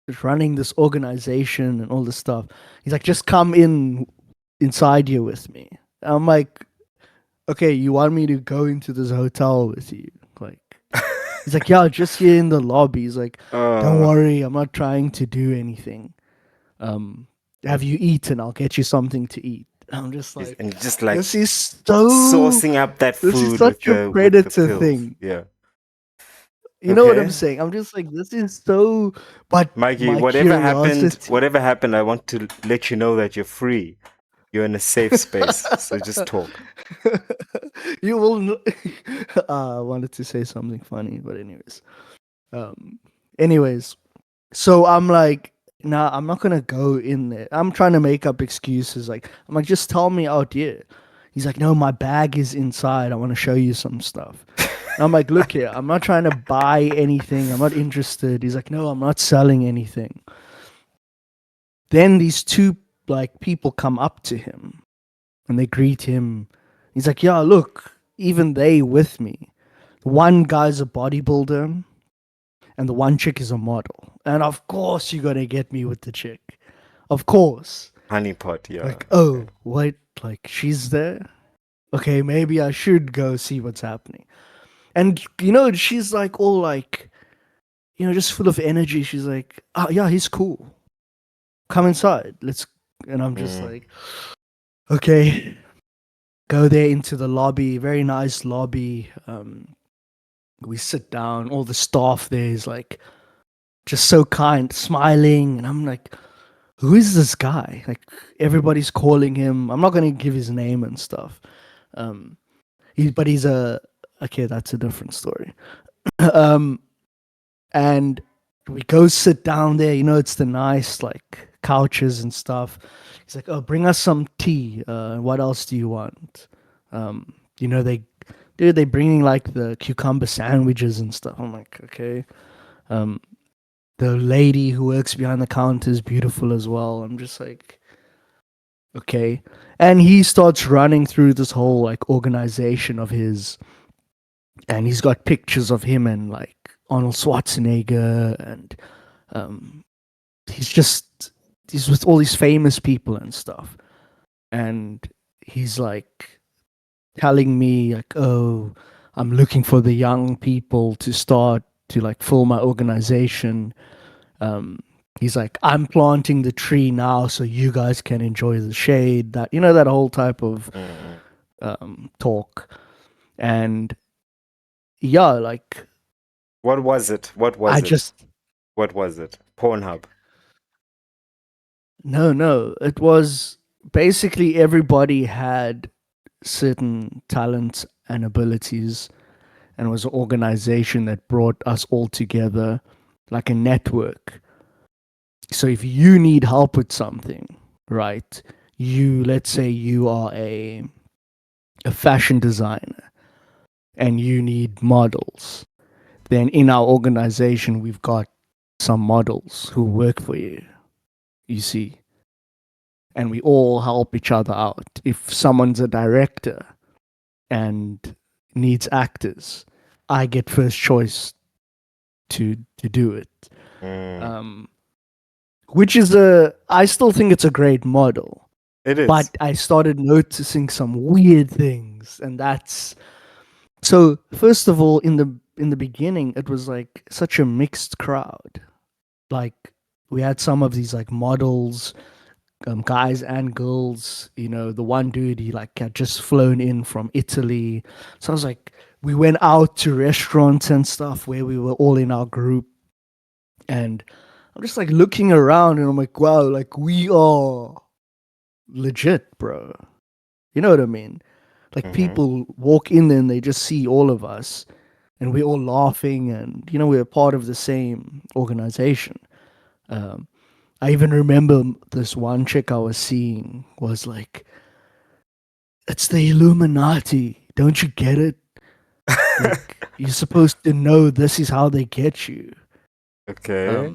just running this organization and all this stuff." He's like, "Just come inside here with me." I'm like, "Okay, you want me to go into this hotel with you?" Like, he's like, "Yeah, just here in the lobby." He's like, "Don't worry, I'm not trying to do anything. Have you eaten? I'll get you something to eat." I'm just like, and just like this is so sourcing up that food this is with such a the predator pills. thing. Yeah. You know what I'm Okay. saying? I'm just like, this is so. But Mikey, my whatever curiosity. happened, I want to let you know that you're free. You're in a safe space. So just talk. You will. I wanted to say something funny, but anyways. Anyways, so I'm like, nah, I'm not gonna go in there. I'm trying to make up excuses. Like, I'm like, just tell me out here. He's like, "No, my bag is inside. I want to show you some stuff." And I'm like, "Look here, I'm not trying to buy anything. I'm not interested." He's like, "No, I'm not selling anything." Then these two like people come up to him and they greet him. He's like, "Yeah, look, even they with me. One guy's a bodybuilder and the one chick is a model. And of course you're gonna get me with the chick. Of course." Honeypot, yeah. Like, oh, wait, like she's there? Okay, maybe I should go see what's happening. And she's like all like, just full of energy. She's like, "Oh yeah, he's cool. Come inside. Let's." And I'm just like, okay. Go there into the lobby, very nice lobby. We sit down, all the staff there is like just so kind, smiling, and I'm like, who is this guy? Like, everybody's calling him. I'm not gonna give his name and stuff. He's okay, that's a different story. And we go sit down there. It's the nice like couches and stuff. He's like, "Oh, bring us some tea. What else do you want?" They bringing like the cucumber sandwiches and stuff. I'm like, okay. The lady who works behind the counter is beautiful as well. I'm just like, okay. And he starts running through this whole like organization of his, and he's got pictures of him and like Arnold Schwarzenegger, and he's with all these famous people and stuff. And he's like telling me like, "Oh, I'm looking for the young people to start to like fill my organization." He's like, "I'm planting the tree now so you guys can enjoy the shade." That whole type of talk. And yeah, like, What was it? What was I it? just What was it? Pornhub. no, it was basically everybody had certain talents and abilities, and it was an organization that brought us all together like a network. So if you need help with something, right? Let's say you are a fashion designer and you need models. Then in our organization we've got some models who work for you. You see? And we all help each other out. If someone's a director and needs actors, I get first choice to do it. Which is I still think it's a great model. It is. But I started noticing some weird things, and that's so. First of all, in the beginning, it was like such a mixed crowd. Like we had some of these like models, guys and girls. The one dude, he like had just flown in from Italy, so I was like, we went out to restaurants and stuff where we were all in our group, and I'm just like looking around, and I'm like, wow, like we are legit, bro. You know what I mean? Like people walk in there and they just see all of us, and we're all laughing, and we're part of the same organization. I even remember this one chick I was seeing was like, "It's the Illuminati. Don't you get it? Like, you're supposed to know this is how they get you." Okay.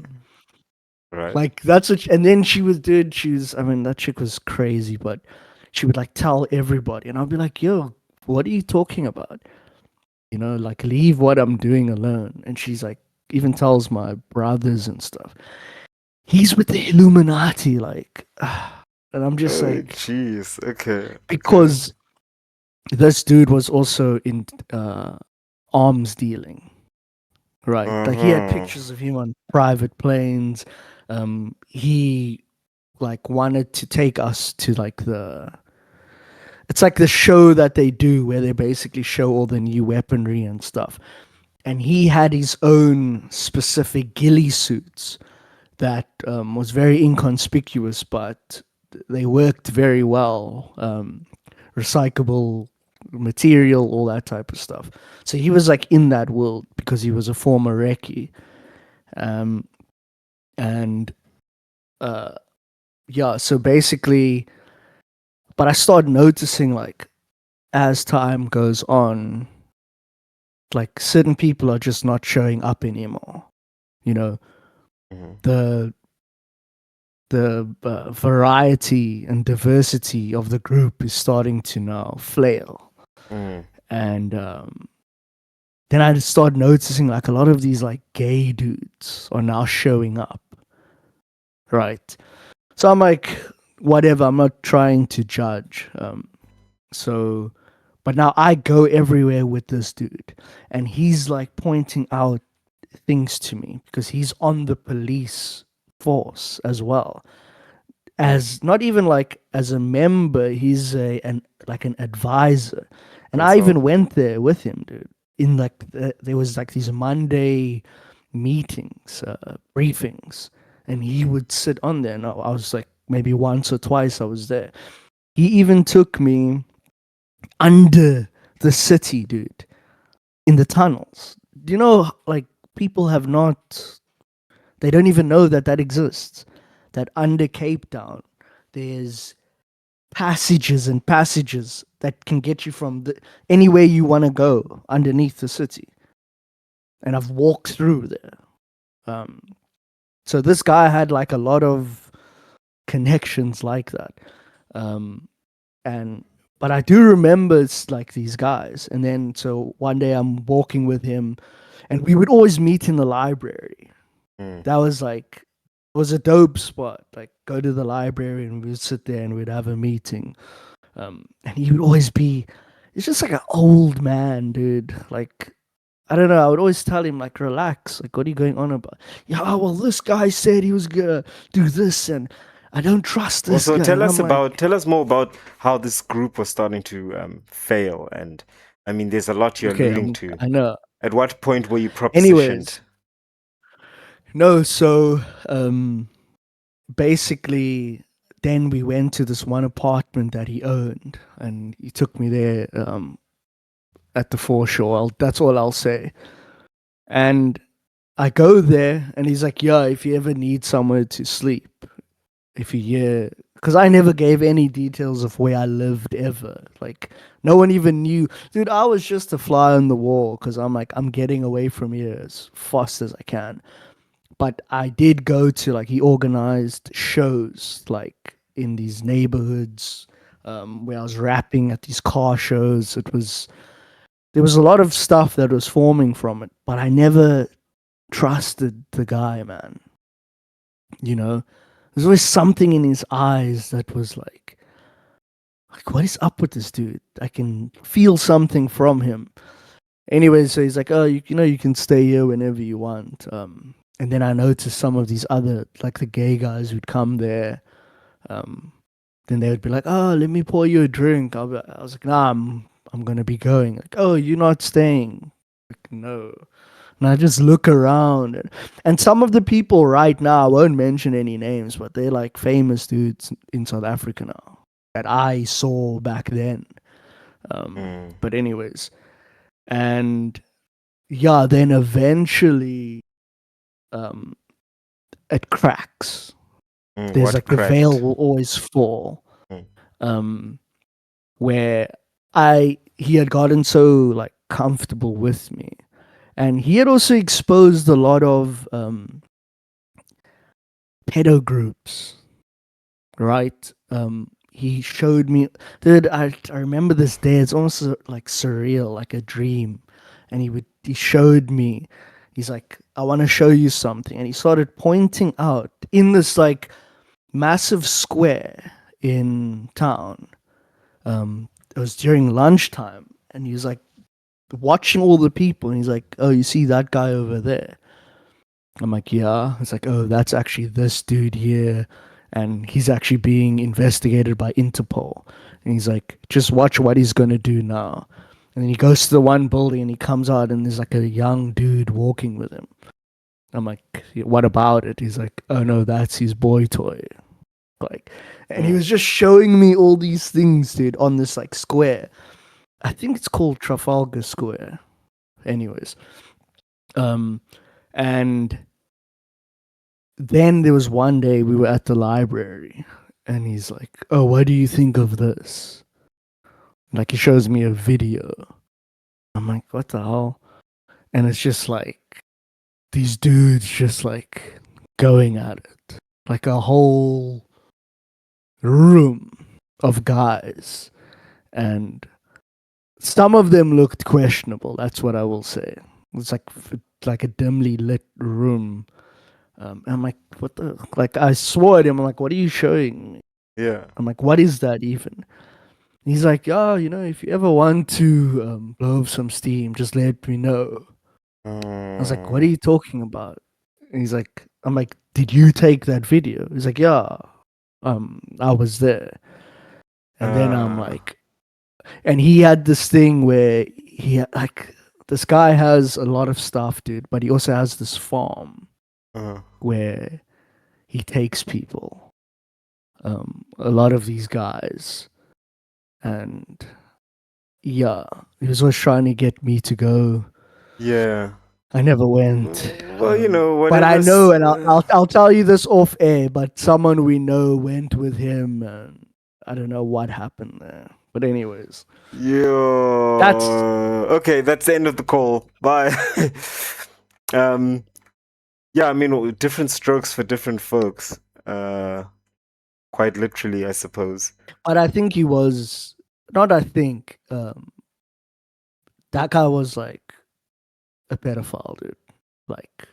Right. Like that's what, and then she was, dude. I mean, that chick was crazy, but she would like tell everybody, and I'll be like, "Yo, what are you talking about? Like leave what I'm doing alone." And she's like, even tells my brothers and stuff, "He's with the Illuminati," like, and I'm just like, jeez. Okay. because this dude was also in arms dealing, right? Like he had pictures of him on private planes. He like wanted to take us to like it's like the show that they do where they basically show all the new weaponry and stuff. And he had his own specific ghillie suits that was very inconspicuous, but they worked very well. Recyclable material, all that type of stuff. So he was like in that world because he was a former recce. Yeah, so basically, but I started noticing like as time goes on, like certain people are just not showing up anymore. The variety and diversity of the group is starting to now flail. And then I just started noticing like a lot of these like gay dudes are now showing up, right? So I'm like, whatever, I'm not trying to judge. But now I go everywhere with this dude, and he's like pointing out things to me because he's on the police force as well. As not even like as a member, he's an advisor. And I even went there with him, dude. In like there was like these Monday meetings, briefings, and he would sit on there. And I was like maybe once or twice I was there. He even took me under the city, dude, in the tunnels. Like people have not They don't even know that exists. That under Cape Town, there's passages and passages that can get you from anywhere you want to go underneath the city. And I've walked through there. So this guy had like a lot of connections like that. But I do remember it's like these guys. And then so one day I'm walking with him, and we would always meet in the library. That was like, it was a dope spot. Like, go to the library and we would sit there and we'd have a meeting. And he would always be, it's just like an old man, dude. Like, I don't know. I would always tell him, like, relax. Like, what are you going on about? Yeah, well, this guy said he was gonna do this, and I don't trust this Also, guy. tell And us I'm like, tell us more about how this group was starting to fail. And I mean, there's a lot you're okay, alluding to. I know. At what point were you propositioned? Anyways, no, so basically, then we went to this one apartment that he owned, and he took me there at the foreshore. That's all I'll say. And I go there, and he's like, yeah, if you ever need somewhere to sleep, if you hear, because I never gave any details of where I lived ever. Like, no one even knew. Dude, I was just a fly on the wall, because I'm like, I'm getting away from here as fast as I can. But I did go to, like, he organized shows, like, in these neighborhoods, where I was rapping at these car shows. There was a lot of stuff that was forming from it, but I never trusted the guy, man. You know, there's always something in his eyes that was like, what is up with this dude? I can feel something from him. Anyway, so he's like, oh, you know, you can stay here whenever you want. And then I noticed some of these other, like the gay guys who'd come there. Then they would be like, oh, let me pour you a drink. I was like, nah, I'm going to be going. Like, oh, you're not staying? Like, no. And I just look around. And some of the people right now, I won't mention any names, but they're like famous dudes in South Africa now that I saw back then. But anyways. And yeah, then eventually it cracks. There's like cracked? the veil will always fall. Where he had gotten so like comfortable with me. And he had also exposed a lot of pedo groups, right? He showed me, dude, I remember this day, it's almost like surreal, like a dream. And he showed me, he's like, I want to show you something. And he started pointing out in this like massive square in town. It was during lunchtime, and he was like watching all the people, and he's like, oh, you see that guy over there? I'm like, yeah. It's like, oh, that's actually this dude here, and he's actually being investigated by Interpol. And he's like, just watch what he's gonna do now. And then he goes to the one building, and he comes out, and there's like a young dude walking with him. I'm like, what about it? He's like, oh no, that's his boy toy. Like, and he was just showing me all these things, dude, on this like square. I think it's called Trafalgar Square. Anyways. And then there was one day we were at the library, and he's like, oh, what do you think of this? Like, he shows me a video. I'm like, what the hell? And it's just like these dudes just like going at it. Like a whole room of guys. And some of them looked questionable. That's what I will say. It's like a dimly lit room. And I'm like, what the? Like, I swore at him. I'm like, what are you showing me? Yeah. I'm like, what is that even? And he's like, oh, you know, if you ever want to blow some steam, just let me know. I was like, what are you talking about? And he's like, I'm like, did you take that video? He's like, yeah, I was there. And then I'm like, and he had this thing where like, this guy has a lot of stuff, dude, but he also has this farm where he takes people, a lot of these guys. And yeah, he was always trying to get me to go. Yeah. I never went. Well, you know, But whatever. I know, and I'll tell you this off air. But someone we know went with him, and I don't know what happened there. But anyways, Yo. That's- okay. That's the end of the call. Bye. Yeah. I mean, different strokes for different folks. Quite literally, I suppose. but I think he was not. I think that guy was like a pedophile, dude. Like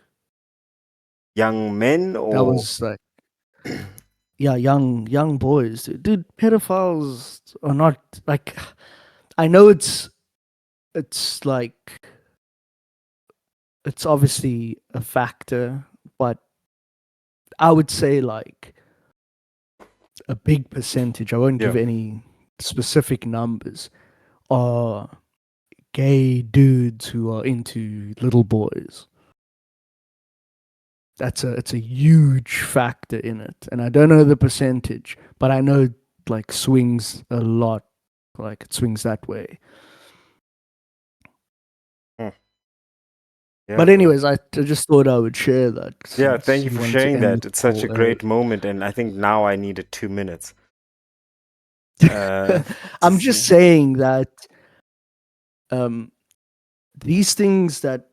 Young men, or that was like yeah, young boys, dude. Pedophiles are not like. I know it's like it's obviously a factor, but I would say like a big percentage. I won't give Yeah. any specific numbers. Are gay dudes who are into little boys. It's a huge factor in it, and I don't know the percentage, but I know like swings a lot. Like it swings that way. Yeah, But bro. anyways, I just thought I would share that. Yeah, since thank you for wanted to sharing end that. the It's such a call great early. moment, and I think now I needed 2 minutes. I'm just saying that these things that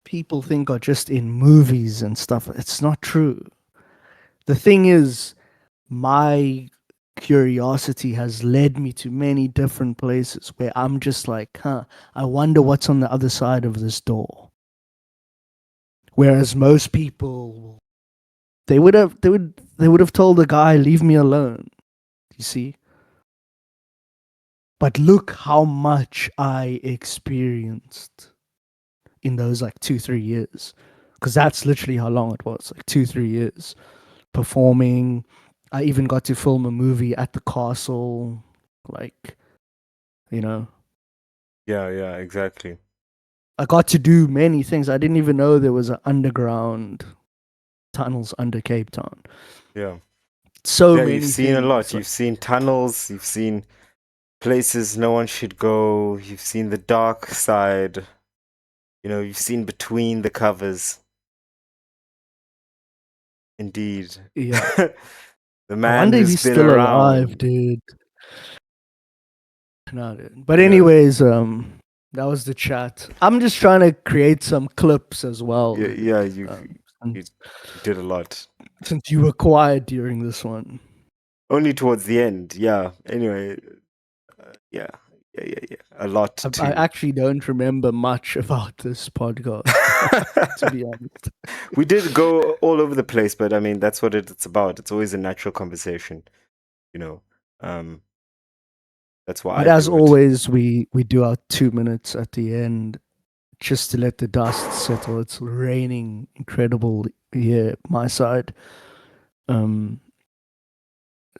people think are just in movies and stuff, it's not true. The thing is, my curiosity has led me to many different places where I'm just like, I wonder what's on the other side of this door. Whereas most people, they would have told the guy, leave me alone. You see? But look how much I experienced in those like 2-3 years, because that's literally how long it was, like 2-3 years performing. I even got to film a movie at the castle, like, you know, Yeah, exactly. I got to do many things. I didn't even know there was an underground tunnels under Cape Town. Yeah. So Yeah, many you've seen a things, lot. like- You've seen tunnels, you've seen places no one should go, you've seen the dark side, you know, you've seen between the covers. Indeed. yeah. The I man wonder if who's he's been still around. alive, dude. No, dude. But Yeah. anyways, that was the chat. I'm just trying to create some clips as well. Yeah, dude. yeah, you And did a lot. since you were quiet during this one. Only towards the end, yeah. Anyway, yeah. A lot I too. actually don't remember much about this podcast, to be honest. We did go all over the place, but I mean, that's what it's about. It's always a natural conversation, you know. That's why But I as do it. always, we do our 2 minutes at the end just to let the dust settle. It's raining incredible here at my side.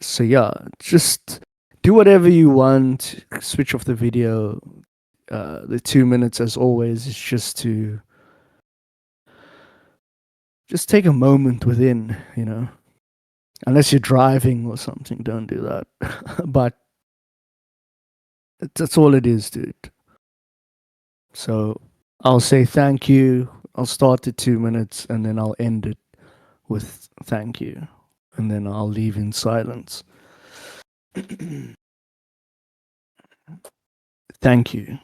So yeah, just do whatever you want. Switch off the video. The 2 minutes, as always, is just take a moment within, you know. Unless you're driving or something, don't do that. But that's all it is, dude. So I'll say thank you. I'll start the 2 minutes and then I'll end it with thank you. And then I'll leave in silence. Thank you.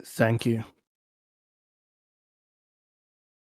Thank you.